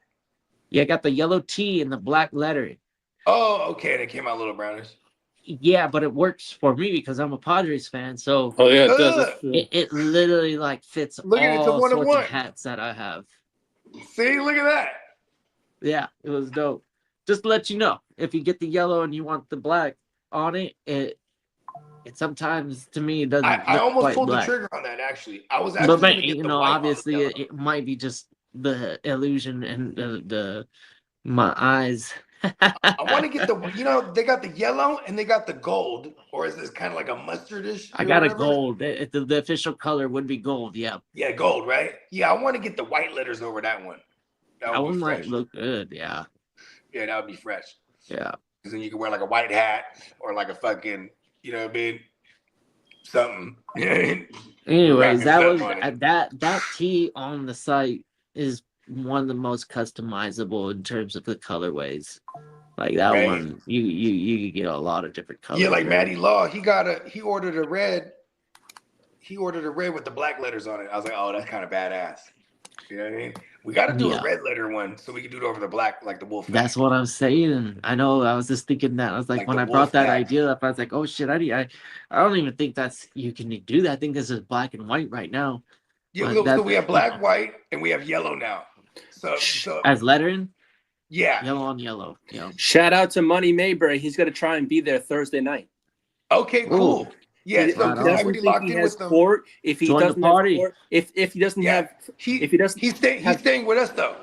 Yeah, I got the yellow T and the black lettering. Oh, okay. And it came out a little brownish. Yeah, but it works for me because I'm a Padres fan. So Oh yeah, it does. That's true. it literally like fits Look at it, it's a all 1 of sorts 1. of hats that I have. See, look at that. Yeah, it was dope. Just to let you know, if you get the yellow and you want the black on it, it sometimes to me it doesn't. I look almost quite pulled black. the trigger on that actually. I was actually But gonna get you the know, white on the obviously yellow. it might be just the illusion and the my eyes. I want to get the, you know, they got the yellow and they got the gold, or is this kind of like a mustardish? I got a gold. The official color would be gold. Yeah, Yeah, gold, right? Yeah, I want to get the white letters over that one. that would one be might fresh. look good. Yeah, Yeah, that would be fresh. yeah. Because then you can wear like a white hat or like a fucking, you know what I mean? Something. You know what I mean? Anyways, that Wrapping was stuff on it. that tee on the site is one of the most customizable in terms of the colorways. Like that Right. one, you get a lot of different colors. Yeah, like there. Matty Law, he ordered a red. He ordered a red with the black letters on it. I was like, oh, that's kind of badass. You know what I mean? We got to do Yeah. a red letter one so we can do it over the black, like the wolf. That's what I'm saying. I know. I was just thinking that. I was like, Like when the I brought that wolf pack. idea up, I was like, oh shit, I don't even think that's you can do that. I think this is black and white right now. Yeah, But so we have black, white, and we have yellow now. So as lettering, yeah. yellow on yellow. Yeah. Shout out to Money Mayberry. He's going to try and be there Thursday night. Okay, cool. Ooh. Yeah, He so right because on. I doesn't already think locked he in has with them. court. If he Join the doesn't party. have court, if he doesn't Yeah, have, he if he doesn't, he's staying with us though.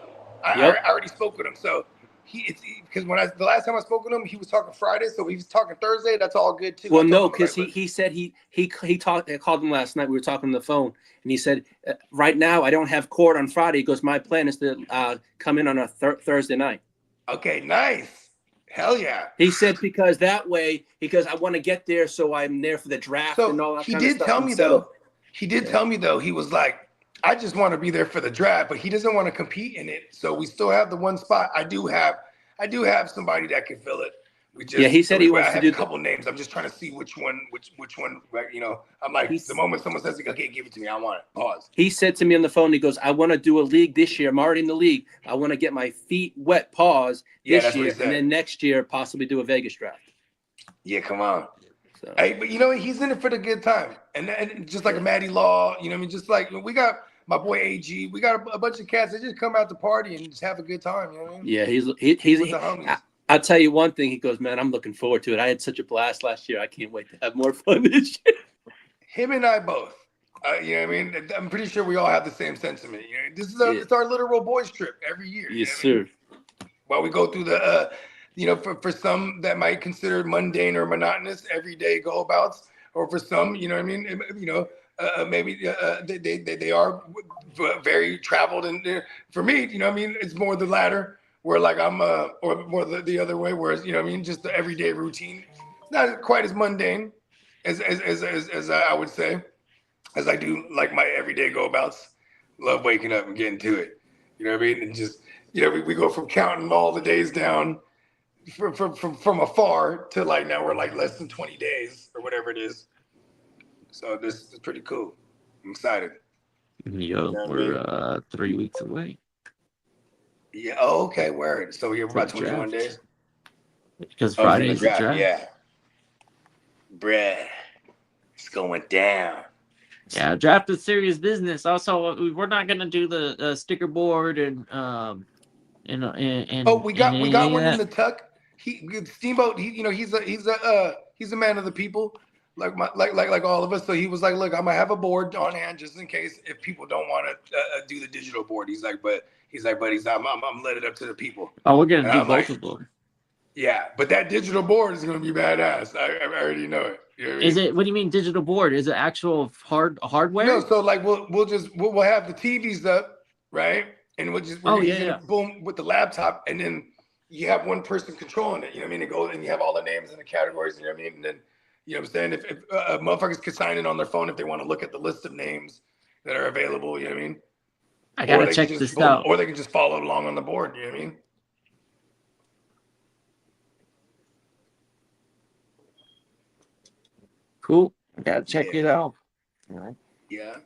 I already spoke with him, so because the last time I spoke with him, he was talking Friday, so he was talking Thursday. That's all good too. well, I told no, him, because like, he said he talked. I called him last night. We were talking on the phone, and he said, right now I don't have court on Friday. He goes, my plan is to come in on a Thursday night. okay, nice. Hell yeah. He said because that way, because I want to get there, so I'm there for the draft and all So that he kind of did stuff. tell And me so- though. He did tell me though. He was like, I just want to be there for the draft, but he doesn't want to compete in it. So we still have the one spot. I do have somebody that can fill it. We just, Yeah, he said he wants I to have do a couple names. I'm just trying to see which one. Right, I'm like, the moment someone says, okay, give it to me, I want it. Pause. He said to me on the phone, he goes, I want to do a league this year. I'm already in the league. I want to get my feet wet, pause, Yeah, this that's what he year, said. and then next year possibly do a Vegas draft. Yeah, come on. So Hey, but he's in it for the good time, and just like a Matty Law, just like we got my boy AG, we got a bunch of cats that just come out to party and just have a good time. You know what I mean? yeah, he's With the homies. I'll tell you one thing. He goes, man, I'm looking forward to it. I had such a blast last year. I can't wait to have more fun this year. Him and I both. You know what I mean? I'm pretty sure we all have the same sentiment. This is it's our literal boys trip every year. Yes, you know what I sir. mean? While we go through the, for some that might consider mundane or monotonous everyday go-abouts, or for some, you know what I mean? Maybe they are very traveled, and for me, you know what I mean? It's more the latter, where like I'm, or more the other way, whereas, you know what I mean? Just the everyday routine. It's not quite as mundane as I would say, as I do like my everyday go-abouts. Love waking up and getting to it. You know what I mean? And just, we go from counting all the days down from afar to like now we're like less than 20 days or whatever it is. So this is pretty cool. I'm excited. Yo, we're 3 weeks away. Yeah. Oh, okay. Word. So we're about 21 days. Because Friday is the draft. Yeah. Bruh. It's going down. Yeah, draft is serious business. Also, we're not gonna do the sticker board and oh, we got one in the tuck. Steamboat. He's a man of the people, like all of us. So he was like, look, I'm gonna have a board on hand just in case if people don't want to do the digital board. He's like, I'm let it up to the people. Oh, we're gonna do both of them. Yeah, but that digital board is gonna be badass. I already know it. You know what I mean? Is it? What do you mean digital board? Is it actual hardware? No, so like we'll have the TVs up, right? And we're using boom with the laptop, and then you have one person controlling it. You know what I mean? It goes and you have all the names and the categories. You know what I mean? And then you know what I'm saying? If motherfuckers could sign in on their phone if they want to look at the list of names that are available. You know what I mean? I gotta check this out. Or they can just follow along on the board. You know what I mean? Cool. I gotta check it out. All right. Yeah.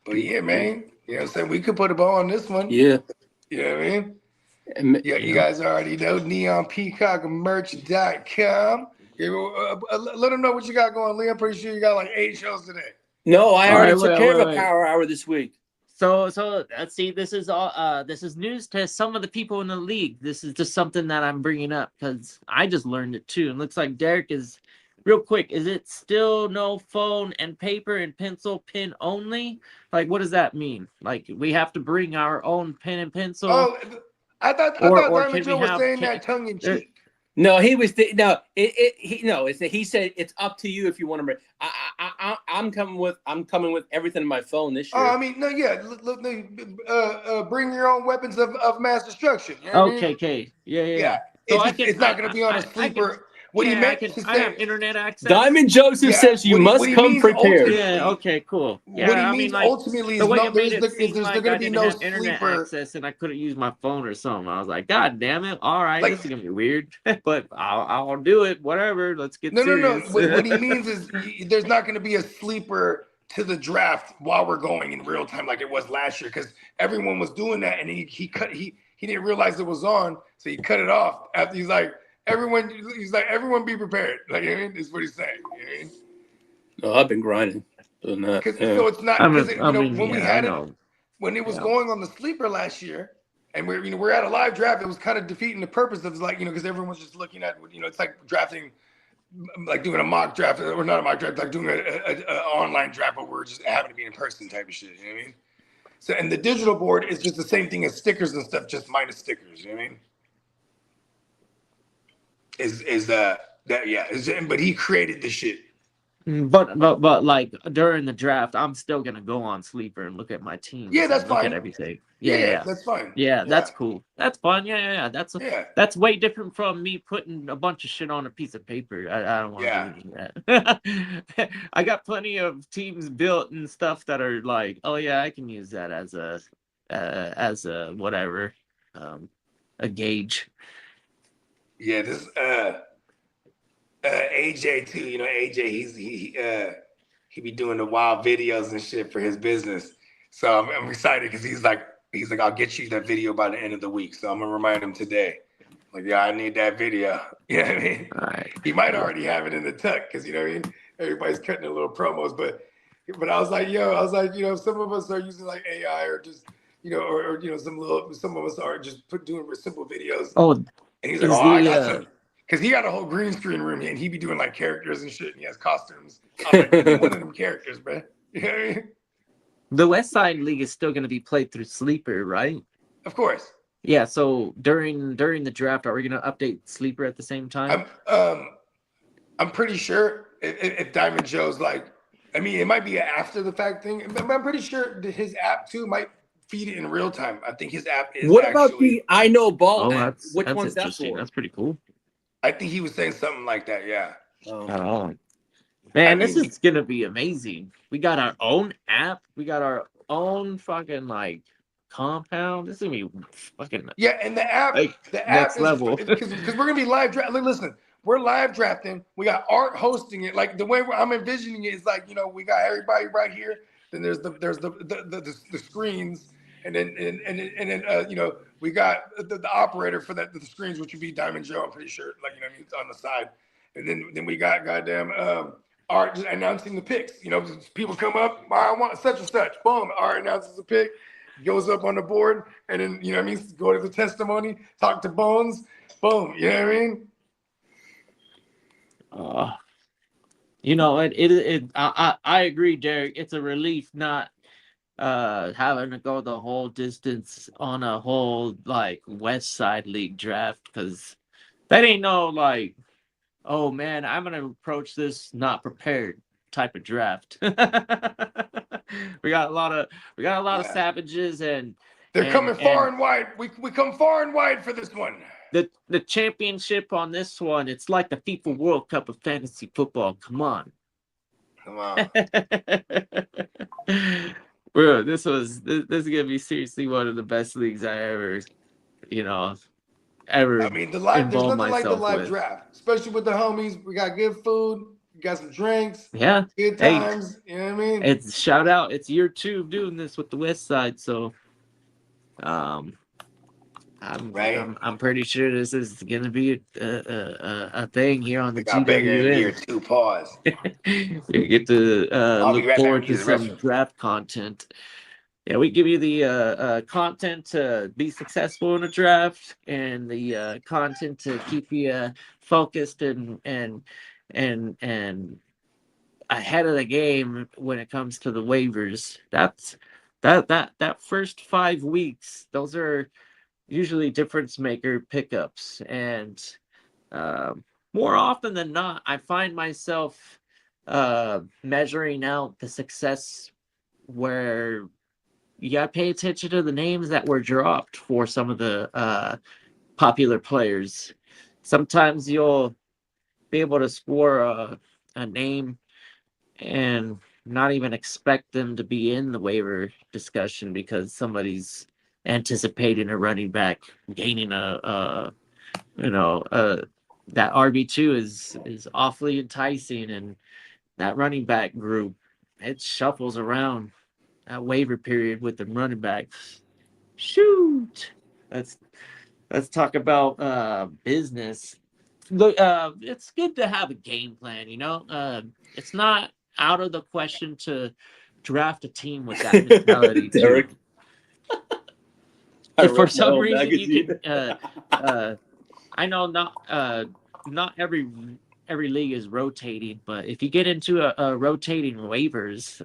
But yeah, man. You know what I'm saying? We could put a ball on this one. Yeah. You know what I mean? Yeah, you guys already know neonpeacockmerch.com. Let them know what you got going, Lee. I'm pretty sure you got like 8 shows today. No, I already took care of a power hour this week. So let's see. This is all. This is news to some of the people in the league. This is just something that I'm bringing up because I just learned it too. And looks like Derek is real quick. Is it still no phone and paper and pencil pen only? Like, what does that mean? Like, we have to bring our own pen and pencil. Oh, I thought Diamond Joe was saying that tongue in cheek. No, he was he said it's up to you if you want to bring. I'm coming with everything in my phone this year. Oh, I mean, no, yeah. Bring your own weapons of mass destruction. You know what I mean? Okay. Yeah. So it's not going to be on a sleeper. What he meant to say. I have internet access. Diamond Joseph says you must come prepared. Yeah. Okay. Cool. Yeah. What he means ultimately is there's going to be no internet sleeper access, and I couldn't use my phone or something. I was like, God damn it! All right, this is gonna be weird, but I'll do it. Whatever. Let's get serious. No. What he means is there's not going to be a sleeper to the draft while we're going in real time like it was last year because everyone was doing that, and he didn't realize it was on, so he cut it off after he's like. Everyone be prepared. Like, you know what I mean? Is what he's saying. You know what I mean? Oh, I've been grinding. Doing that. So it's not I because mean, when we yeah, I had it know. when it was Yeah. going on the sleeper last year, and we're at a live draft. It was kind of defeating the purpose of like because everyone was just looking at it's like drafting, like doing a mock draft or not a mock draft, like doing a online draft, but we're just having to be in person type of shit. You know what I mean? So and the digital board is just the same thing as stickers and stuff, just minus stickers. You know what I mean? But he created the shit. But like during the draft, I'm still gonna go on Sleeper and look at my teams. Yeah, that's and look fine. at everything. Yeah, that's fine. Yeah, that's cool. That's fun. Yeah. That's way different from me putting a bunch of shit on a piece of paper. I don't want to do that. I got plenty of teams built and stuff that are like, oh yeah, I can use that as a whatever, a gauge. Yeah, this AJ too. AJ, he be doing the wild videos and shit for his business. So I'm excited because he's like, I'll get you that video by the end of the week. So I'm gonna remind him today. Like, yeah, I need that video. You know what I mean? All right. He might already have it in the tuck because you know what I mean. Everybody's cutting their little promos, but I was like, some of us are using like AI or just or some of us are just doing simple videos. Oh, and he's like, I got some. Because he got a whole green screen room and he be doing like characters and shit and he has costumes. I'm like, give me one of them characters, man. You know what I mean? The West Side League is still going to be played through Sleeper, right? Of course. Yeah, so during the draft, are we going to update Sleeper at the same time? I'm pretty sure if Diamond Joe's like, I mean, it might be an after the fact thing, but I'm pretty sure that his app too might feed it in real time. I think his app is. What about the I Know Ball app? Which that's one's that interesting. for? That's pretty cool. I think he was saying something like that. Yeah. Oh. Man, this is gonna be amazing. We got our own app. We got our own fucking like compound. This is gonna be fucking and the app, like, next is level. because we're gonna be live drafting. Listen, we're live drafting. We got Art hosting it. Like the way I'm envisioning it is like we got everybody right here. Then there's the screens, and then we got the operator for the screens, which would be Diamond Joe. I'm pretty sure, like on the side, and then we got goddamn Art just announcing the picks. People come up, I want such and such. Boom, Art announces the pick, goes up on the board, and then go to the testimony, talk to Bones. Boom, you know what I mean? I agree, Derek. It's a relief not having to go the whole distance on a whole like West Side League draft, because that ain't no like, oh man, I'm gonna approach this not prepared type of draft. We got a lot of savages, and they're coming far and wide. We come far and wide for this one. The championship on this one, it's like the FIFA World Cup of fantasy football. Come on. Bro, this is gonna be seriously one of the best leagues I ever ever. I mean, there's nothing like the live with. draft, especially with the homies. We got good food, we got some drinks, good times. Hey, you know what I mean? It's shout out. It's year 2 of doing this with the West Side, so I'm pretty sure this is gonna be a thing here on the got bigger in year 2. Pause. You get to look forward to some draft content. Yeah, we give you the content to be successful in a draft, and the content to keep you focused and ahead of the game when it comes to the waivers. That first 5 weeks, those are usually difference maker pickups, and more often than not, I find myself measuring out the success where you got to pay attention to the names that were dropped for some of the popular players. Sometimes you'll be able to score a name and not even expect them to be in the waiver discussion because somebody's anticipating a running back gaining that RB2 is awfully enticing, and that running back group, it shuffles around that waiver period with the running backs. Shoot, let's talk about business. Look, it's good to have a game plan. It's not out of the question to draft a team with that mentality, Derek. too. I If for read some my reason magazine. you can, I know not every league is rotating, but if you get into a rotating waivers,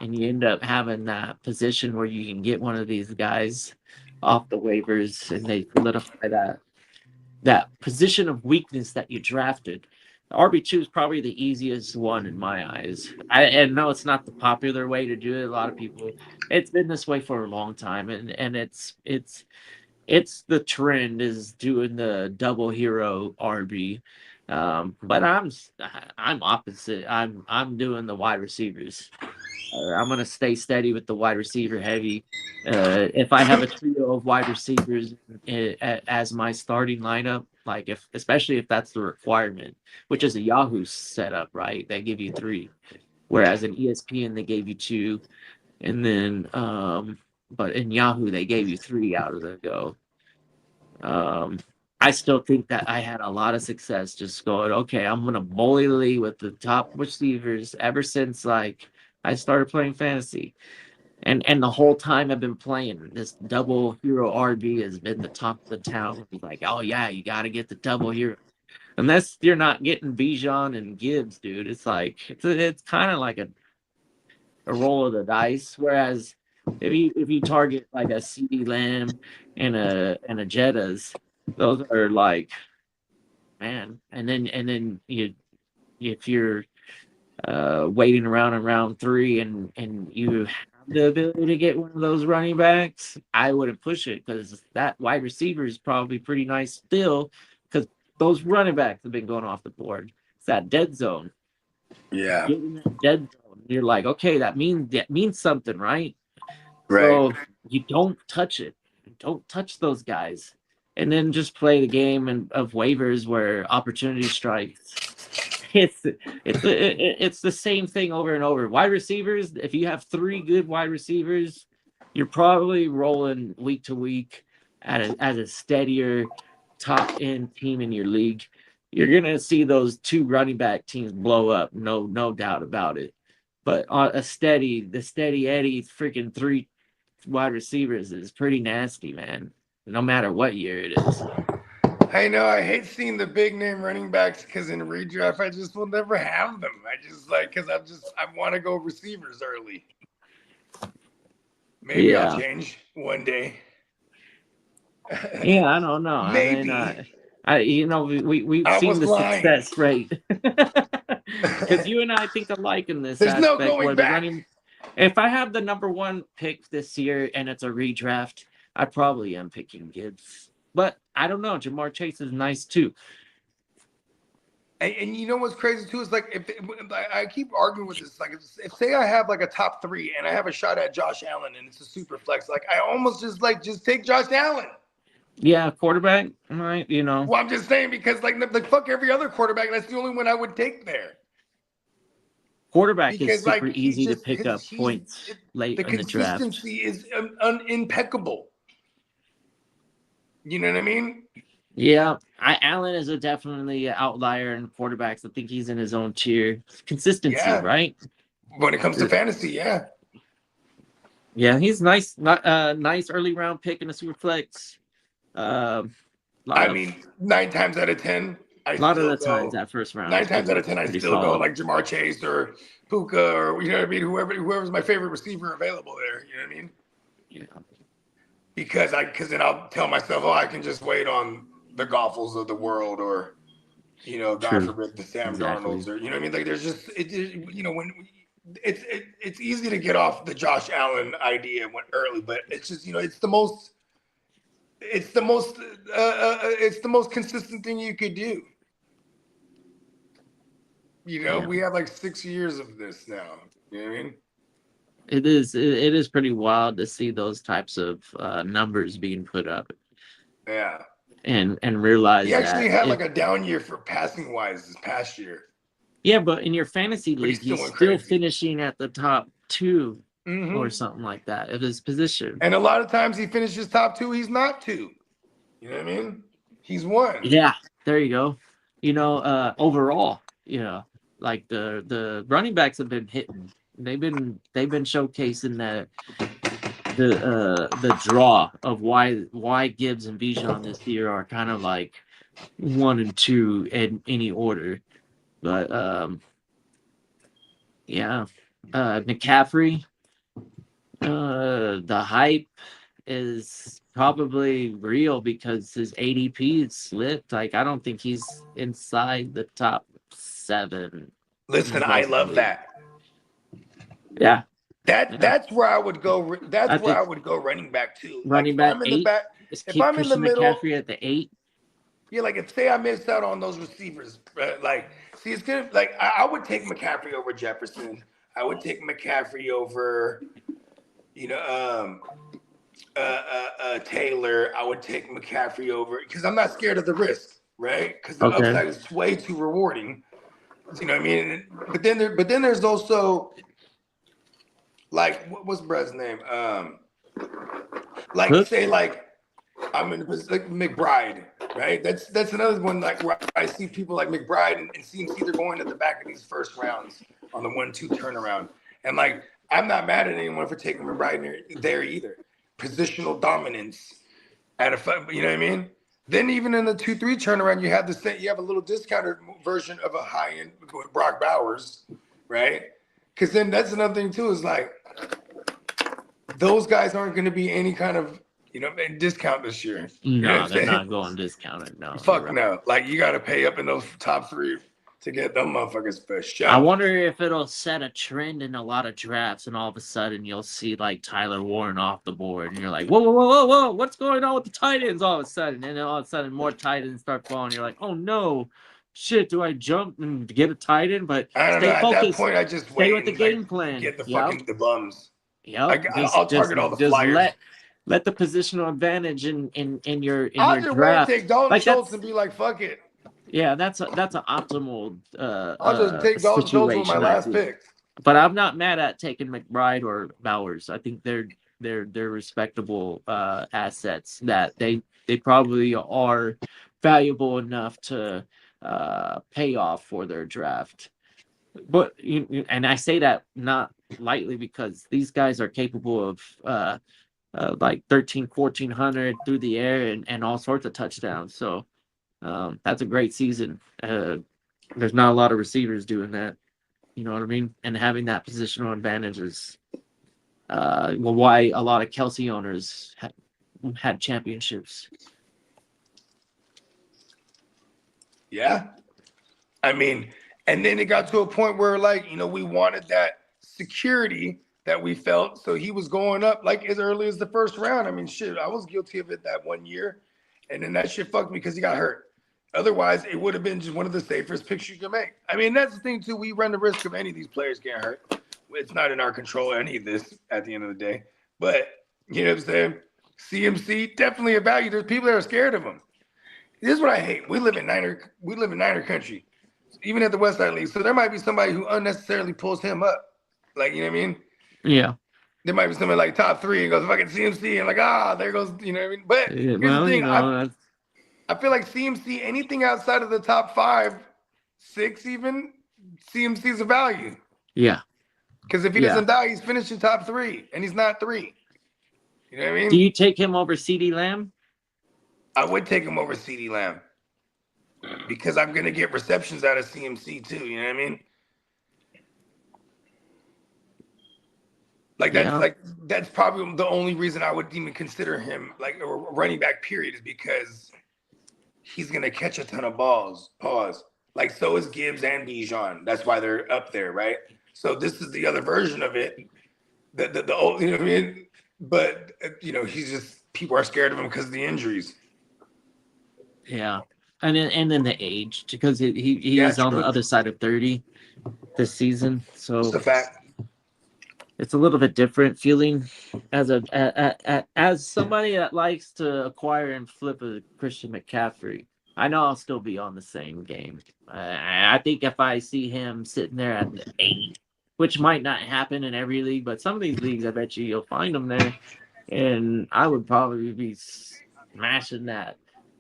and you end up having that position where you can get one of these guys off the waivers and they solidify that position of weakness that you drafted. RB2 is probably the easiest one in my eyes. And no, it's not the popular way to do it. A lot of people, it's been this way for a long time, and it's the trend is doing the double hero RB. But I'm opposite. I'm doing the wide receivers. I'm going to stay steady with the wide receiver heavy. If I have a trio of wide receivers as my starting lineup, like especially if that's the requirement, which is a Yahoo setup, right? They give you 3, whereas in ESPN they gave you 2, and then but in Yahoo they gave you 3 out of the go. I still think that I had a lot of success just going, okay, I'm going to bully the league with the top receivers ever since like I started playing fantasy. And the whole time I've been playing, this double hero RB has been the top of the town. Like, oh yeah, you got to get the double hero. Unless you're not getting Bijan and Gibbs, dude. It's like it's kind of like a roll of the dice. Whereas if you target like a CD Lamb and a Jettas, those are like, man. And then if you're waiting around in round 3 and you have the ability to get one of those running backs, I wouldn't push it because that wide receiver is probably pretty nice still because those running backs have been going off the board. It's that dead zone. Yeah. Getting that dead zone, you're like, okay, that means something, right? Right. So you don't touch it. Don't touch those guys. And then just play the game of waivers where opportunity strikes. It's the same thing over and over. Wide receivers, if you have 3 good wide receivers, you're probably rolling week to week as a steadier top end team in your league. You're gonna see those 2 running back teams blow up, no doubt about it. But on the steady Eddie freaking 3 wide receivers is pretty nasty, man. No matter what year it is. I know. I hate seeing the big name running backs because in redraft, I just will never have them. I just because I want to go receivers early. Maybe I'll change one day. Yeah, I don't know. Maybe. I mean, we've seen the success rate because you and I think alike in this. There's no going back. If I have the number 1 pick this year and it's a redraft, I probably am picking Gibbs. But I don't know. Jamar Chase is nice too. And you know what's crazy too is like if I keep arguing with this, like if say I have like a top 3 and I have a shot at Josh Allen and it's a super flex, like I almost just take Josh Allen. Yeah, quarterback, right? You know. Well, I'm just saying because like fuck every other quarterback, that's the only one I would take there. Quarterback is super easy to pick up points late in the draft. The consistency is impeccable. You know what I mean? Yeah, Allen is definitely an outlier in quarterbacks. I think he's in his own tier. Consistency, right? When it comes to fantasy, yeah. Yeah, he's nice. Nice early round pick in a super flex. I mean, 9 times out of 10, a lot of the times that first round. 9 times out of 10, I still go like Jamar Chase or Puka or you know what I mean. Whoever's my favorite receiver available there. You know what I mean? Yeah. Because then I'll tell myself, oh, I can just wait on the Goffles of the world, or God forbid the Sam Darnolds, or you know what I mean. Like there's just when it's easy to get off the Josh Allen idea early, but it's just it's the most consistent thing you could do. We have like 6 years of this now. You know what I mean? It is pretty wild to see those types of numbers being put up. Yeah. And realize he actually had like a down year for passing wise this past year. Yeah, but in your fantasy league, he's still finishing at the top 2 or something like that of his position. And a lot of times he finishes top 2, he's not 2. You know what I mean? He's 1. Yeah, there you go. Overall, like the running backs have been hitting. They've been showcasing the draw of why Gibbs and Bijan this year are kind of like 1 and 2 in any order. But McCaffrey, the hype is probably real because his ADP is slipped. Like, I don't think he's inside the top 7. Listen, I love that. Yeah. That's where I would go. That's where I would go running back too. Running like, back if I'm in 8. the back, If I'm in the middle, McCaffrey at the 8. Yeah, like if say I missed out on those receivers, like see, it's gonna like I would take McCaffrey over Jefferson. I would take McCaffrey over, Taylor. I would take McCaffrey over because I'm not scared of the risk, right? Because the upside is way too rewarding. You know what I mean? But then there's also like what's Brad's name? Like say like I'm in like McBride, right? That's another one like where I see people like McBride and CMC they're going to the back of these first rounds on the 1-2 turnaround, and like I'm not mad at anyone for taking McBride there either. Positional dominance at a fun, you know what I mean? Then even in the 2-3 turnaround, you have a little discounted version of a high end with Brock Bowers, right? Because then that's another thing too is like those guys aren't going to be any kind of discount this year. No, they're not going discounted. No, fuck no. Like you got to pay up in those top 3 to get them motherfuckers for sure. I wonder if it'll set a trend in a lot of drafts, and all of a sudden you'll see like Tyler Warren off the board, and you're like, whoa, what's going on with the tight ends? All of a sudden, and then all of a sudden more tight ends start falling. You're like, oh no, shit, do I jump and get a tight end? But I don't know. At that point, I just stay with the game plan. Get the fucking the bums. Yep. I'll target all the flyers. Let the positional advantage in your I'll just draft. take Dalton Schultz and be like, fuck it. Yeah, that's an optimal. I'll just take Dalton Schultz with my last pick. But I'm not mad at taking McBride or Bowers. I think they're respectable assets that they probably are valuable enough to pay off for their draft. But and I say that not lightly because these guys are capable of like 1,400 through the air and all sorts of touchdowns. So that's a great season. There's not a lot of receivers doing that. You know what I mean? And having that positional advantage is why a lot of Kelsey owners had championships. Yeah. I mean, and then it got to a point where like, we wanted that security that we felt. So he was going up like as early as the first round. I mean, shit, I was guilty of it that 1 year. And then that shit fucked me because he got hurt. Otherwise, it would have been just one of the safest picks you could make. I mean, that's the thing, too. We run the risk of any of these players getting hurt. It's not in our control, any of this, at the end of the day. But, you know what I'm saying? CMC, definitely a value. There's people that are scared of him. This is what I hate. We live in Niner country, even at the West Side League. So there might be somebody who unnecessarily pulls him up. Like, you know what I mean? Yeah. There might be somebody like top 3 and goes, fucking CMC, and like, there goes, you know what I mean? But here's the thing. I feel like CMC, anything outside of the top 5, 6 even, CMC is a value. Yeah. Because if he doesn't die, he's finishing top 3, and he's not 3. You know what I mean? Do you take him over CeeDee Lamb? I would take him over CeeDee Lamb because I'm going to get receptions out of CMC too. You know what I mean? Like that's probably the only reason I would even consider him like a running back period is because he's going to catch a ton of balls. Pause. Like so is Gibbs and Bijan. That's why they're up there, right? So this is the other version of it. The old, you know what I mean? But he's just people are scared of him because of the injuries. Yeah, and then the age because he is on the other side of 30 this season, so it's a fact. It's a little bit different feeling as somebody that likes to acquire and flip a Christian McCaffrey. I know I'll still be on the same game. I think if I see him sitting there at the 8, which might not happen in every league, but some of these leagues, I bet you'll find him there, and I would probably be smashing that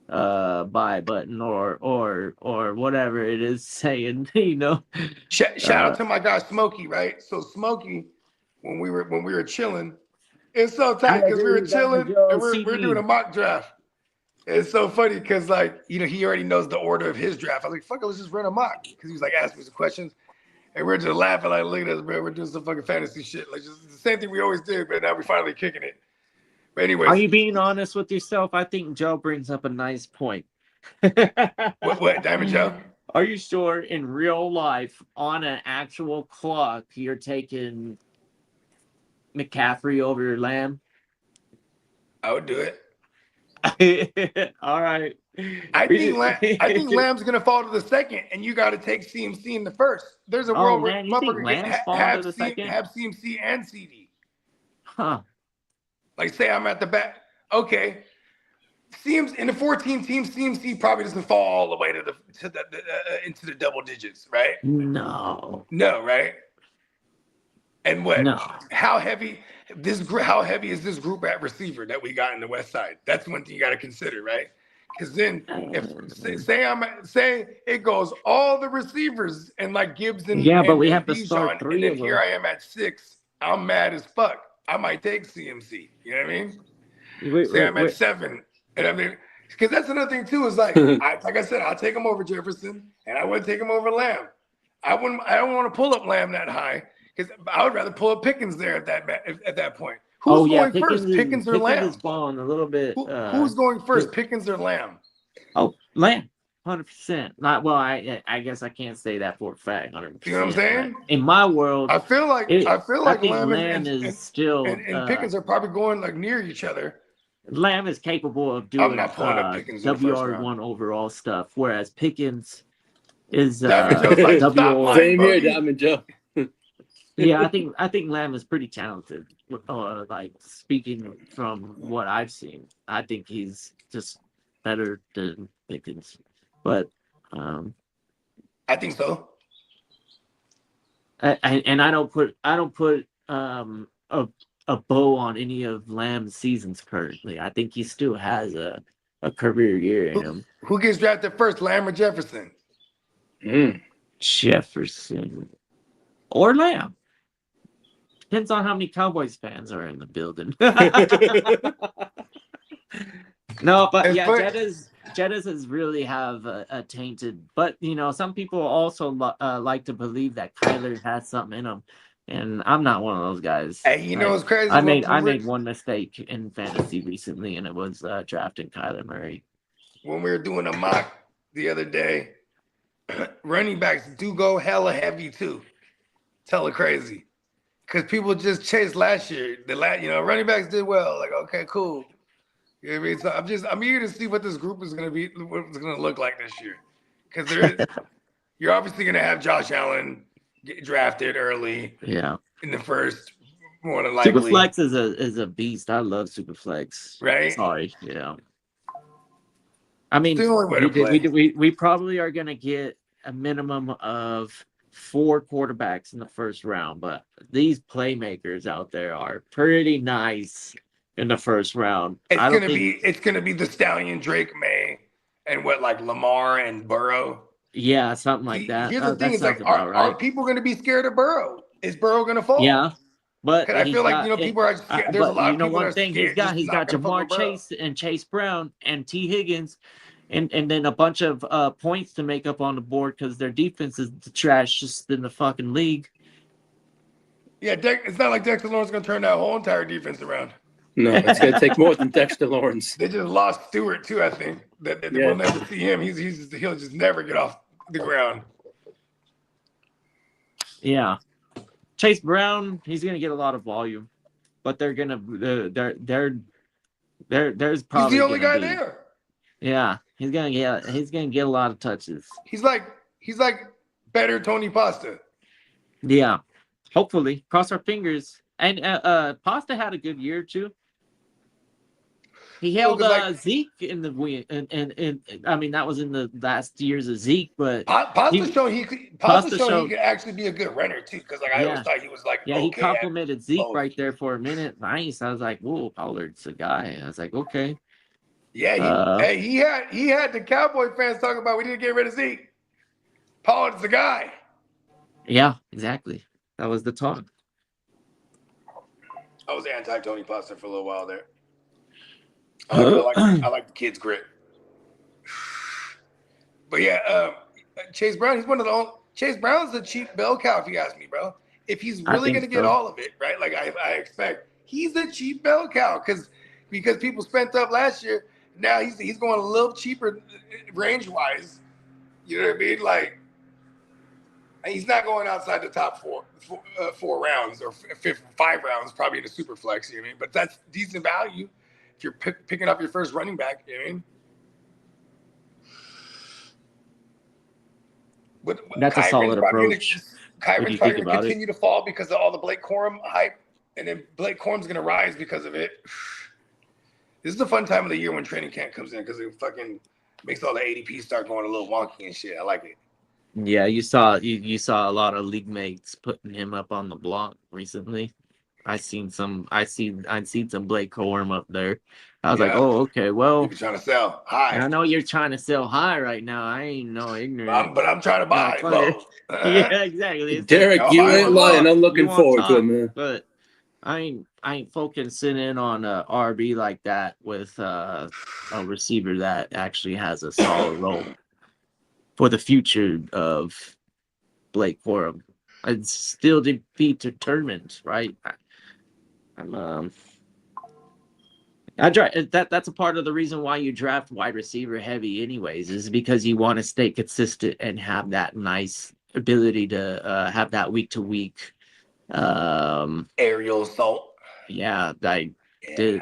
buy button or whatever it is saying, Shout out to my guy Smokey, right? So Smokey, when we were chilling, it's so tight because we were chilling and we're doing a mock draft. It's so funny because he already knows the order of his draft. I was like, fuck it, let's just run a mock. Because he was like asking me some questions. And we're just laughing like, look at us, bro. We're doing some fucking fantasy shit. Like just the same thing we always did, but now we're finally kicking it. But anyways. Are you being honest with yourself? I think Joe brings up a nice point. What, Diamond Joe? Are you sure in real life, on an actual clock, you're taking McCaffrey over Lamb? I would do it. All right. I think Lamb's gonna fall to the second, and you got to take CMC in the first. There's a world where motherfucker have CMC and CD. Huh. Like say I'm at the back. Okay. CMC in the 14 team, CMC probably doesn't fall all the way into the double digits, right? No, right? And what? No. How heavy is this group at receiver that we got in the West Side? That's one thing you got to consider, right? Because then, if say it goes all the receivers and like Gibbs and but we have to Bijan, start 3 and then of them. Here I am at 6. I'm mad as fuck. I might take CMC. You know what I mean? Say I'm at 7, and I mean, because that's another thing too. Is like, like I said, I'll take him over Jefferson, and I wouldn't take him over Lamb. I don't want to pull up Lamb that high because I would rather pull up Pickens there at that point. Who's going first, Pickens or Lamb? Pickens is balling a little bit. Who's going first, Pickens or Lamb? Oh, Lamb, 100%. Not well. I guess I can't say that for a fact. 100%. You know what I'm saying? In my world, I feel like Lamb and is still and Pickens are probably going like near each other. Lamb is capable of doing WR1 overall stuff, whereas Pickens is Same here, Diamond Joe. Yeah, I think Lamb is pretty talented. Like speaking from what I've seen, I think he's just better than Pickens. But I think so. And I don't put a bow on any of Lamb's seasons currently. I think he still has a career year in him. Who gets drafted first, Lamb or Jefferson? Jefferson or Lamb. Depends on how many Cowboys fans are in the building. No, but yeah, Jettas really have a tainted. But some people also like to believe that Kyler has something in him, and I'm not one of those guys. Hey, it's crazy. I made one mistake in fantasy recently, and it was drafting Kyler Murray. When we were doing a mock the other day, running backs do go hella heavy too. Hella crazy. Because people just chased last year. Running backs did well. Like, okay, cool. You know what I mean? So I'm eager to see what this group is going to be, what it's going to look like this year. Because you're obviously going to have Josh Allen get drafted early. Yeah. In the first, more than likely. Superflex is a beast. I love Superflex. Right? Sorry. Yeah. I mean, we probably are going to get a minimum of 4 quarterbacks in the first round, but these playmakers out there are pretty nice in the first round. It's gonna be the Stallion, Drake May, and Lamar and Burrow. Yeah, something like that. Here's the thing: is are people gonna be scared of Burrow? Is Burrow gonna fall? Yeah, but I feel people are scared. There's a lot of people one that are thing scared. he's got Jamar Chase and Chase Brown and T Higgins. And then a bunch of points to make up on the board because their defense is the trashiest in the fucking league. Yeah, it's not like Dexter Lawrence going to turn that whole entire defense around. No, it's going to take more than Dexter Lawrence. They just lost Stewart too, I think. We'll never see him. He'll just never get off the ground. Yeah, Chase Brown, he's going to get a lot of volume, but they're going to there's probably he's the only guy there. Yeah, he's gonna get a lot of touches. He's like better Tony Pasta. Yeah, hopefully. Cross our fingers. And Pasta had a good year too. He held Zeke in the win, and I mean that was in the last years of Zeke, but Pasta showed he could actually be a good runner too. Because I always thought he was he complimented Zeke right there for a minute. Nice. I was like, whoa, Pollard's a guy. I was like, okay. Yeah, he had the Cowboy fans talking about we need to get rid of Zeke. Pollard's the guy. Yeah, exactly. That was the talk. I was anti Tony Poster for a little while there. I like the kid's grit. But yeah, Chase Brown, he's one of the only. Chase Brown's the cheap bell cow, if you ask me, bro. If he's really going to get all of it, right? Like I expect, he's the cheap bell cow because people spent up last year. Now he's going a little cheaper range wise. You know what I mean? Like he's not going outside the top four rounds or 5 rounds, probably in a super flex. You know what I mean? But that's decent value if you're picking up your first running back. You know what I mean? But that's Kyron's a solid approach. Kyron's probably going to continue to fall because of all the Blake Corum hype, and then Blake Corum's going to rise because of it. This is the fun time of the year when training camp comes in because it fucking makes all the ADP start going a little wonky and shit. I like it. Yeah, you saw a lot of league mates putting him up on the block recently. I seen some Blake Corum up there. I was like, oh, okay, well, you're trying to sell high. I know you're trying to sell high right now. I ain't no ignorant. But I'm trying to buy low. Yeah, exactly. Derek, you ain't lying. I'm looking forward to it, man. But I ain't focusing in on a RB like that with a receiver that actually has a solid role for the future of Blake Corum. I'd still be determined, right? That's a part of the reason why you draft wide receiver heavy anyways, is because you want to stay consistent and have that nice ability to have that week to week aerial assault. Yeah, there's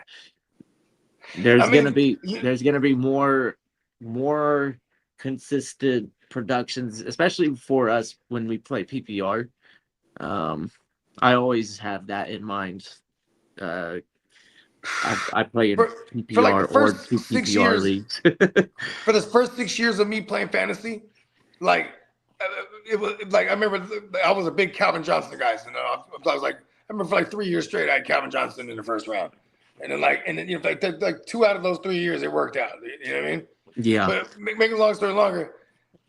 gonna be more consistent productions, especially for us when we play PPR. I always have that in mind. I play in PPR for like the first or 2 6 PPR years, leagues. For the first 6 years of me playing fantasy, like it was like I remember I was a big Calvin Johnson guy. So I was like, I remember for like 3 years straight, I had Calvin Johnson in the first round, and then you know like 2 out of those 3 years it worked out. You know what I mean? Yeah. But making a long story longer,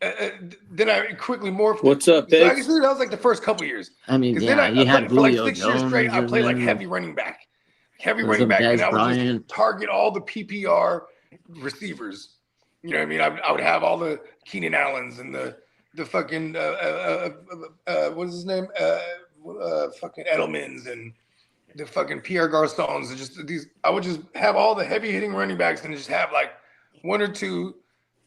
then I quickly morphed. What's up, so Biggs? that was like the first couple years. I mean, then I had played for like Julio 6 years straight. I Jones played like and heavy running back. Des And I would Bryant. just target all the PPR receivers. You know what I mean? I would have all the Keenan Allens and the fucking what is his name? Fucking Edelmans and the fucking Pierre Garçons and just these. I would just have all the heavy hitting running backs and just have like 1 or 2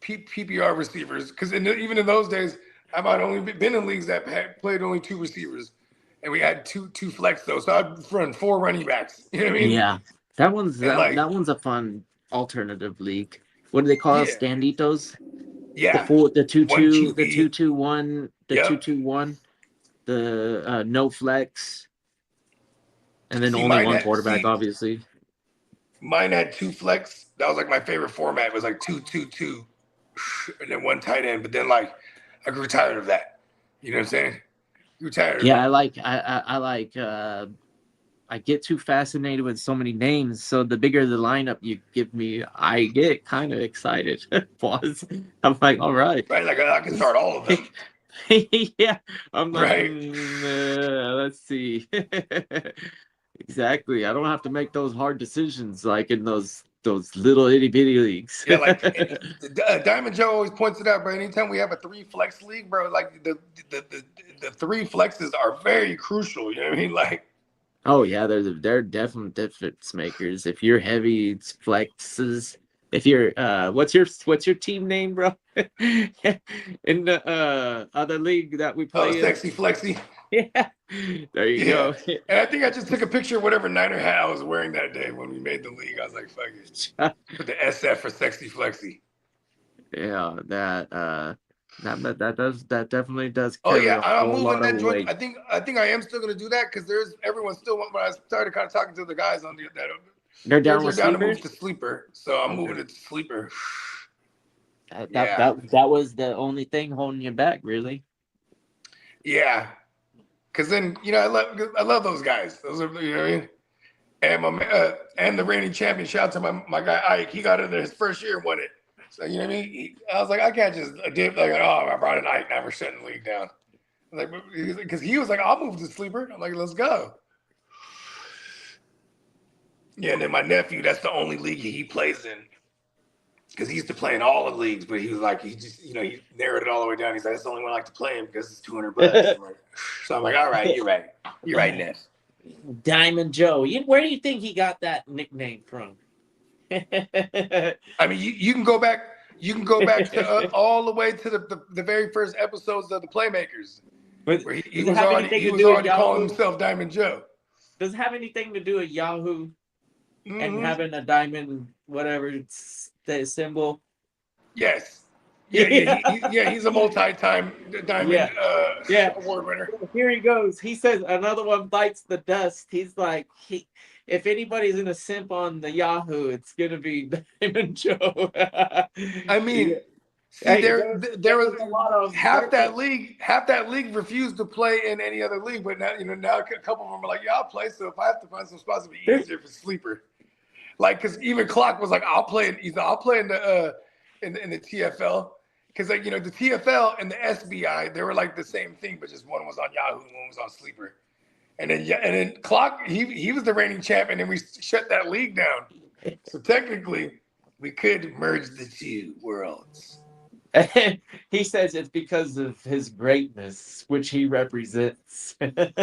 PPR receivers. Because even in those days, I might only been in leagues that had played only 2 receivers. And we had two flex though, so I'd run 4 running backs. You know what I mean? Yeah, that one's a fun alternative league. What do they call it? Standitos? Yeah. The 2-2, the 1QB. 2-2-1, the 2-2-1, the no flex, and then only one quarterback, obviously. Mine had 2 flex. That was like my favorite format. It was like 2-2-2, and then 1 tight end. But then like I grew tired of that. You know what I'm saying? Yeah, I get too fascinated with so many names. So the bigger the lineup you give me, I get kind of excited. Pause. I'm like, all right. Right, like I can start all of them. Yeah. I'm like, right. Let's see. Exactly. I don't have to make those hard decisions like in those little itty bitty leagues. Yeah, like Diamond Joe always points it out, bro. Anytime we have a 3 flex league, bro, like the 3 flexes are very crucial. You know what I mean? Like, oh yeah, they're definitely difference makers. If you're heavy flexes, if you're what's your team name, bro? In the other league that we play. Oh, Sexy Flexy. Yeah, there you go. And I think I just took a picture of whatever Niner hat I was wearing that day when we made the league. I was like, fuck it. Put the SF for Sexy Flexy. Yeah, that definitely does. Oh yeah, I'm moving that joint. I think I am still gonna do that because everyone still. When I started kind of talking to the guys on that, they're down with to move to sleeper. So I'm moving it to sleeper. That was the only thing holding you back, really. Yeah, because then I love those guys. Those are, you know what I mean. And and the reigning champion. Shout out to my guy Ike. He got in there his first year and won it. So you know what I mean? I was like, I can't just dip like, oh, I brought an Ike. Now we're shutting the league down. Like, because he was like, I'll move to sleeper. I'm like, let's go. Yeah, and then my nephew, that's the only league he plays in. Because he used to play in all the leagues, but he was like, he just, you know, he narrowed it all the way down. He's like, that's the only one I like to play in because it's $200. So I'm like, all right, you're right. You're right, Neff. Diamond Joe. Where do you think he got that nickname from? I mean, you can go back. You can go back to all the way to the very first episodes of the Playmakers, where he was already calling himself Diamond Joe. Does it have anything to do with Yahoo and having a diamond, whatever the symbol? Yes. Yeah, he's a multi-time diamond award winner. Here he goes. He says another one bites the dust. He's like, if anybody's gonna simp on the Yahoo, it's gonna be Diamond Joe. I mean, there was a lot of half that league refused to play in any other league, but now now a couple of them are like, yeah, I'll play. So if I have to find some spots, it'll be easier for sleeper. Like, because even Clock was like, I'll play in the TFL. Because like, the TFL and the SBI, they were like the same thing, but just one was on Yahoo and one was on sleeper. And then Clock, he was the reigning champ, and then we shut that league down. So technically, we could merge the two worlds. He says it's because of his greatness, which he represents. The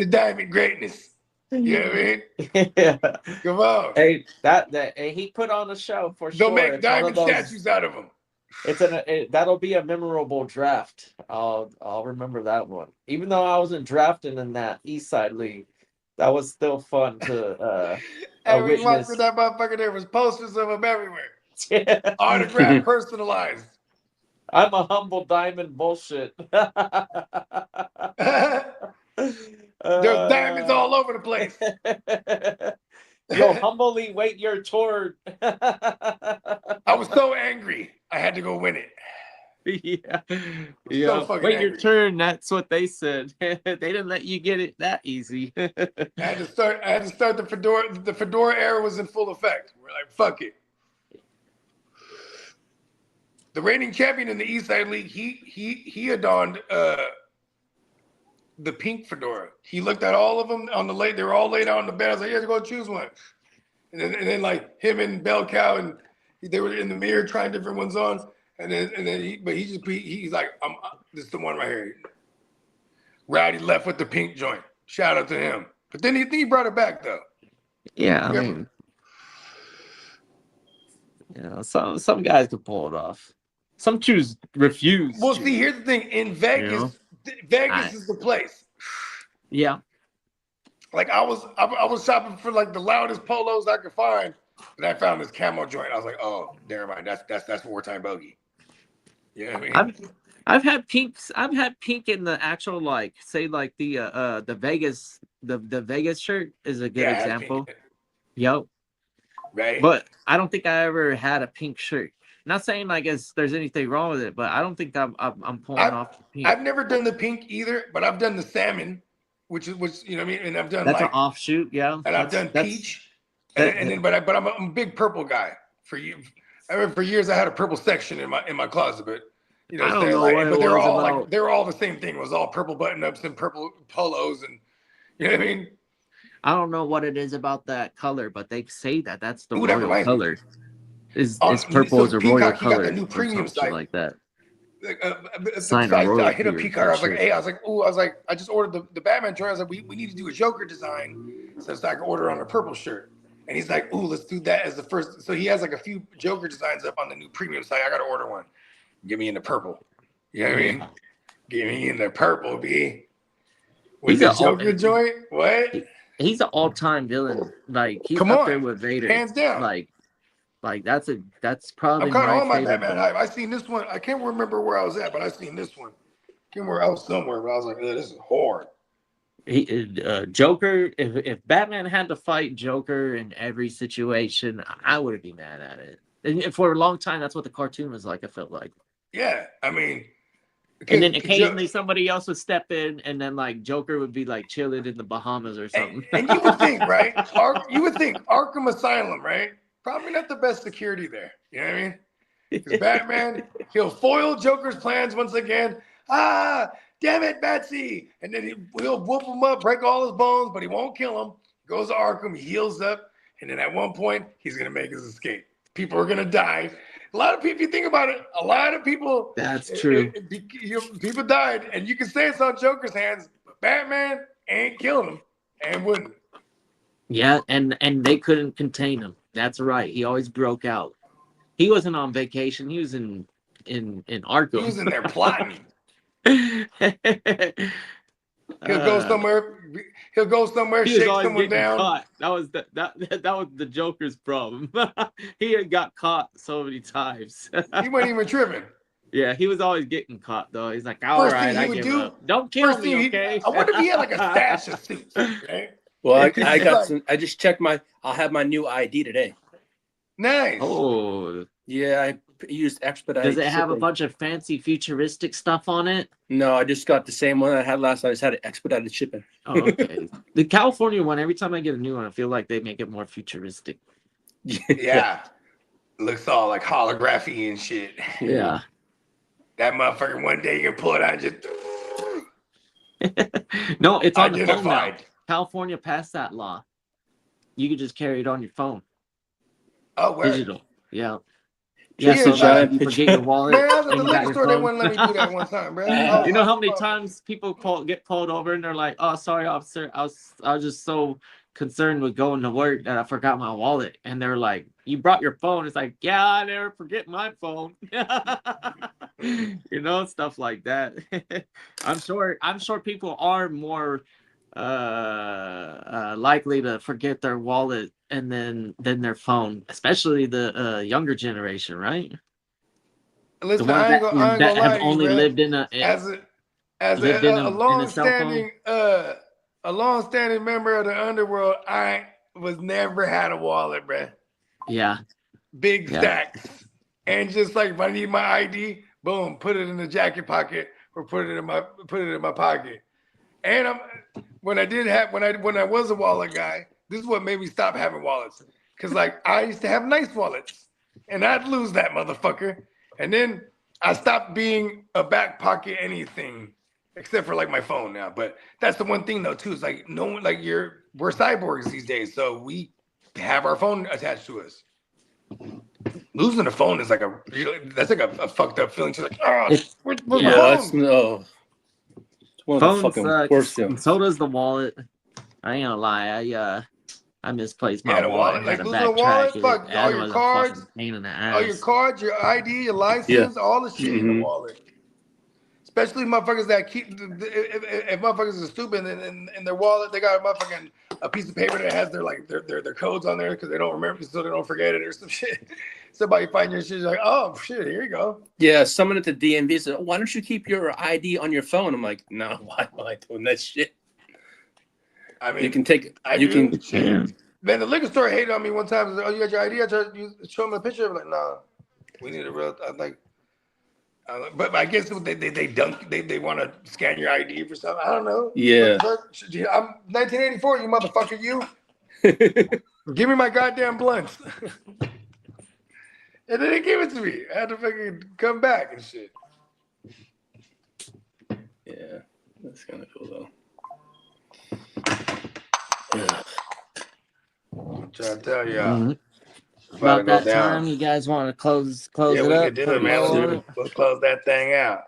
diamond greatness. You know what I mean? Yeah. Come on. Hey, that he put on a show for sure. They'll make diamond statues out of him. That'll be a memorable draft. I'll remember that one. Even though I wasn't drafting in that East Side League, that was still fun to Every witness. once in that motherfucker, there was posters of him everywhere. Autographed, personalized. I'm a humble diamond bullshit. There's diamonds all over the place. You'll humbly wait your turn. I was so angry. I had to go win it. Yeah. So fucking wait angry. your turn. That's what they said. They didn't let you get it that easy. I had to start the Fedora. The Fedora era was in full effect. We're like, fuck it. The reigning champion in the East Side League, he adorned the pink fedora. He looked at all of them on the late. They were all laid out on the bed. I was like, "Yeah, go choose one." And then like him and Bell Cow, and they were in the mirror trying different ones on. And then he's like, this is the one right here. Rowdy left with the pink joint. Shout out to him. But then he brought it back though. Yeah, I mean, some guys could pull it off. Some refuse. Well, see, here's the thing. In Vegas, Vegas is the place. Yeah. Like I was shopping for like the loudest polos I could find, and I found this camo joint. I was like, oh, never mind. That's wartime bogey. You know what I mean? I've had pinks. I've had pink in the actual the Vegas the Vegas shirt is a good example. Yep. Right. But I don't think I ever had a pink shirt. Not saying there's anything wrong with it, but I don't think I'm pulling off the pink. I've never done the pink either, but I've done the salmon, which you know what I mean, and I've done that's an offshoot, yeah. And I've done peach, but I'm a big purple guy. For years I had a purple section in my closet, but I don't know but they're all the same thing. It was all purple button ups and purple polos, and you know what I mean. I don't know what it is about that color, but they say that's the royal color. Is purple is a royal Peacock, color? He got the new premium site like that. I hit up Peacock. I was like, I just ordered the Batman joint. I was like, we need to do a Joker design so I can order on a purple shirt. And he's like, ooh, let's do that as the first. So he has like a few Joker designs up on the new premium site. I got to order one. Get me in the purple. You know what I mean? Get me in the purple, B. With the Joker joint? What? He's an all-time villain. Like he's up there with Vader, hands down. Like that's probably. I'm kind of on my Batman hype. I seen this one. I can't remember where I was at, but I seen this one. I was somewhere, but I was like, this is hard. Joker. If Batman had to fight Joker in every situation, I wouldn't be mad at it. And for a long time, that's what the cartoon was like. I felt like. Yeah, I mean, And then occasionally somebody else would step in, and then like Joker would be like chilling in the Bahamas or something. And you would think, right? You would think Arkham Asylum, right? Probably not the best security there. You know what I mean? Because Batman, he'll foil Joker's plans once again. Damn it, Batsy. And then he'll whoop him up, break all his bones, but he won't kill him. Goes to Arkham, he heals up, and then at one point, he's going to make his escape. People are going to die. A lot of people, if you think about it, a lot of people. That's true. People died, and you can say it's on Joker's hands, but Batman ain't killing him and wouldn't. Yeah, and they couldn't contain him. That's right. He always broke out. He wasn't on vacation. He was in Arkham. He was in there plotting. He'll go somewhere. He'll go somewhere, shake someone down. Caught. That was the Joker's problem. He had got caught so many times. He wasn't even tripping. Yeah, he was always getting caught though. He's like, all right, I give up. Don't kill me, okay? I wonder if he had like a stash of suits. Right? Well, I got some. I just checked I'll have my new ID today. Nice. Oh. Yeah, I used expedited. Does it have a bunch of fancy futuristic stuff on it? No, I just got the same one I had last. I just had it expedited shipping. Oh, okay. The California one, every time I get a new one, I feel like they make it more futuristic. Yeah. Looks all like holography and shit. Yeah. That motherfucker, one day you can pull it out and just. No, it's on the phone now. Identified. California passed that law. You could just carry it on your phone. Oh, where? Digital. Yeah. Yeah, So giant you forget your wallet. Man, I was at and the you got liquor your store. They phone. wouldn't let me do that one time, bro. You know how many times people get pulled over and they're like, "Oh, sorry, officer. I was just so concerned with going to work that I forgot my wallet." And they're like, "You brought your phone?" It's like, "Yeah, I never forget my phone." You know, stuff like that. I'm sure people are more likely to forget their wallet and then their phone, especially the younger generation, right? Listen, The ones I ain't gonna that lie have to you, only bro. lived in a lived in a long-standing member of the underworld, I was never had a wallet, bro. yeah. Big stacks, and just like if I need my ID, boom, put it in the jacket pocket or put it in my pocket. And when I was a wallet guy, this is what made me stop having wallets, because like I used to have nice wallets, and I'd lose that motherfucker. And then I stopped being a back pocket anything except for like my phone now. But that's the one thing though too. Is like no one like we're cyborgs these days, so we have our phone attached to us. Losing a phone is like a fucked up feeling. She's like, where's my phone? It's one of the fucking worst things. So does the wallet. I ain't gonna lie. I misplaced my wallet. Like Had to losing a wallet, fuck, all It your was a cards, fucking pain in the ass. all your cards, your ID, your license, all the shit in the wallet. Especially motherfuckers that if motherfuckers are stupid in their wallet, they got a piece of paper that has their codes on there because they don't remember, so they don't forget it or some shit. Somebody find your shit, like, oh shit, here you go. Yeah, someone at the DMV said, "Why don't you keep your ID on your phone?" I'm like, "No, why am I doing that shit?" I mean, you can take it. Man, the liquor store hated on me one time. Like, oh, you got your ID? I tried to show them a picture. I'm like, nah, we need a real. I'm like, but I guess they want to scan your ID for something. I don't know. Yeah. I'm 1984. You motherfucker, you. Give me my goddamn blunts. And they didn't give it to me. I had to fucking come back and shit. Yeah, that's kind of cool though. I'm trying to tell y'all. Mm-hmm. About that time, you guys want to close it up? Yeah, we could do it, man. We'll close that thing out.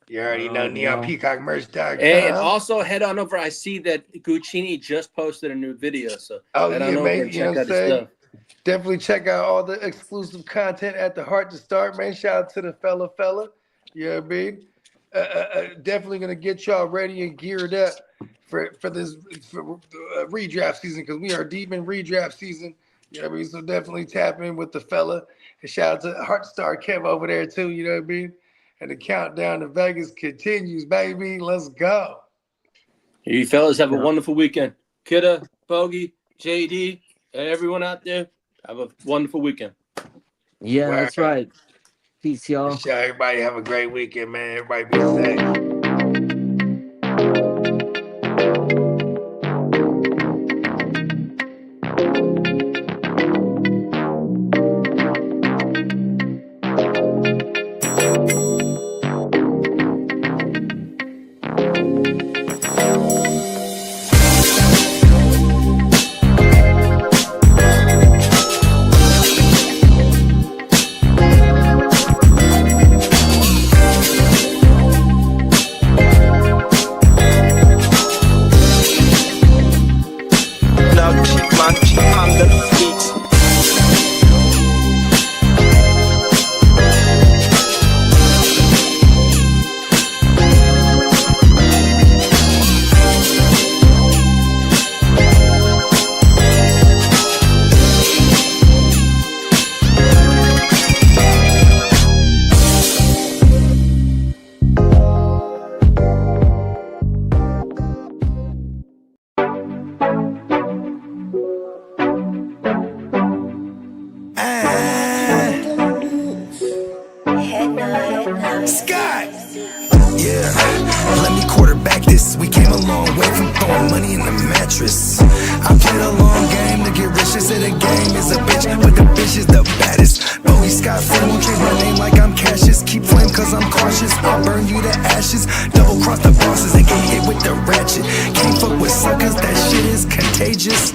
You already know NeonPeacockMerch.com. Hey, and also head on over. I see that Guchinni just posted a new video, so head on over and check out his stuff. Definitely check out all the exclusive content at the Heart to Start, man. Shout out to the fella. You know what I mean? Definitely gonna get y'all ready and geared up for this redraft season, because we are deep in redraft season. You know what I mean? So definitely tap in with the fella. And shout out to Heart to Start Kev over there too. You know what I mean? And the countdown to Vegas continues, baby. Let's go. You fellas have a wonderful weekend. Kitteh, Bogey, JD, and everyone out there, have a wonderful weekend. Yeah, that's right. Peace, y'all. Sure, everybody have a great weekend, man. Everybody be safe. Scott! Yeah, let me quarterback this. We came a long way from throwing money in the mattress. I played a long game to get rich. They say the game is a bitch, but the bitch is the baddest. Bowie Scott Flame won't change my name like I'm Cassius. Keep flame cause I'm cautious. I'll burn you to ashes. Double cross the bosses and get hit with the ratchet. Can't fuck with suckers, that shit is contagious.